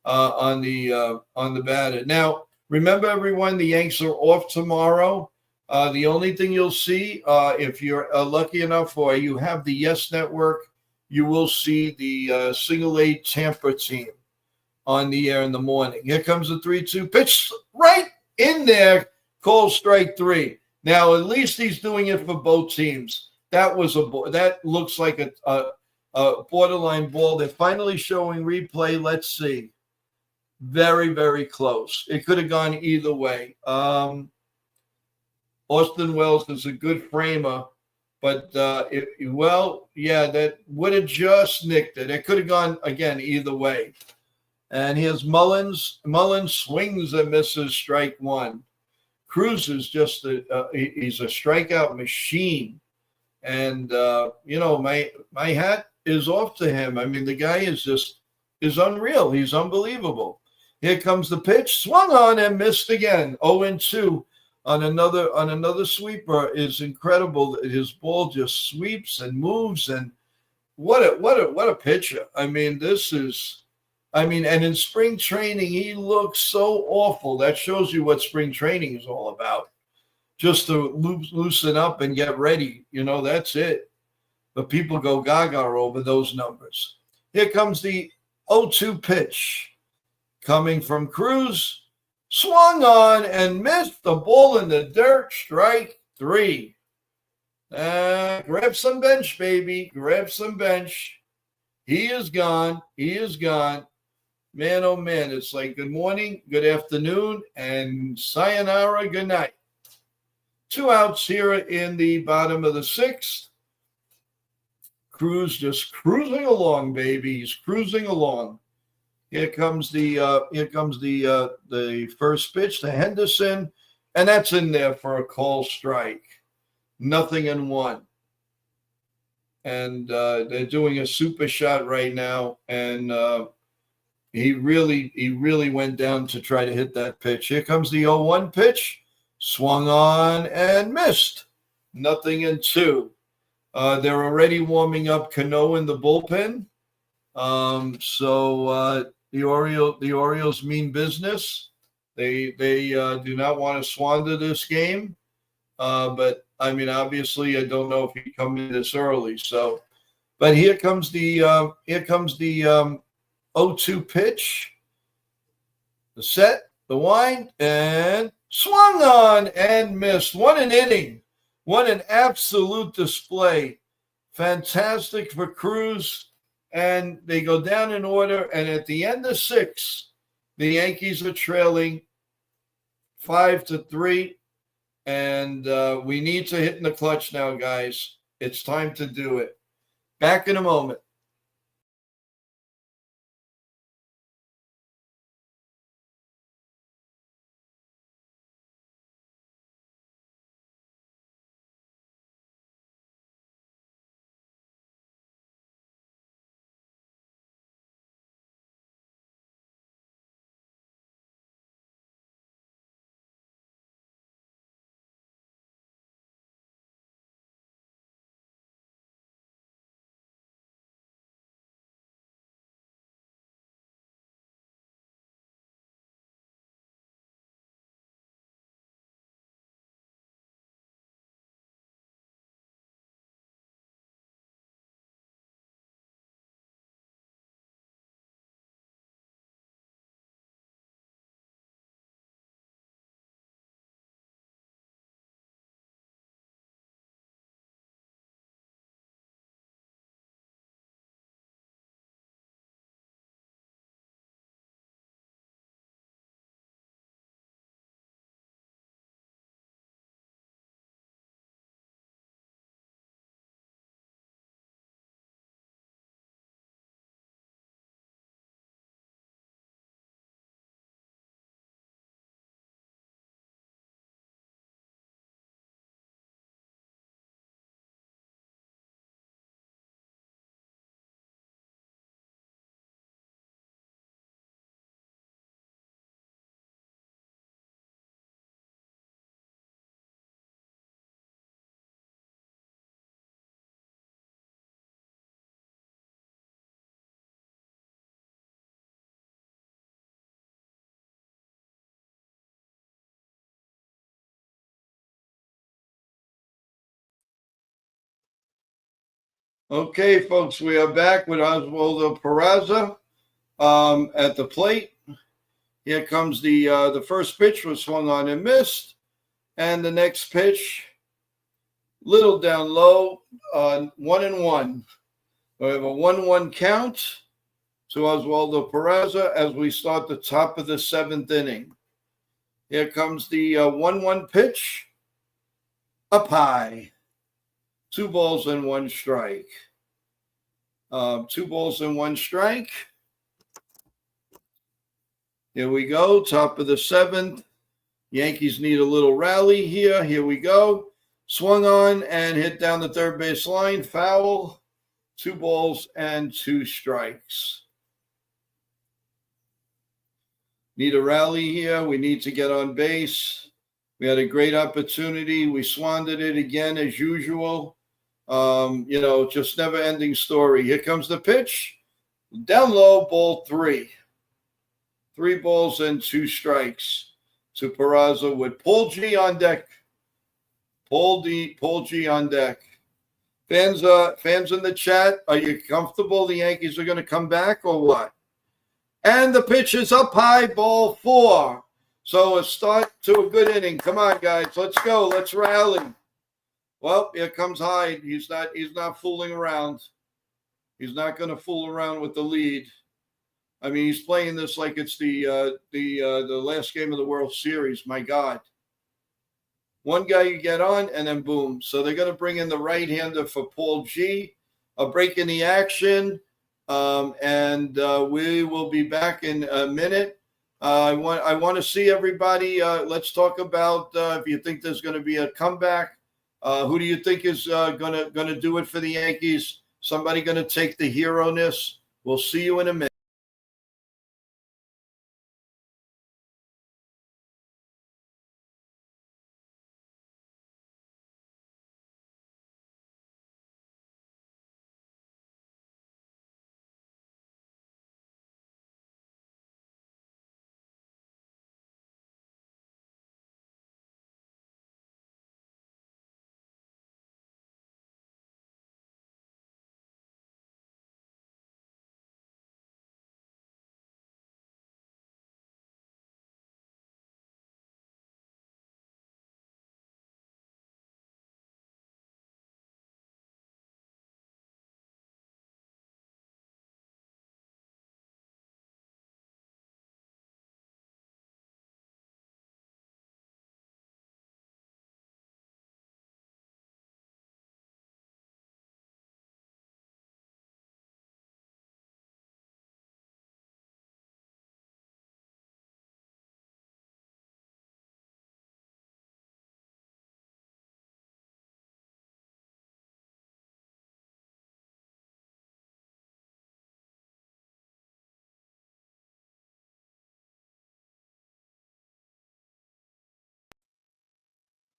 on the batter. Now, remember, everyone, the Yanks are off tomorrow. The only thing you'll see, if you're lucky enough or you have the Yes Network, you will see the Single A Tampa team on the air in the morning. Here comes the 3-2 pitch, right in there, call strike 3. Now, at least he's doing it for both teams. That looks like a borderline ball. They're finally showing replay. Let's see. Very, very close. It could have gone either way. Austin Wells is a good framer, but that would have just nicked it. It could have gone, again, either way. And here's Mullins. Mullins swings and misses, strike 1. Cruz is just he's a strikeout machine. And, my hat is off to him. I mean, the guy is unreal. He's unbelievable. Here comes the pitch, swung on and missed again. 0-2 on another sweeper is incredible. His ball just sweeps and moves, and what a pitcher. I mean, and in spring training, he looks so awful. That shows you what spring training is all about. Just to loosen up and get ready. That's it. But people go gaga over those numbers. Here comes the 0-2 pitch. Coming from Cruz, swung on and missed the ball in the dirt, strike 3. Grab some bench, baby. Grab some bench. He is gone. Man, oh man, it's like good morning, good afternoon, and sayonara, good night. 2 outs here in the bottom of the 6th. Cruz just cruising along, baby. He's cruising along. Here comes the first pitch to Henderson, and that's in there for a call strike. 0-1. And they're doing a super shot right now, and he really went down to try to hit that pitch. Here comes the 0-1 pitch, swung on and missed. 0-2. They're already warming up Cano in the bullpen. So the Orioles mean business. They do not want to squander this game. But I mean, obviously, I don't know if he come in this early. So, but here comes the 0-2 pitch. The set, the wind, and swung on and missed. What an inning! What an absolute display! Fantastic for Cruz. And they go down in order. And at the end of 6, the Yankees are trailing 5-3. And we need to hit in the clutch now, guys. It's time to do it. Back in a moment. Okay, folks, we are back with Oswaldo Peraza at the plate. Here comes the first pitch was swung on and missed. And the next pitch, little down low, 1-1. We have a 1-1 count to Oswaldo Peraza as we start the top of the 7th inning. Here comes the 1-1 pitch, up high. 2 balls and 1 strike. 2 balls and 1 strike. Here we go, top of the 7th. Yankees need a little rally here. Here we go. Swung on and hit down the third base line. Foul. 2 balls and 2 strikes. Need a rally here. We need to get on base. We had a great opportunity. We squandered it again as usual. Just never-ending story. Here comes the pitch. Down low, ball 3. 3 balls and 2 strikes to Peraza with Paul G on deck. Paul G on deck. Fans in the chat, are you comfortable the Yankees are going to come back or what? And the pitch is up high, ball 4. So a start to a good inning. Come on, guys. Let's go. Let's rally. Well, here comes Hyde. He's not fooling around. He's not going to fool around with the lead. I mean, he's playing this like it's the last game of the World Series. My God. One guy you get on, and then boom. So they're going to bring in the right-hander for Paul G. A break in the action, and we will be back in a minute. I want to see everybody. Let's talk about if you think there's going to be a comeback. Who do you think is going to do it for the Yankees? Somebody going to take the hero-ness? We'll see you in a minute.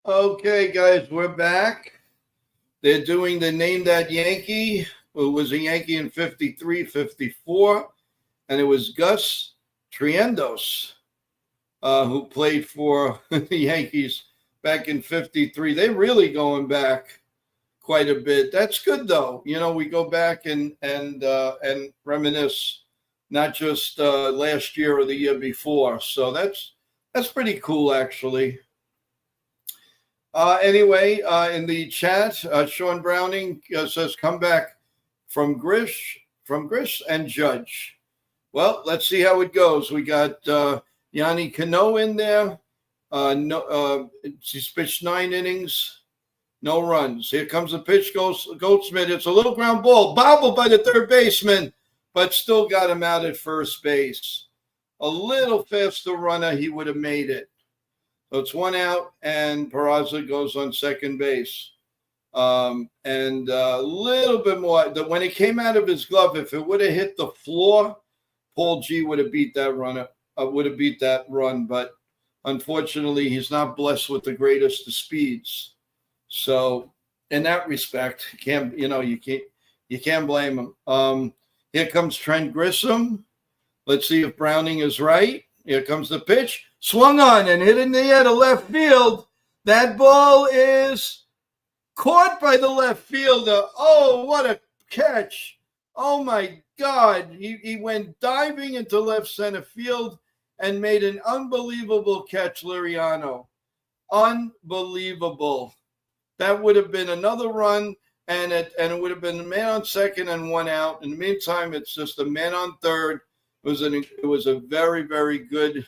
Okay, guys, we're back. They're doing the Name That Yankee, who was a Yankee in 53, 54, and it was Gus Triendos, who played for the Yankees back in 53. They're really going back quite a bit. That's good, though. We go back and reminisce, not just last year or the year before. So that's pretty cool, actually. Anyway, in the chat, Sean Browning says, come back from Grish and Judge. Well, let's see how it goes. We got Yanni Cano in there. He's pitched 9 innings, no runs. Here comes the pitch, Goldschmidt. It's a little ground ball, bobbled by the third baseman, but still got him out at first base. A little faster runner, he would have made it. So it's 1 out, and Peraza goes on second base. And a little bit more. When it came out of his glove, if it would have hit the floor, Paul G would have beat that run. But unfortunately, he's not blessed with the greatest of speeds. So in that respect, you can't blame him. Here comes Trent Grisham. Let's see if Browning is right. Here comes the pitch. Swung on and hit in the air to left field. That ball is caught by the left fielder. Oh, what a catch. Oh, my God. He went diving into left center field. and made an unbelievable catch, Liriano. Unbelievable. That would have been another run, and it would have been a man on second and one out. In the meantime, it's just a man on third. It was a very, very good,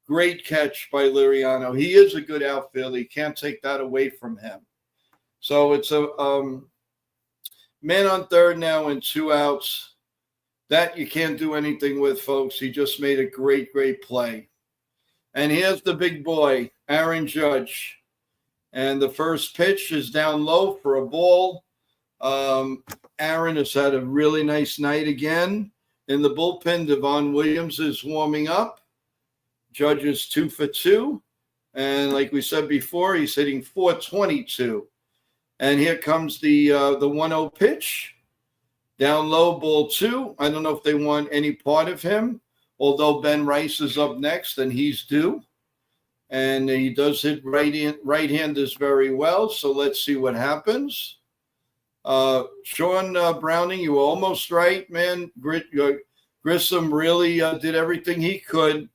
great catch by Liriano. He is a good outfielder. You can't take that away from him. So it's a man on third now and 2 outs. That you can't do anything with, folks. He just made a great, great play. And here's the big boy, Aaron Judge. And the first pitch is down low for a ball. Aaron has had a really nice night again. In the bullpen, Devon Williams is warming up. Judge is 2 for 2. And like we said before, he's hitting .422. And here comes the 1-0 pitch. Down low, ball 2. I don't know if they want any part of him, although Ben Rice is up next and he's due. And he does hit right-handers very well, so let's see what happens. Sean Browning, you were almost right, man. Grissom really did everything he could.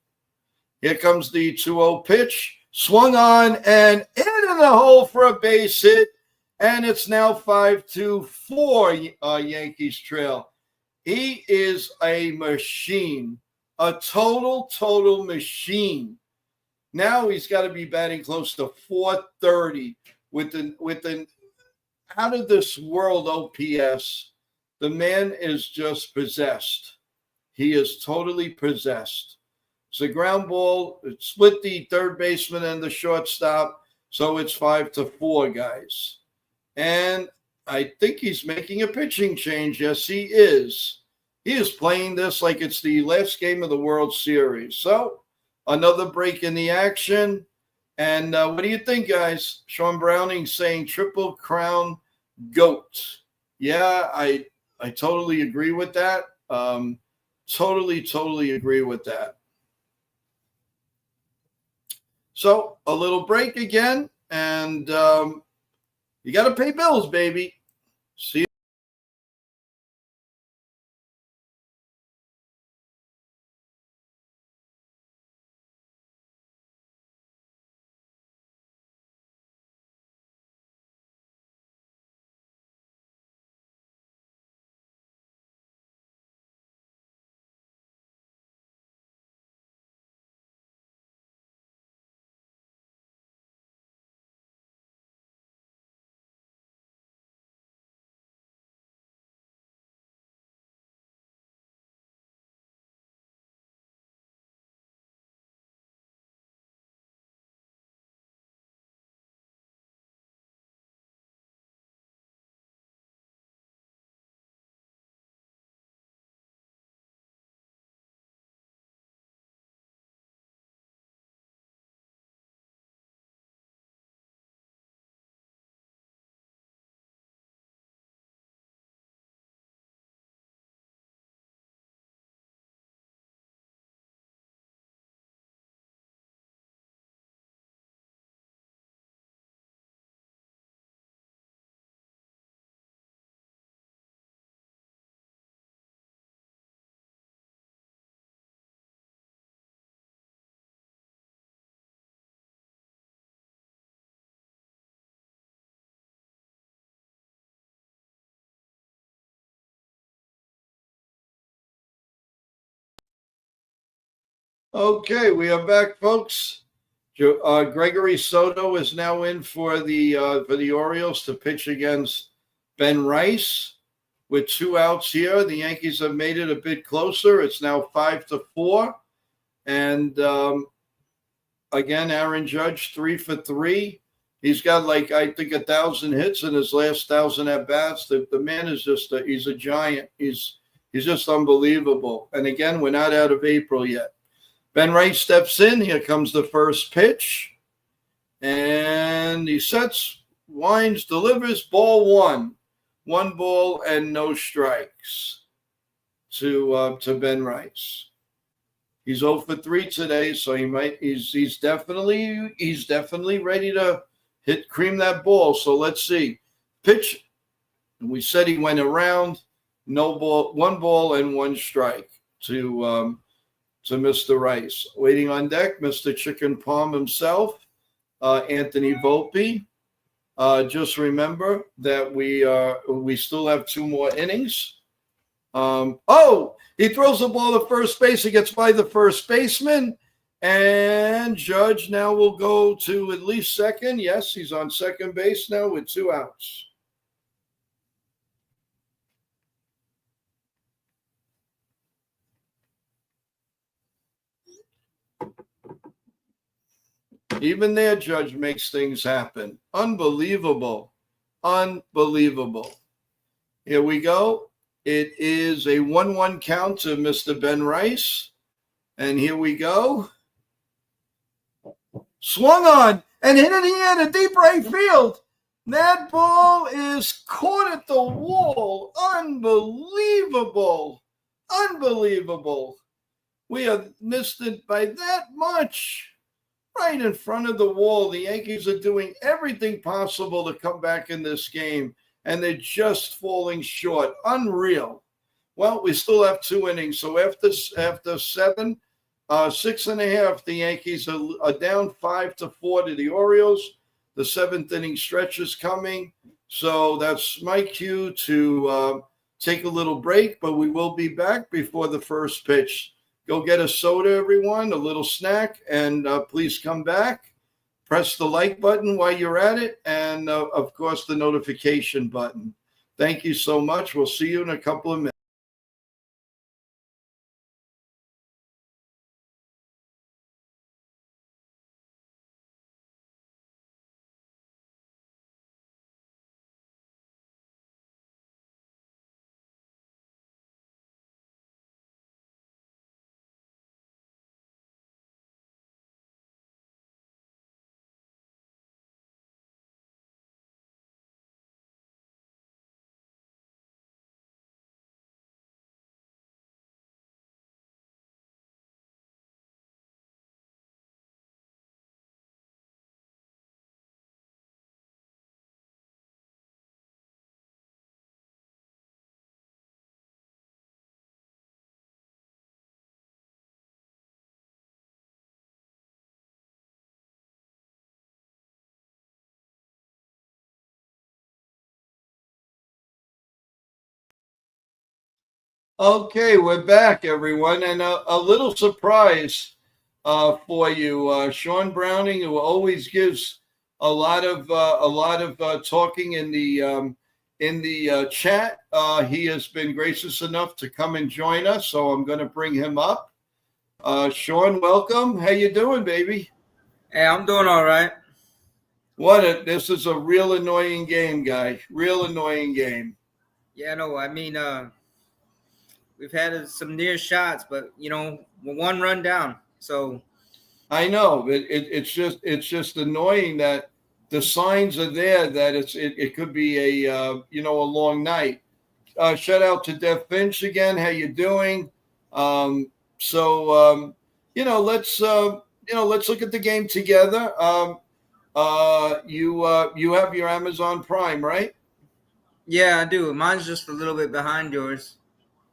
Here comes the 2-0 pitch. Swung on and into the hole for a base hit. And it's now 5-4 Yankees trail. He is a machine, a total machine. Now he's got to be batting close to .430 with an out of this world OPS. The man is just possessed. He is totally possessed. It's a ground ball. It split the third baseman and the shortstop, so it's 5-4, guys. And I think he's making a pitching change. Yes, he is. He is playing this like it's the last game of the World Series. So another break in the action. And what do you think, guys? Sean Browning saying Triple Crown GOAT. Yeah, I totally agree with that. Totally agree with that. So a little break again. And you got to pay bills, baby. See you. Okay, we are back, folks. Gregory Soto is now in for the Orioles to pitch against Ben Rice. With 2 outs here, the Yankees have made it a bit closer. It's now 5-4. And again, Aaron Judge, 3 for 3. He's got I think 1,000 hits in his last 1,000 at bats. The man is just he's a giant. He's just unbelievable. And again, we're not out of April yet. Ben Rice steps in. Here comes the first pitch. And he sets, winds, delivers, ball 1. 1 ball and no strikes to Ben Rice. He's 0 for 3 today, so he's definitely ready to cream that ball. So let's see. Pitch. We said he went around. No ball, 1 ball and 1 strike to to Mr. Rice. Waiting on deck, Mr. Chicken Palm himself, Anthony Volpe. Just remember that we still have 2 more innings. He throws the ball to first base. He gets by the first baseman. And Judge now will go to at least second. Yes, he's on second base now with 2 outs. Even there, Judge makes things happen. Unbelievable. Unbelievable. Here we go. It is a 1-1 count to Mr. Ben Rice. And here we go. Swung on and hit in the air to deep right field. That ball is caught at the wall. Unbelievable. Unbelievable. We have missed it by that much. Right in front of the wall. The Yankees are doing everything possible to come back in this game, and they're just falling short. Unreal. Well, we still have 2 innings. So after 7, 6.5, the Yankees are down 5-4 to the Orioles. The 7th inning stretch is coming. So that's my cue to take a little break, but we will be back before the first pitch. Go get a soda, everyone, a little snack, and please come back. Press the like button while you're at it, and, of course, the notification button. Thank you so much. We'll see you in a couple of minutes. Okay, we're back, everyone, and a little surprise for you. Sean Browning, who always gives a lot of talking in the chat. He has been gracious enough to come and join us, so I'm going to bring him up. Sean, welcome. How you doing, baby? Hey, I'm doing all right. This is a real annoying game, guy. Real annoying game. Yeah, no, I mean, we've had some near shots, but we're 1 run down. So I know it's just annoying that the signs are there that it could be a long night. Shout out to Dev Finch again. How you doing? Let's look at the game together. You have your Amazon Prime, right? yeah, I do. Mine's just a little bit behind yours.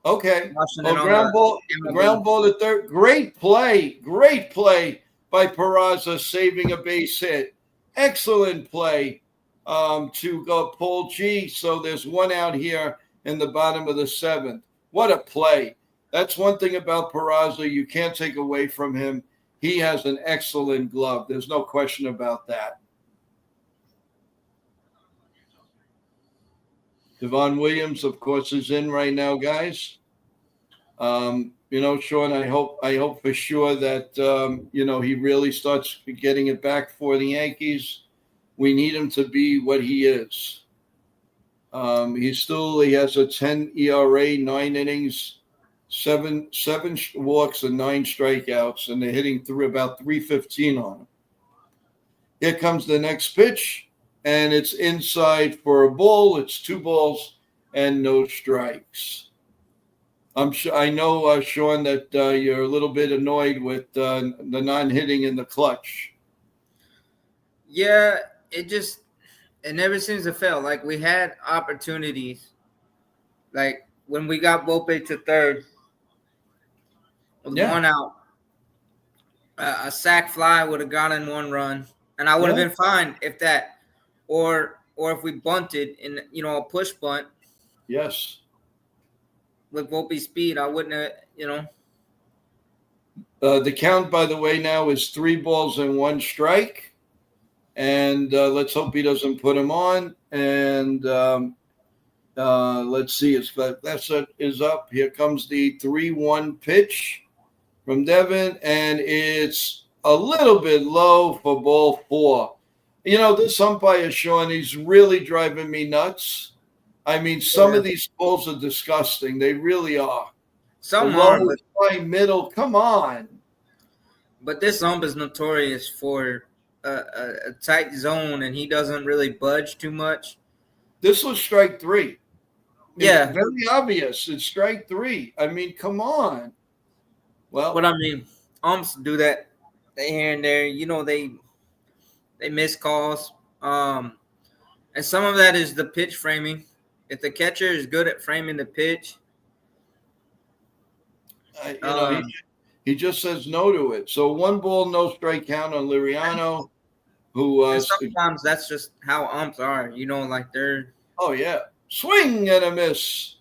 Okay. Ground ball to third. Great play by Peraza, saving a base hit. Excellent play to go Paul G. So there's 1 out here in the bottom of the 7th. What a play. That's one thing about Peraza you can't take away from him. He has an excellent glove. There's no question about that. Devon Williams, of course, is in right now, guys. Sean, I hope for sure that, he really starts getting it back for the Yankees. We need him to be what he is. He has a 10 ERA, 9 innings, seven walks and 9 strikeouts, and they're hitting through about 315 on him. Here comes the next pitch, and it's inside for a ball. It's 2 balls and no strikes. I know, Sean, that you're a little bit annoyed with the non-hitting in the clutch. Yeah, it never seems to fail. Like, we had opportunities. Like, when we got Volpe to third, with Yeah. one out. A sac fly would have gotten 1 run, and I would have Yeah. been fine if that, or if we bunted in a push bunt Yes. with Volpe's speed, I wouldn't have The count, by the way, now is 3 balls and 1 strike. And let's hope he doesn't put him on. And let's see. Is up. Here comes the 3-1 pitch from Devin. And it's a little bit low for ball 4. This umpire, Sean, he's really driving me nuts. I mean, some of these balls are disgusting. They really are. some Low, are, high, middle. Come on. but this ump is notorious for a tight zone, and he doesn't really budge too much. This was strike 3. Yeah, It's very obvious. It's strike 3. I mean, come on. Well, but I mean, umps do that here and there. They miss calls. And some of that is the pitch framing. If the catcher is good at framing the pitch, he just says no to it. So 1 ball, no strike count on Liriano, who and sometimes that's just how umps are. Like they're oh yeah, swing and a miss.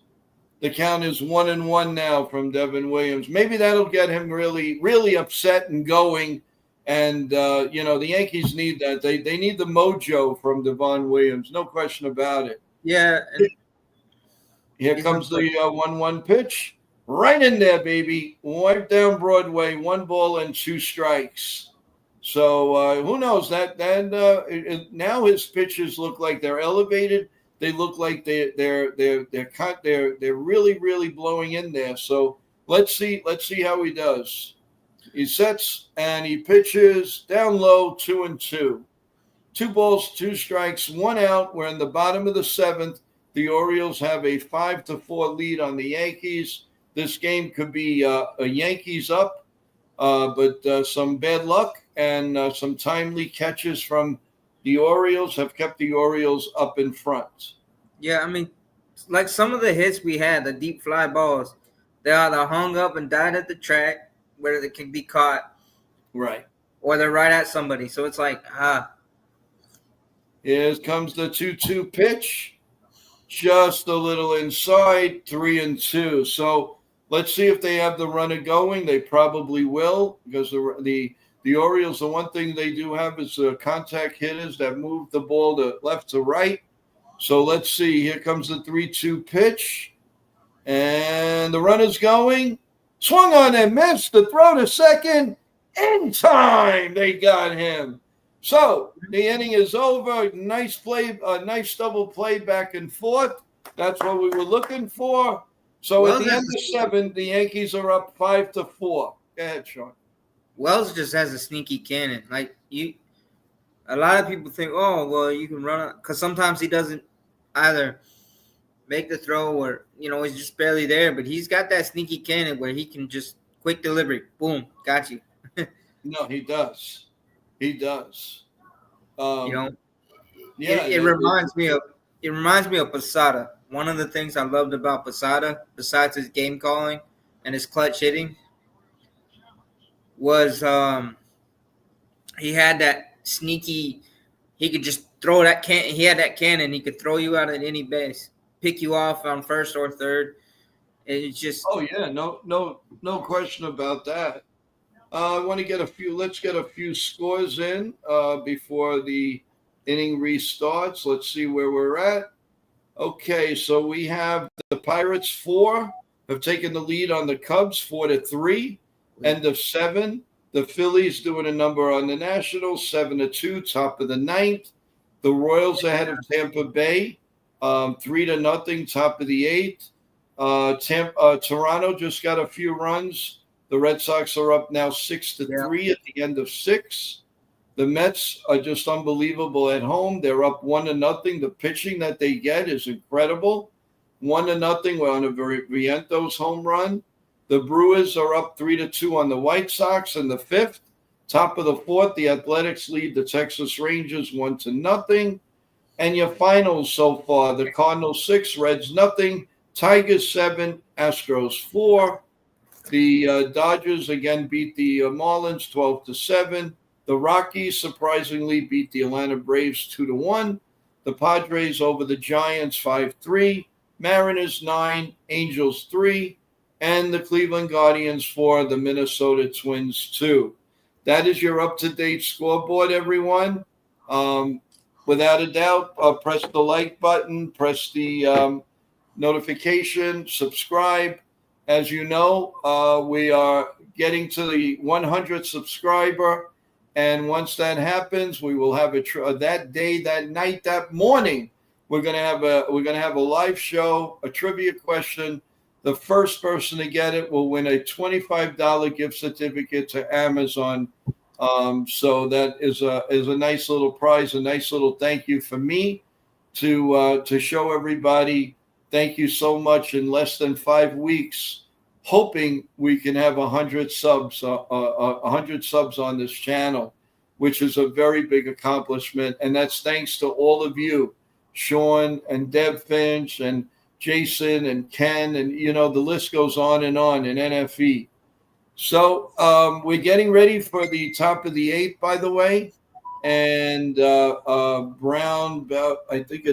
The count is 1-1 now from Devin Williams. Maybe that'll get him really, really upset and going. And the Yankees need that. They need the mojo from Devon Williams, no question about it. yeah. And Here comes the 1-1 pitch. Right in there, baby. Wipe down Broadway. 1 ball and 2 strikes. So who knows that? Now his pitches look like they're elevated. They look like they're really, really blowing in there. So let's see how he does. He sets and he pitches down low, 2-2. 2 balls, 2 strikes, 1 out. We're in the bottom of the 7th. The Orioles have a 5-4 lead on the Yankees. This game could be a Yankees up, but some bad luck and some timely catches from the Orioles have kept the Orioles up in front. Yeah, I mean, like some of the hits we had, the deep fly balls, they either hung up and died at the track where they can be caught, Right. or they're right at somebody. So it's like, Here comes the 2-2 pitch. Just a little inside, 3-2. So let's see if they have the runner going. They probably will, because the Orioles, the one thing they do have is contact hitters that move the ball to left to right. So let's see. Here comes the 3-2 pitch. And the runner's going. Swung on and missed. The throw to second. In time, they got him. So the inning is over. Nice play, nice double play back and forth. That's what we were looking for. So at the end of 7, the Yankees are up 5-4. Go ahead, Sean. Wells just has a sneaky cannon. Like a lot of people think, oh, well, you can run it, because sometimes he doesn't either make the throw or he's just barely there. But he's got that sneaky cannon where he can just quick delivery, boom, got you. No, he does. He does. Yeah, it reminds me of Posada. One of the things I loved about Posada, besides his game calling and his clutch hitting, was he had that sneaky. He could just throw that can. He had that cannon. He could throw you out at any base, pick you off on first or third. It's just. Oh yeah, no question about that. I want to get a few. Let's get a few scores in before the inning restarts. Let's see where we're at. Okay, so we have the Pirates 4 have taken the lead on the Cubs 4-3. End of 7. The Phillies doing a number on the Nationals 7-2. Top of the 9th. The Royals ahead of Tampa Bay 3-0. Top of the 8th. Toronto just got a few runs. The Red Sox are up now 6-3 at the end of 6. The Mets are just unbelievable at home. They're up 1-0. The pitching that they get is incredible. 1-0. We're on a Vientos home run. The Brewers are up 3-2 on the White Sox in the 5th. Top of the 4th, the Athletics lead the Texas Rangers 1-0. And your finals so far, the Cardinals 6, Reds 0, Tigers 7, Astros 4. The Dodgers again beat the Marlins 12-7. The Rockies surprisingly beat the Atlanta Braves 2-1. The Padres over the Giants 5-3. Mariners 9, Angels 3, and the Cleveland Guardians 4, the Minnesota Twins 2. That is your up-to-date scoreboard, everyone. Without a doubt, press the like button, press the notification, subscribe. As you know, we are getting to the 100th subscriber, and once that happens, we will have that day, that night, that morning. We're gonna have a live show, a trivia question. The first person to get it will win a $25 gift certificate to Amazon. So that is a nice little prize, a nice little thank you for me to show everybody. Thank you so much. In less than 5 weeks, hoping we can have 100 subs, 100 subs on this channel, which is a very big accomplishment, and that's thanks to all of you. Sean and Deb Finch and Jason and Ken, and the list goes on, and NFE. So we're getting ready for the top of the 8th, by the way, and Brown, I think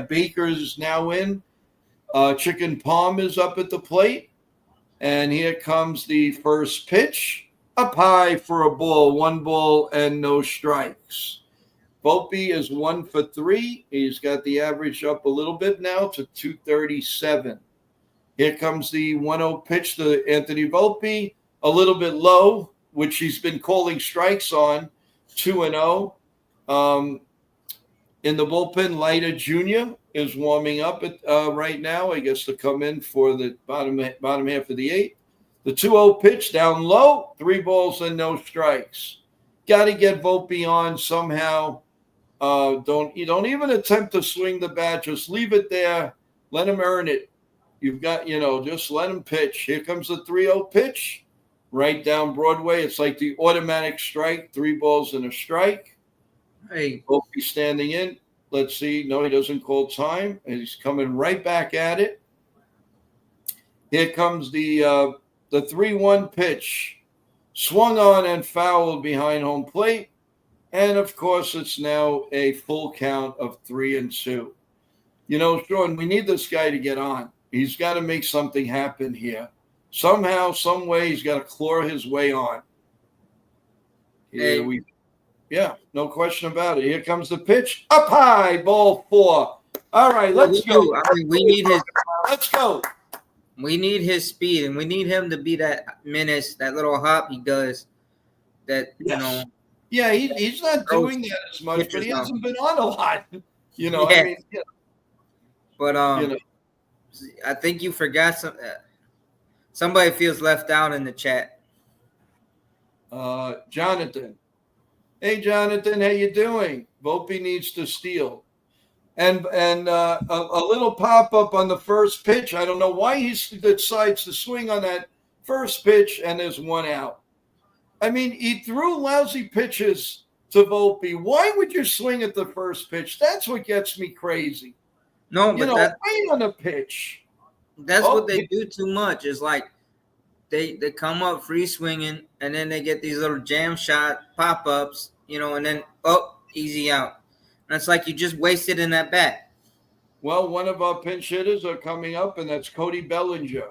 Baker's is now in. Chicken Palm is up at the plate, and here comes the first pitch. Up high for a ball, 1 ball and no strikes. Volpe is 1 for 3. He's got the average up a little bit now to 237. Here comes the 1-0 pitch to Anthony Volpe, a little bit low, which he's been calling strikes on, 2-0. In the bullpen, Leiter Jr. is warming up right now, I guess, to come in for the bottom half of the 8th. The 2-0 pitch down low, 3 balls and no strikes. Got to get Volpe on somehow. Don't even attempt to swing the bat. Just leave it there. Let him earn it. You've got, just let him pitch. Here comes the 3-0 pitch. Right down Broadway. It's like the automatic strike. 3 balls and a strike. Hey, Volpe standing in. Let's see. No, he doesn't call time. And he's coming right back at it. Here comes the 3-1 pitch. Swung on and fouled behind home plate. And, of course, it's now a full count of 3-2. Sean, we need this guy to get on. He's got to make something happen here. Somehow, some way, he's got to claw his way on. No question about it. Here comes the pitch. Up high, ball 4. All right, let's go. We need his. Let's go. We need his speed, and we need him to be that menace, that little hop he does. That Yes. Yeah, he's not doing that as much, but he hasn't been on a lot. Yeah. But I think you forgot somebody feels left out in the chat. Jonathan. Hey, Jonathan, how you doing? Volpe needs to steal. And a little pop-up on the first pitch. I don't know why he decides to swing on that first pitch, and there's 1 out. I mean, he threw lousy pitches to Volpe. Why would you swing at the first pitch? That's what gets me crazy. No, but wait on the pitch. That's what they do too much. Is like they come up free swinging, and then they get these little jam shot pop-ups, and then easy out. And it's like you just wasted in that bat. Well, one of our pinch hitters are coming up, and that's Cody Bellinger.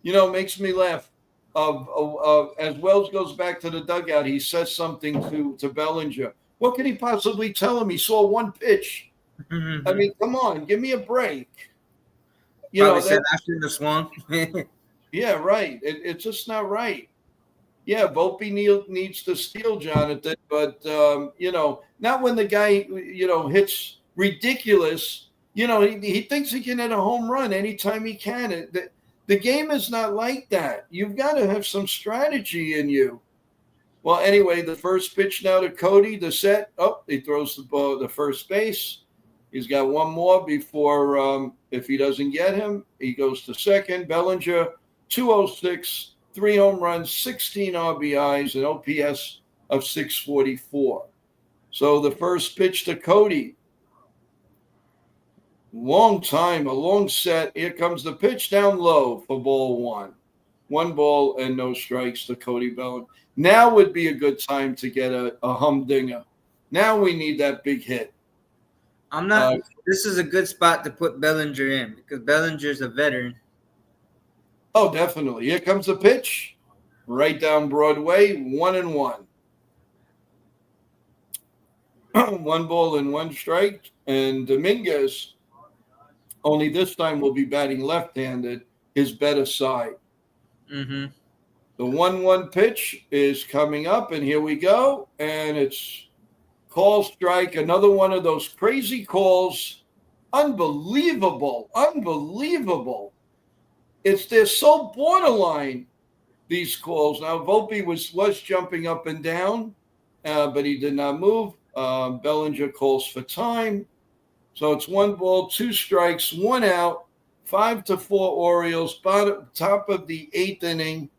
Makes me laugh. As Wells goes back to the dugout, he says something to Bellinger. What could he possibly tell him? He saw 1 pitch. I mean, come on, give me a break. Said I shouldn't have swung. Yeah, right. It's just not right. Yeah, Volpe needs to steal, Jonathan, but not when the guy hits ridiculous. He thinks he can hit a home run anytime he can. The game is not like that. You've got to have some strategy in you. Well, anyway, the first pitch now to Cody, the set. Oh, he throws the ball to first base. He's got 1 more before, if he doesn't get him, he goes to second. Bellinger, 206, 3 home runs, 16 RBIs, an OPS of 644. So the first pitch to Cody. Long time, a long set. Here comes the pitch down low for ball 1. 1 ball and no strikes to Cody Bellinger. Now would be a good time to get a humdinger. Now we need that big hit. I'm not. This is a good spot to put Bellinger in because Bellinger's a veteran. Oh, definitely. Here comes the pitch. Right down Broadway, 1-1. 1 ball and 1 strike. And Dominguez, only this time will be batting left-handed, his better side. Mm-hmm. The 1-1 pitch is coming up, and here we go. And it's call strike, another one of those crazy calls. Unbelievable. They're so borderline, these calls. Now, Volpe was jumping up and down, but he did not move. Bellinger calls for time. So it's 1 ball, 2 strikes, 1 out, 5-4 Orioles, top of the 8th inning,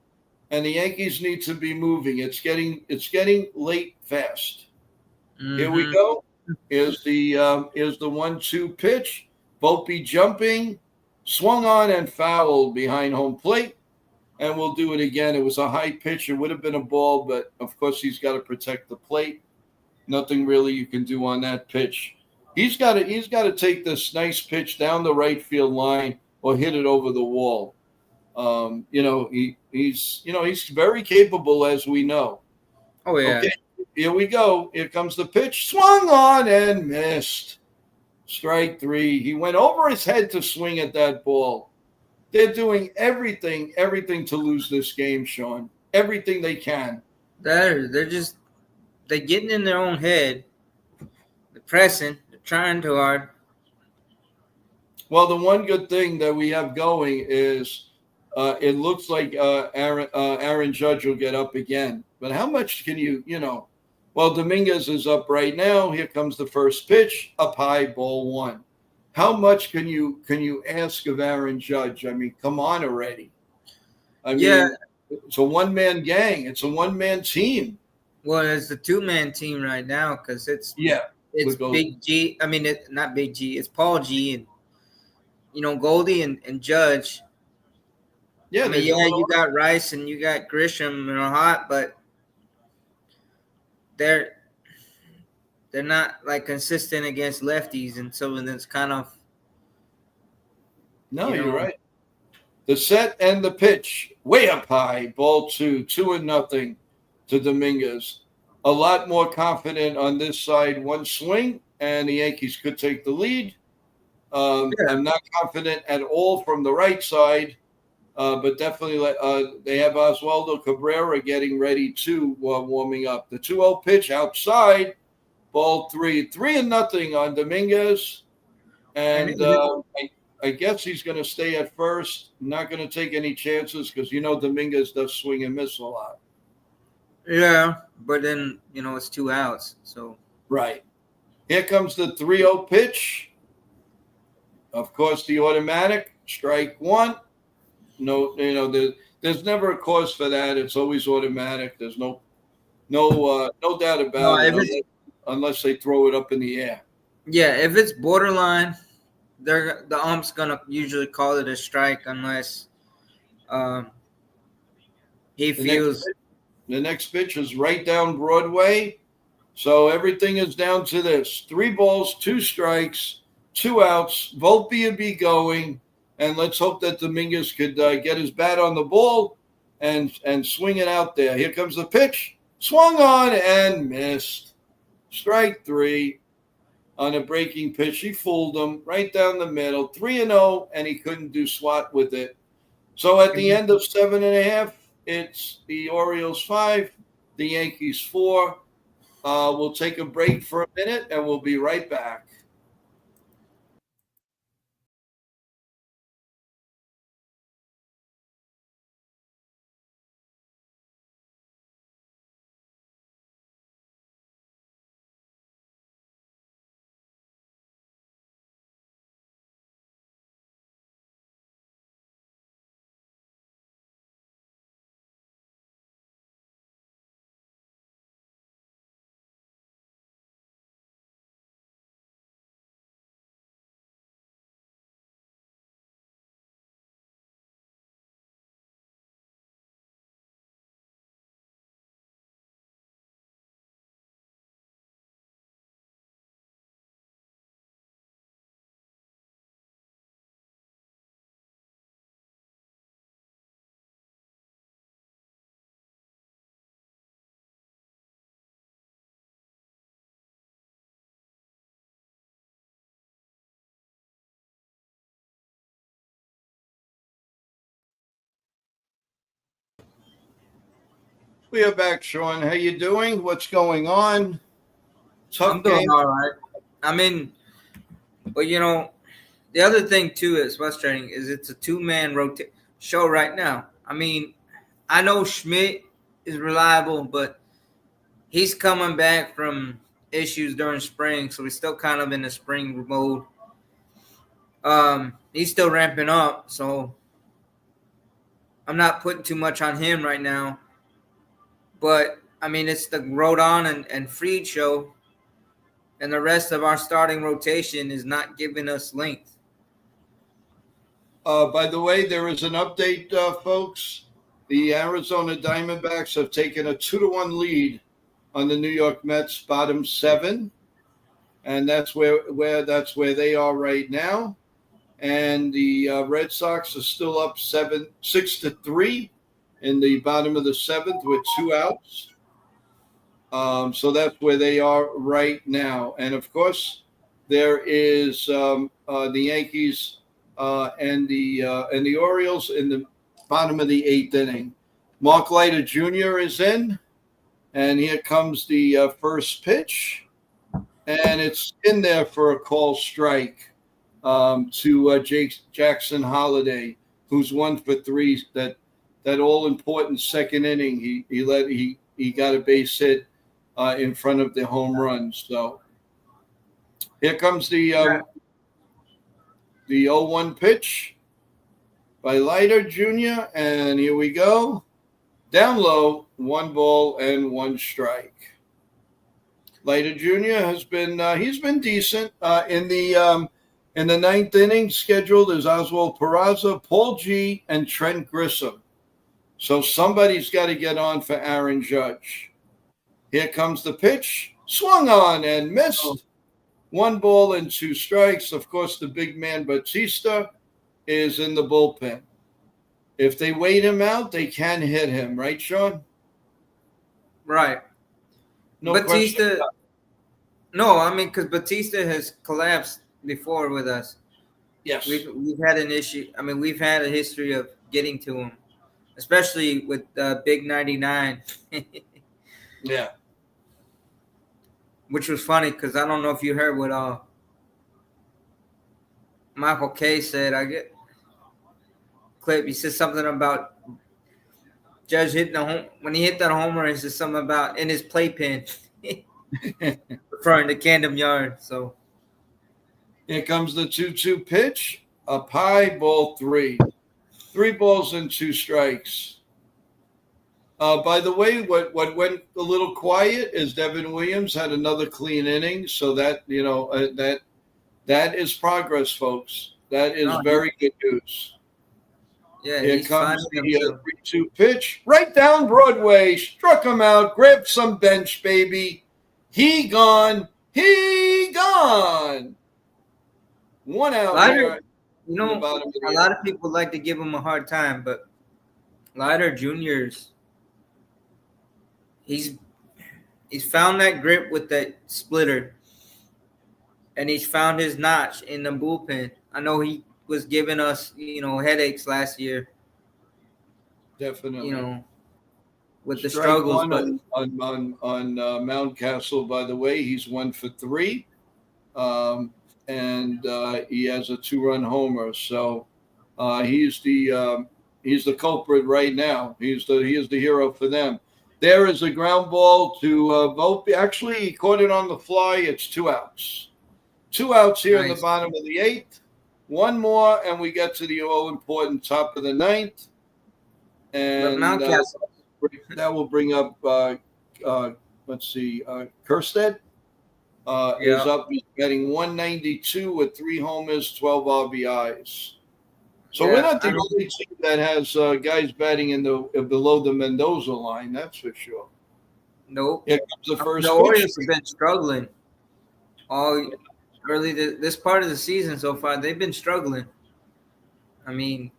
and the Yankees need to be moving. It's getting late fast. Mm-hmm. Here we go. Is the 1-2 pitch. Volpe jumping, swung on and fouled behind home plate. And we'll do it again. It was a high pitch. It would have been a ball, but of course he's got to protect the plate. Nothing really you can do on that pitch. He's got to take this nice pitch down the right field line or hit it over the wall. He's very capable, as we know. Oh yeah. Okay, here we go. Here comes the pitch. Swung on and missed. Strike 3. He went over his head to swing at that ball. They're doing everything to lose this game, Sean. Everything they can. They're getting in their own head. They're pressing. They're trying too hard. Well, the one good thing that we have going is it looks like Aaron Judge will get up again. But how much can you? Well, Dominguez is up right now. Here comes the first pitch, up high, ball 1. How much can you ask of Aaron Judge? I mean, come on already. It's a one-man gang. It's a one-man team. Well, it's a 2-man team right now because it's Big G. I mean, not Big G. It's Paul G and Goldie and Judge. Yeah, you got Rice and you got Grisham and hot, but they're not like consistent against lefties, and so it's kind of. No, you're right. The set and the pitch, way up high, ball 2, 2-0 to Dominguez. A lot more confident on this side. 1 swing, and the Yankees could take the lead. I'm not confident at all from the right side, but definitely they have Oswaldo Cabrera getting ready too while warming up. The 2-0 pitch outside, ball 3, 3-0 on Dominguez, and I guess he's going to stay at first. Not going to take any chances because Dominguez does swing and miss a lot. Yeah, but then it's 2 outs, so right. Here comes the 3-0 pitch. Of course, the automatic strike 1. No, there's never a cause for that. It's always automatic. There's no doubt about it, unless they throw it up in the air. Yeah, if it's borderline, the ump's gonna usually call it a strike unless he feels. The next pitch is right down Broadway, so everything is down to this: 3 balls, 2 strikes, 2 outs. Volpe will be going, and let's hope that Dominguez could get his bat on the ball and swing it out there. Here comes the pitch, swung on and missed. Strike 3. On a breaking pitch, he fooled him right down the middle, 3-0, and he couldn't do SWAT with it. So at the end of 7.5, it's the Orioles 5, the Yankees 4. We'll take a break for a minute, and we'll be right back. We are back, Sean. How you doing? What's going on? Tough I'm doing game. all right. I mean, but the other thing too is frustrating is it's a two-man show right now. I mean, I know Schmidt is reliable, but he's coming back from issues during spring, so he's still kind of in the spring mode. He's still ramping up, so I'm not putting too much on him right now. But I mean, it's the Rodon and Freed show, and the rest of our starting rotation is not giving us length. By the way, there is an update, folks. The Arizona Diamondbacks have taken a 2-1 lead on the New York Mets, bottom 7, and that's where they are right now. And the Red Sox are still up 6-3 in the bottom of the 7th with 2 outs. So that's where they are right now. And of course, there is the Yankees and the Orioles in the bottom of the 8th inning. Mark Leiter Jr. is in, and here comes the first pitch, and it's in there for a call strike to Jackson Holiday, who's 1 for 3. That all important second inning, he got a base hit in front of the home run. So here comes the 0-1 pitch by Leiter Jr. And here we go. Down low, 1 ball and 1 strike. Leiter Jr. has been he's been decent in the 9th inning. Scheduled is Oswald Peraza, Paul G, and Trent Grissom. So somebody's got to get on for Aaron Judge. Here comes the pitch. Swung on and missed. 1 ball and 2 strikes. Of course, the big man Batista is in the bullpen. If they wait him out, they can hit him. Right, Sean? Right. No Batista. question. No, I mean, because Batista has collapsed before with us. Yes. We've had an issue. I mean, we've had a history of getting to him, especially with Big 99. Yeah. Which was funny because I don't know if you heard what Michael Kay said. I get clip. He said something about Judge hitting the home when he hit that homer. He said something about in his playpen, referring to Camden Yard. So here comes the 2-2 pitch. Up high, ball 3. 3 balls and 2 strikes. By the way, what went a little quiet is Devin Williams had another clean inning, so that that is progress, folks. That is very good news. Yeah, here comes the 3-2 pitch, right down Broadway, struck him out, grabbed some bench, baby. He gone. 1 out. Leiter, a lot of people like to give him a hard time, but Leiter Jr.'s. He's found that grip with that splitter, and he's found his notch in the bullpen. I know he was giving us, headaches last year. Definitely. With the struggles. On Mountcastle, by the way, he's 1 for 3, and he has a 2-run homer. So he's the culprit right now. He is the hero for them. There is a ground ball to Volpe. Actually, he caught it on the fly. It's 2 outs. 2 outs here in the bottom of the 8th. 1 more, and we get to the all-important top of the 9th. And that will bring up, let's see, Kerstead is up. He's getting 192 with 3 homers, 12 RBIs. So we're not the only team that has guys batting in the below the Mendoza line. That's for sure. Nope. Here comes the first. The Orioles have been struggling all early this part of the season so far. They've been struggling. I mean,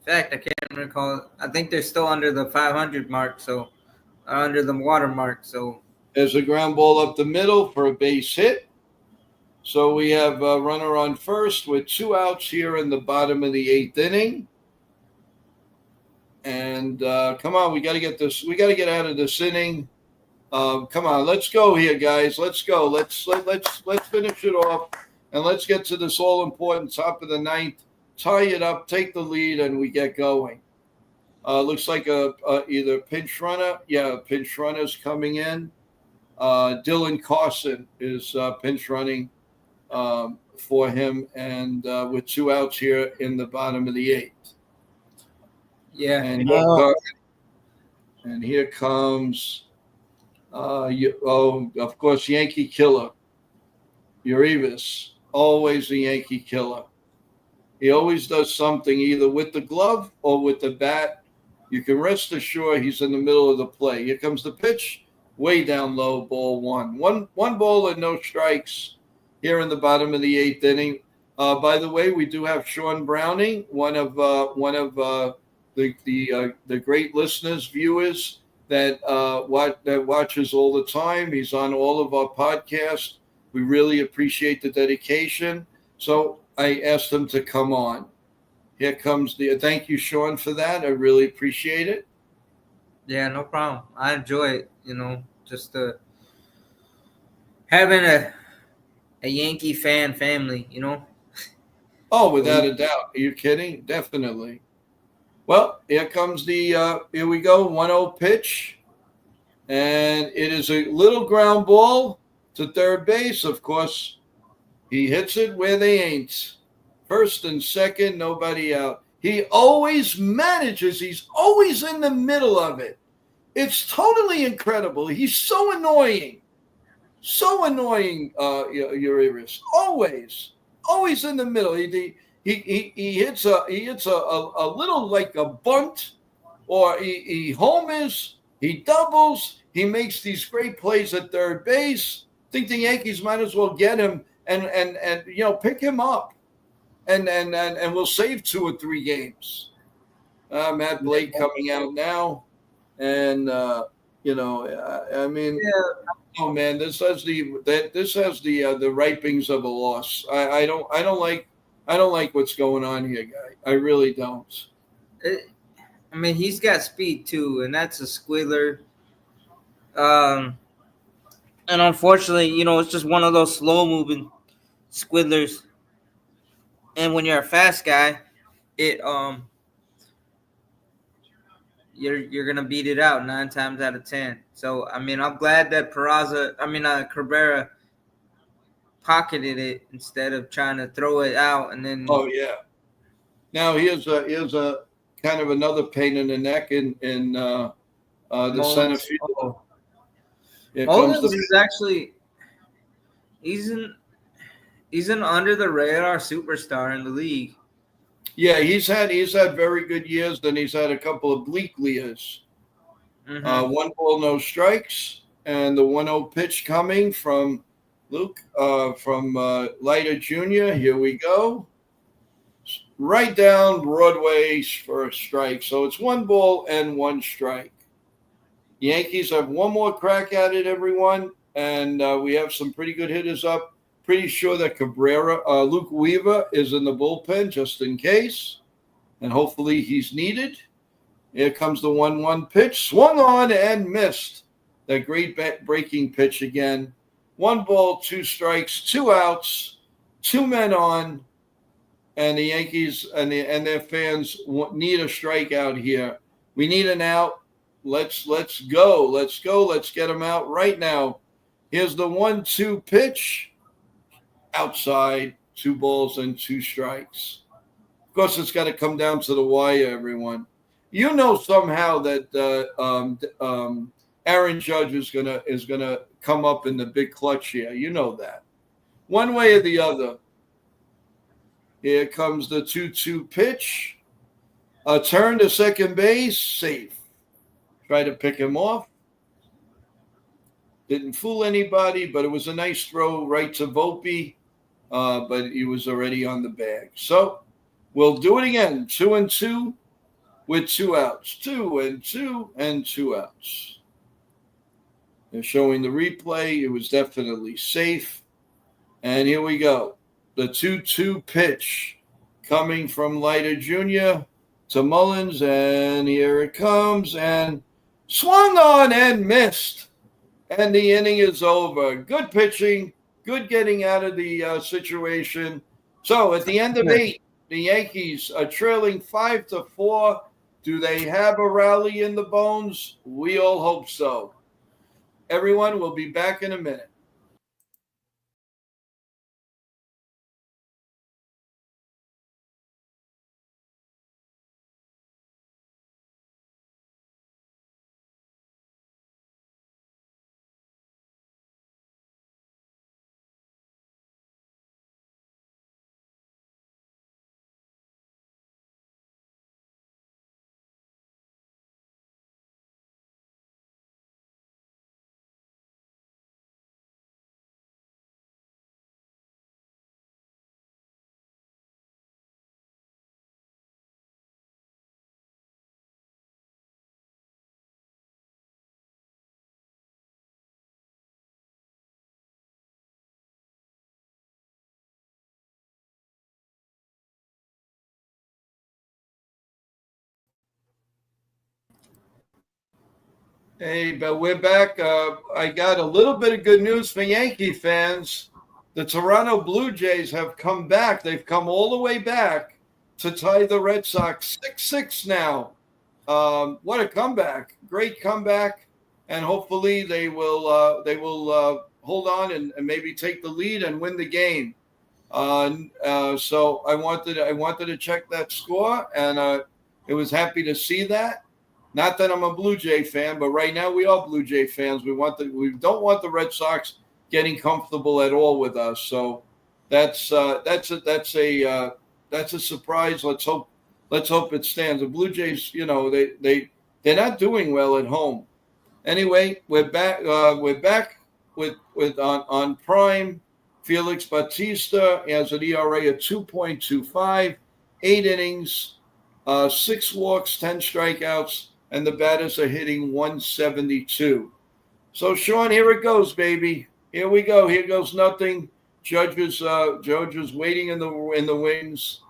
in fact, I can't recall. I think they're still under the 500 mark, so under the water mark. So there's a ground ball up the middle for a base hit. So we have a runner on first with 2 outs here in the bottom of the 8th inning. And come on, we got to get this. We got to get out of this inning. Come on, let's go here, guys. Let's go. Let's finish it off, and let's get to this all important top of the ninth. Tie it up, take the lead, and we get going. Looks like either pinch runner. Yeah, pinch runner's coming in. Dylan Carson is pinch running for him, and with 2 outs here in the bottom of the 8th. Yeah. And here comes, of course, Yankee killer, Urias. Always a Yankee killer. He always does something either with the glove or with the bat. You can rest assured he's in the middle of the play. Here comes the pitch, way down low, ball 1. One ball and no strikes here in the bottom of the 8th inning. By the way, we do have Sean Browning, one of the great listeners, viewers that watches all the time. He's on all of our podcasts. We really appreciate the dedication. So I asked him to come on. Here comes thank you, Sean, for that. I really appreciate it. Yeah, no problem. I enjoy it, just having a Yankee fan family, Oh, without a doubt. Are you kidding? Definitely. Well, here comes here we go, 1-0 pitch. And it is a little ground ball to third base. Of course, he hits it where they ain't. First and second, nobody out. He always manages. He's always in the middle of it. It's totally incredible. He's so annoying. So annoying, Urias. Always in the middle. He hits a little like a bunt, or he homers, he doubles, he makes these great plays at third base. I think the Yankees might as well get him and pick him up, and we'll save 2 or 3 games. Matt Blake coming out now, and I mean, oh man, this has the ripings of a loss. I don't like what's going on here, guy. I really don't. He's got speed too, and that's a squealer. And unfortunately, it's just one of those slow-moving squidlers. And when you're a fast guy, you're gonna beat it out 9 times out of 10. So I'm glad that Cabrera pocketed it instead of trying to throw it out and then. Oh yeah. Now here's a kind of another pain in the neck in the center field. Mullins is actually he's an under the radar superstar in the league. Yeah, he's had very good years. Then he's had a couple of bleak years. Mm-hmm. 1 ball, no strikes, and the 1-0 pitch coming from Luke from Leiter Jr. Here we go, right down Broadway for a strike. So it's 1 ball and 1 strike. Yankees have one more crack at it, everyone, and we have some pretty good hitters up. Pretty sure that Luke Weaver is in the bullpen just in case, and hopefully he's needed. Here comes the 1-1 pitch, swung on and missed. That great breaking pitch again. 1 ball, 2 strikes, 2 outs, 2 men on, and the Yankees and their fans need a strikeout here. We need an out. Let's go. Let's get them out right now. Here's the 1-2 pitch. Outside, 2 balls and 2 strikes. Of course, it's got to come down to the wire, everyone. Somehow that Aaron Judge is gonna come up in the big clutch here. You know that. One way or the other. Here comes the 2-2 pitch. A turn to second base, safe. Try to pick him off. Didn't fool anybody, but it was a nice throw right to Volpe. But he was already on the bag. So we'll do it again. 2-2 with 2 outs. 2-2 and 2 outs. They're showing the replay. It was definitely safe. And here we go. The 2-2 pitch coming from Leiter Jr. to Mullins, and here it comes, and swung on and missed. And the inning is over. Good pitching, good getting out of the situation. So at the end of 8, the Yankees are trailing 5-4. Do they have a rally in the bones? We all hope so. Everyone will be back in a minute. Hey, but we're back. I got a little bit of good news for Yankee fans. The Toronto Blue Jays have come back. They've come all the way back to tie the Red Sox 6-6 now. What a comeback. Great comeback. And hopefully they will hold on and maybe take the lead and win the game. So I wanted to check that score, and I was happy to see that. Not that I'm a Blue Jay fan, but right now we are Blue Jay fans. We don't want the Red Sox getting comfortable at all with us. So that's a surprise. Let's hope it stands. The Blue Jays, they're not doing well at home. Anyway, we're back. We're back with on Prime. Felix Bautista has an ERA of 2.25, 8 innings, 6 walks, 10 strikeouts. And the batters are hitting 172. So, Sean, here it goes, baby. Here we go. Here goes nothing. Judge is waiting in the wings.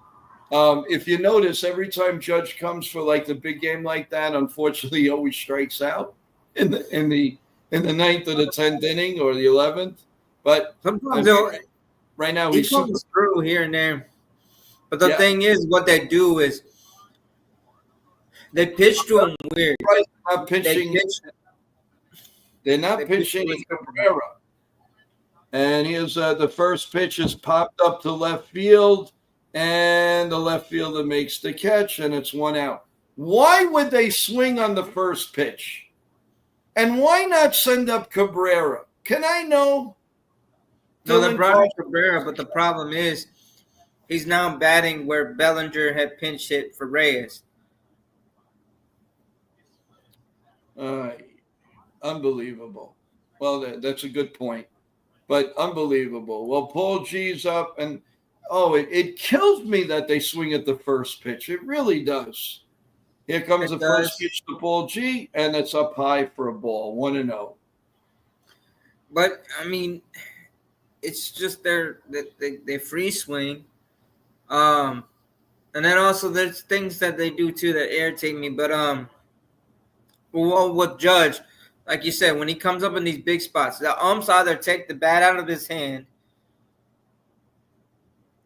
If you notice, every time Judge comes for like the big game like that, unfortunately, he always strikes out in the 9th or the 10th inning or the 11th. But sometimes right now he comes through here and there. But the thing is, what they do is they pitch to him weird. Not pitching. They're not pitching Cabrera. And here's the first pitch is popped up to left field, and the left fielder makes the catch, and it's 1 out. Why would they swing on the first pitch? And why not send up Cabrera? Can I know? No, they brought in Cabrera, but the problem is he's now batting where Bellinger had pinch hit for Reyes. Unbelievable. Well, that's a good point, but unbelievable. Well, Paul G's up, and it kills me that they swing at the first pitch. It really does. Here comes the first pitch to Paul G, and it's up high for a ball, 1-0. But I mean, it's just they free swing, and then also there's things that they do too that irritate me. But well, with Judge, like you said, when he comes up in these big spots, the umps either take the bat out of his hand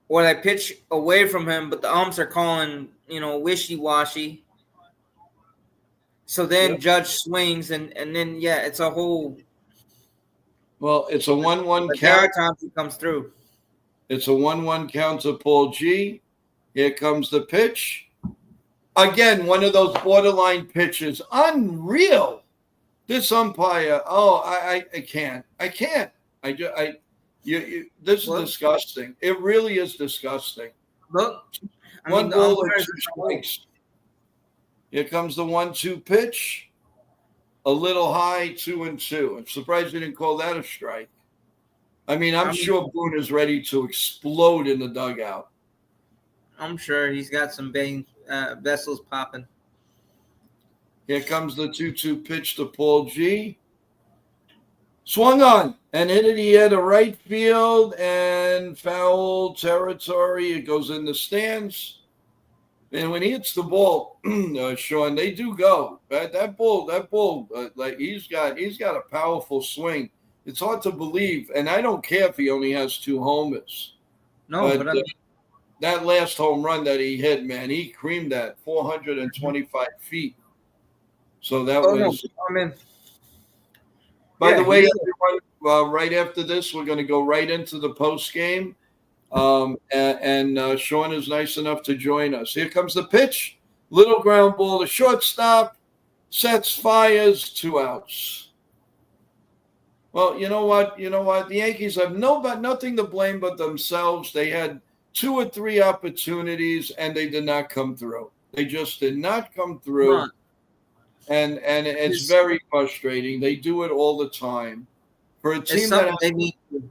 or they pitch away from him, but the umps are calling, wishy-washy. So then Judge swings, and then, it's a whole – well, it's a 1-1 count. There are times he comes through. It's a 1-1 count to Paul G. Here comes the pitch. Again, one of those borderline pitches. Unreal. This umpire. I can't. This is disgusting. It really is disgusting. Look. One ball and 2 strikes. Here comes the 1-2 pitch. A little high, 2-2. I'm surprised they didn't call that a strike. I'm sure Boone is ready to explode in the dugout. I'm sure he's got some vessels popping. Here comes the 2-2 pitch to Paul G. Swung on and hit it. He had a right field and foul territory. It goes in the stands. And when he hits the ball, Sean, they do go. That bull, like he's got a powerful swing. It's hard to believe, and I don't care if he only has 2 homers. No, but I mean, that last home run that he hit, man, he creamed that 425 feet. So that was. No, I mean, by the way, everyone, right after this, we're going to go right into the post game. And Sean is nice enough to join us. Here comes the pitch. Little ground ball. The shortstop sets, fires, 2 outs. Well, you know what? The Yankees have nothing to blame but themselves. They had 2 or 3 opportunities, and they did not come through. They just did not come through. Right. And it's very frustrating. They do it all the time. For a team that they need to.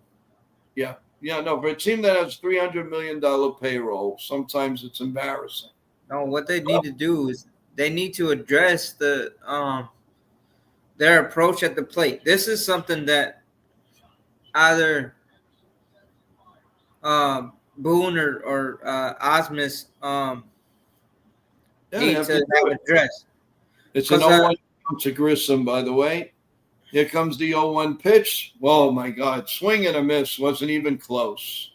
for a team that has $300 million payroll, sometimes it's embarrassing. No, what they need to do is they need to address the their approach at the plate. This is something that either Boone or Osmus need to have addressed. It's an 0-1 to Grissom, by the way. Here comes the 0-1 pitch. Oh, my God. Swing and a miss. Wasn't even close.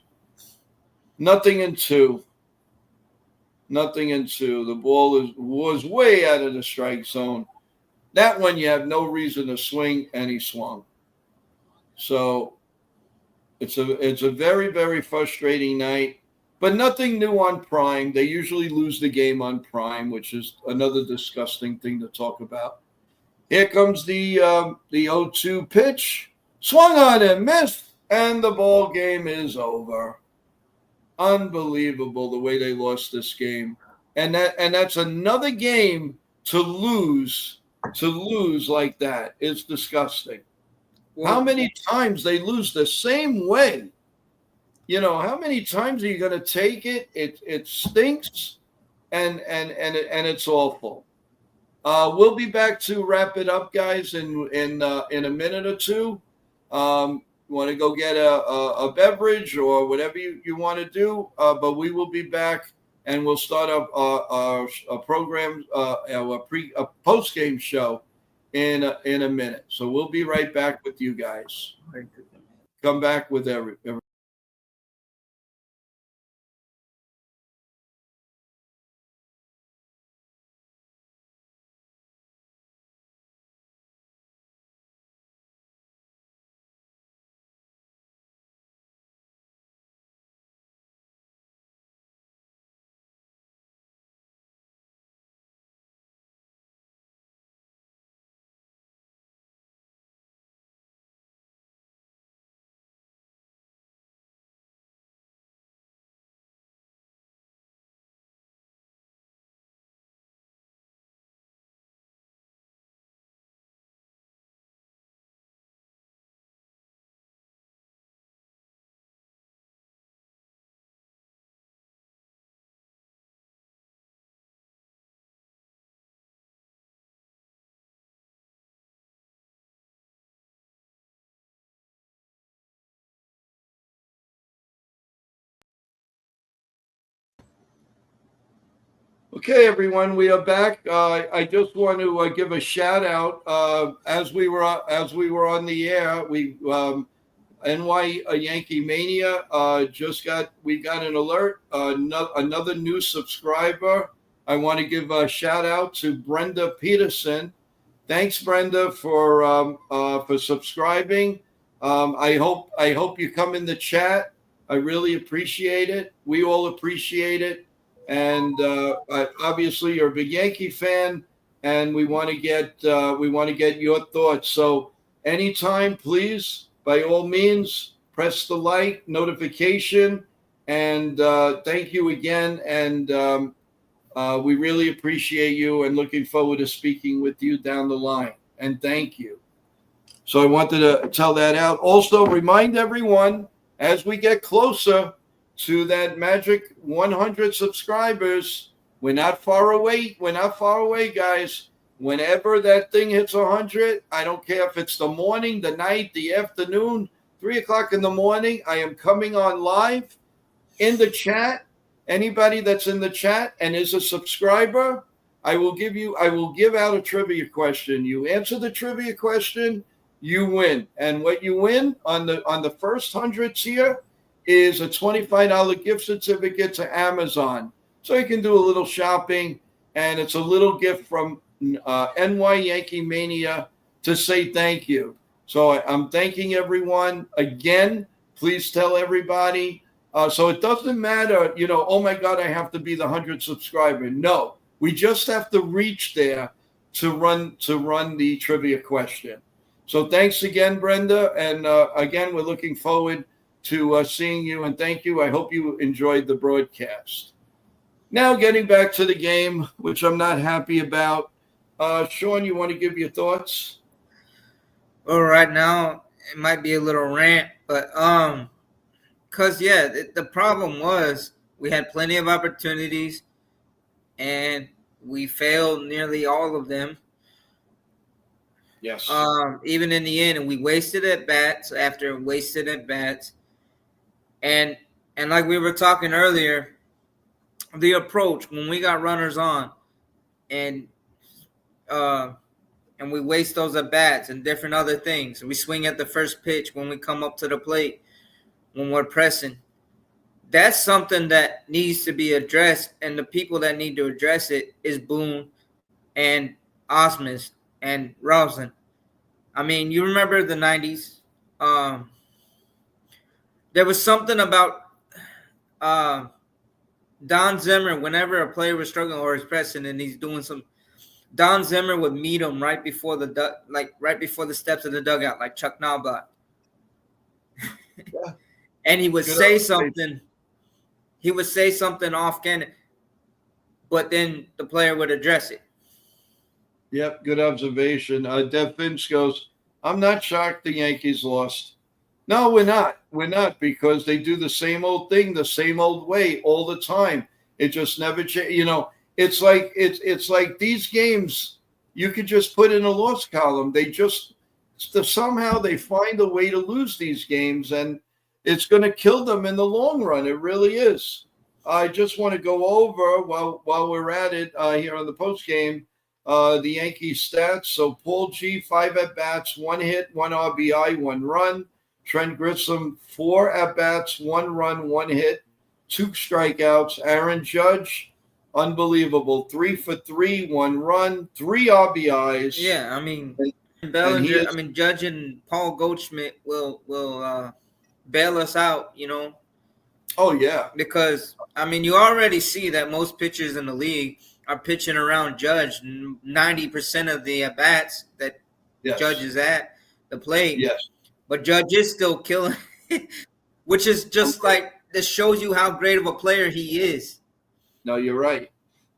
Nothing in 2. The ball was way out of the strike zone. That one you have no reason to swing, and he swung. So it's a very, very frustrating night. But nothing new on Prime. They usually lose the game on Prime, which is another disgusting thing to talk about. Here comes the 0-2 pitch. Swung on and missed, and the ball game is over. Unbelievable the way they lost this game. And that's another game to lose like that. It's disgusting. How many times they lose the same way? How many times are you going to take it? It stinks, and it's awful. We'll be back to wrap it up, guys, in a minute or two. Want to go get a beverage or whatever you want to do, but we will be back, and we'll start up a program, a post game show in a minute. So we'll be right back with you guys. Come back with every. Okay, everyone, we are back. I just want to give a shout out. As we were on the air, NY Yankee Mania we got an alert. Another new subscriber. I want to give a shout out to Brenda Peterson. Thanks, Brenda, for subscribing. I hope you come in the chat. I really appreciate it. We all appreciate it. And obviously, you're a big Yankee fan, and we want to get your thoughts. So, anytime, please, by all means, press the like notification, and thank you again. And we really appreciate you, and looking forward to speaking with you down the line. And thank you. So, I wanted to tell that out. Also, remind everyone as we get closer to that magic 100 subscribers. We're not far away. Guys. Whenever that thing hits 100, I don't care if it's the morning, the night, the afternoon, 3 o'clock in the morning, I am coming on live in the chat, Anybody that's in the chat and is a subscriber, I will give out a trivia question. You answer the trivia question, you win. And what you win on the first 100 here is a $25 gift certificate to Amazon. So you can do a little shopping, and it's a little gift from NY Yankee Mania to say thank you. So I'm thanking everyone again. Please tell everybody. So it doesn't matter, oh my God, I have to be the 100 subscriber. No, we just have to reach there to run the trivia question. So thanks again, Brenda. And again, we're looking forward to seeing you, and thank you. I hope you enjoyed the broadcast. Now getting back to the game, which I'm not happy about. Sean, you want to give your thoughts? Well, right now it might be a little rant, but because the problem was we had plenty of opportunities and we failed nearly all of them. Yes. Even in the end, and we wasted at bats after wasted at bats, and like we were talking earlier, the approach when we got runners on, and we waste those at bats and different other things. We swing at the first pitch when we come up to the plate, when we're pressing. That's something that needs to be addressed, and the people that need to address it is Boone and Osmus and Rosen. I mean, you remember the 90s. There was something about Don Zimmer, whenever a player was struggling or is pressing and he's doing some, Don Zimmer would meet him right before the steps of the dugout, like Chuck Knobloch. Yeah. And he would say something. He would say something off camera, but then the player would address it. Yep, good observation. Dev Finch goes, I'm not shocked the Yankees lost. No, we're not. We're not, because they do the same old thing, the same old way all the time. It just never changes. It's like these games you could just put in a loss column. They just somehow they find a way to lose these games, and it's going to kill them in the long run. It really is. I just want to go over while we're at it here on the post game. The Yankees stats. So Paul G, 5 at-bats, 1 hit, 1 RBI, 1 run. Trent Grisham, 4 at-bats, 1 run, 1 hit, 2 strikeouts. Aaron Judge, unbelievable, 3 for 3, 1 run, 3 RBIs. Yeah, I mean, Bellinger, Judge and Paul Goldschmidt will bail us out, Oh, yeah. Because, you already see that most pitchers in the league are pitching around Judge 90% of the at-bats that Judge is at the plate. Yes. But Judge is still killing, which is just this shows you how great of a player he is. No, you're right.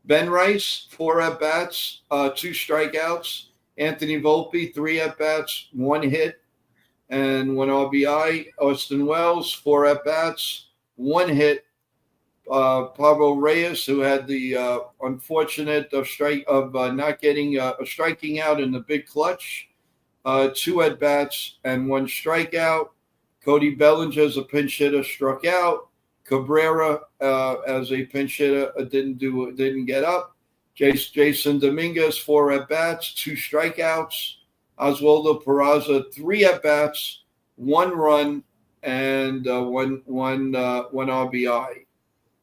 Ben Rice, 4 at-bats, 2 strikeouts. Anthony Volpe, 3 at-bats, 1 hit, and 1 RBI. Austin Wells, 4 at-bats, 1 hit. Pablo Reyes, who had the unfortunate not getting striking out in the big clutch, 2 at-bats and 1 strikeout. Cody Bellinger as a pinch hitter struck out. Cabrera as a pinch hitter didn't get up. Jason Dominguez, 4 at-bats, 2 strikeouts. Oswaldo Peraza, 3 at-bats, 1 run, and 1 RBI.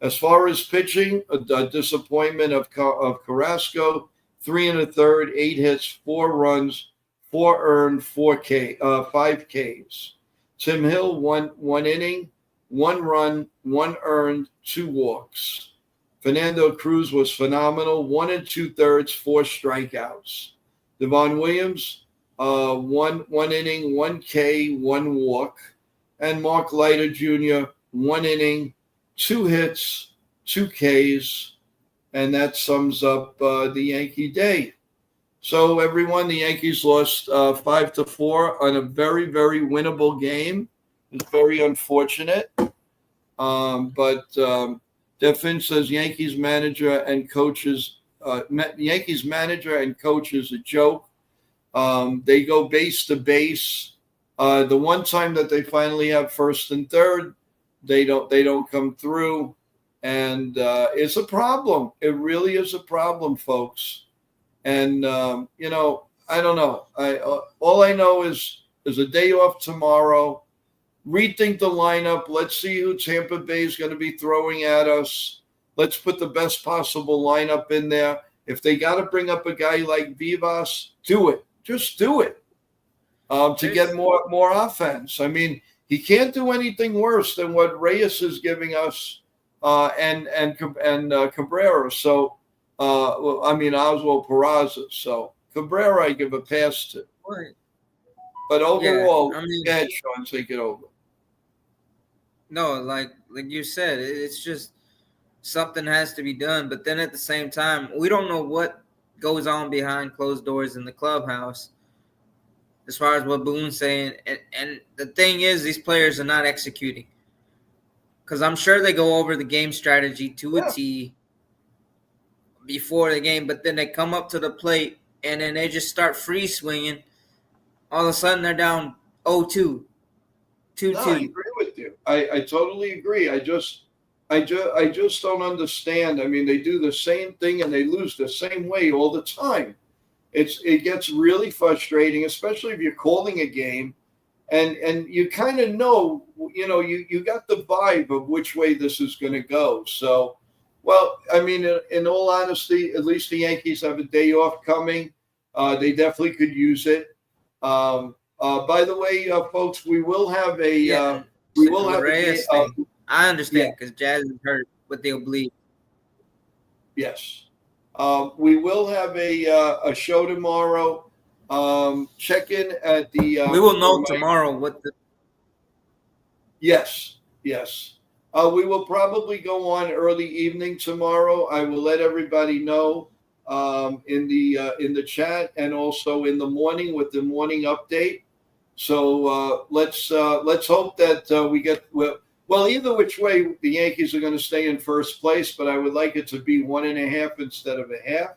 As far as pitching, a disappointment of Carrasco, 3 1/3, 8 hits, 4 runs, 4 earned, 5 Ks. Tim Hill, one inning, 1 run, 1 earned, 2 walks. Fernando Cruz was phenomenal, 1 2/3, 4 strikeouts. Devon Williams, one inning, 1 K, 1 walk. And Mark Leiter Jr., 1 inning, 2 hits, 2 Ks, and that sums up the Yankee day. So everyone, the Yankees lost 5-4 on a very, very winnable game. It's very unfortunate. But Dev Finch says Yankees manager and coaches is a joke. They go base to base. The one time that they finally have first and third, they don't come through. and it's a problem. It really is a problem, folks. And I don't know. All I know is there's a day off tomorrow. Rethink the lineup. Let's see who Tampa Bay is going to be throwing at us. Let's put the best possible lineup in there. If they got to bring up a guy like Vivas, do it. Just do it to get more offense. I mean, he can't do anything worse than what Reyes is giving us and Cabrera. So, Oswald Peraza. So Cabrera, I give a pass to. Right. But overall, yeah, Sean, take it over. No, like you said, it's just something has to be done. But then at the same time, we don't know what goes on behind closed doors in the clubhouse as far as what Boone's saying. And the thing is, these players are not executing. Because I'm sure they go over the game strategy to a T before the game, but then they come up to the plate and then they just start free swinging. All of a sudden, they're down 0-2, 2-2. No, I agree with you. I totally agree. I just don't understand. I mean, they do the same thing and they lose the same way all the time. It gets really frustrating, especially if you're calling a game and you kind of know, you got the vibe of which way this is going to go. So, well, I mean, in all honesty, at least the Yankees have a day off coming. They definitely could use it. By the way, folks, we will have a Reyes thing. I understand because Jazz is hurt with the oblique. Yes, we will have a show tomorrow. Check in at the. We will know tomorrow what the. Yes. We will probably go on early evening tomorrow. I will let everybody know in the chat and also in the morning with the morning update. So let's hope that we get well. Either which way, the Yankees are going to stay in first place, but I would like it to be 1.5 instead of a half.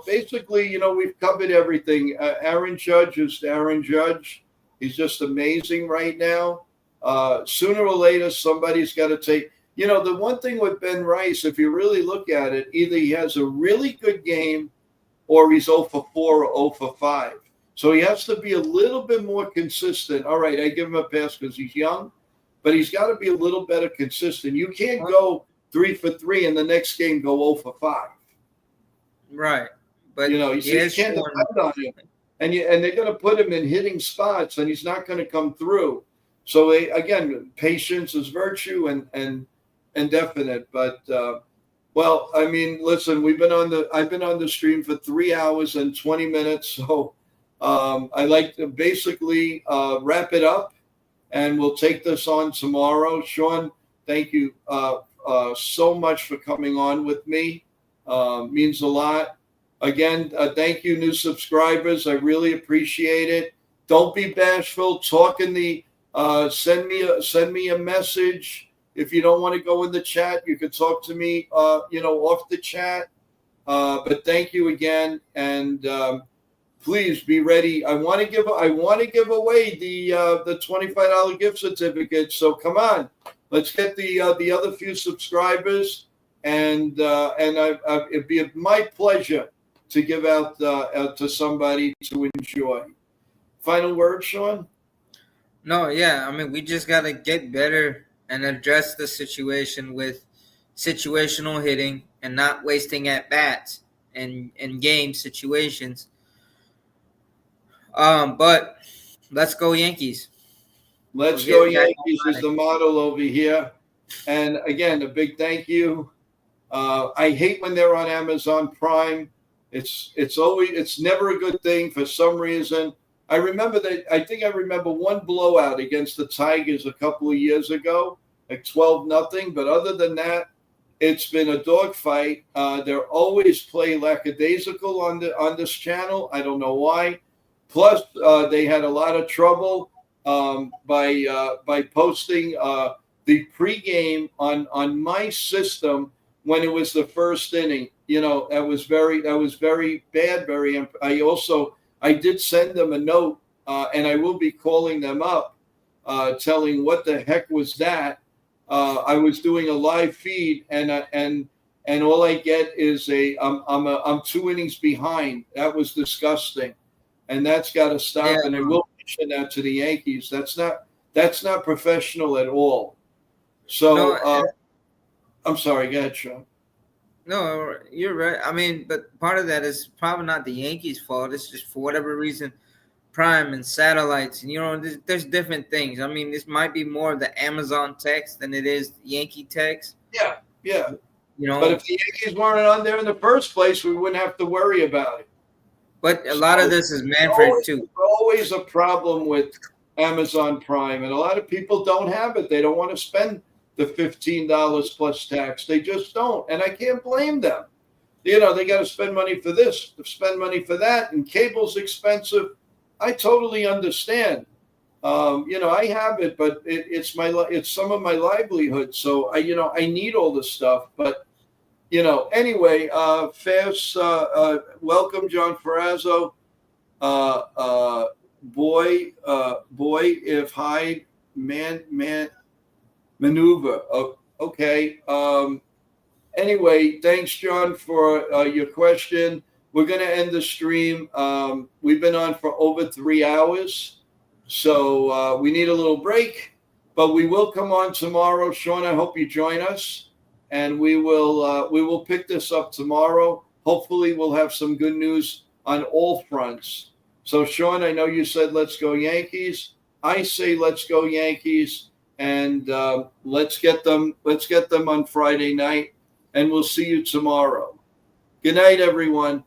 Basically, we've covered everything. Aaron Judge is Aaron Judge. He's just amazing right now. Sooner or later, somebody's got to take. The one thing with Ben Rice, if you really look at it, either he has a really good game or he's 0 for 4 or 0 for 5. So he has to be a little bit more consistent. All right, I give him a pass because he's young, but he's got to be a little better consistent. You can't go 3 for 3 and the next game go 0 for 5. Right. But you can't depend on him. And they're going to put him in hitting spots and he's not going to come through. So again, patience is virtue and definite. But well, I mean, listen, I've been on the stream for 3 hours and 20 minutes. So I like to basically wrap it up and we'll take this on tomorrow. Sean, thank you so much for coming on with me. Means a lot. Again, thank you, new subscribers. I really appreciate it. Don't be bashful. Talk in the send me a message. If you don't want to go in the chat, you can talk to me, off the chat. But thank you again, and please be ready. I want to give away the $25 gift certificate. So come on, let's get the other few subscribers, and it'd be my pleasure to give out to somebody to enjoy. Final word, Sean? No, yeah. I mean, we just got to get better and address the situation with situational hitting and not wasting at bats and game situations. But let's go Yankees. Let's go Yankees is the motto over here. And again, a big thank you. I hate when they're on Amazon Prime. It's never a good thing for some reason. I remember one blowout against the Tigers a couple of years ago, like 12-0. But other than that, it's been a dogfight. They're always play lackadaisical on this channel. I don't know why. Plus, they had a lot of trouble by posting the pregame on my system when it was the first inning. That was very bad. I did send them a note, and I will be calling them up, telling what the heck was that. I was doing a live feed, and all I get is I'm 2 innings behind. That was disgusting, and that's got to stop. Yeah. And I will mention that to the Yankees. That's not professional at all. So No, I'm sorry. Go ahead, Sean. No, you're right. I mean, but part of that is probably not the Yankees' fault. It's just for whatever reason, Prime and satellites, and there's different things. I mean, this might be more of the Amazon text than it is Yankee text. Yeah. But if the Yankees weren't on there in the first place, we wouldn't have to worry about it. But a lot of this is Manfred too. Always a problem with Amazon Prime, and a lot of people don't have it. They don't want to spend the $15 plus tax. They just don't, and I can't blame them. They got to spend money for this, spend money for that, and cable's expensive. I totally understand. I have it, but it's some of my livelihood. So I need all this stuff. But anyway, Fast, welcome, John Ferrazzo. Boy, if Hyde man maneuver. Oh, okay. Anyway, thanks, John, for your question. We're going to end the stream. We've been on for over 3 hours, so we need a little break, but we will come on tomorrow. Sean, I hope you join us, and we will pick this up tomorrow. Hopefully, we'll have some good news on all fronts. So, Sean, I know you said let's go Yankees. I say let's go Yankees, and let's get them on Friday night, and we'll see you tomorrow. Good night, everyone.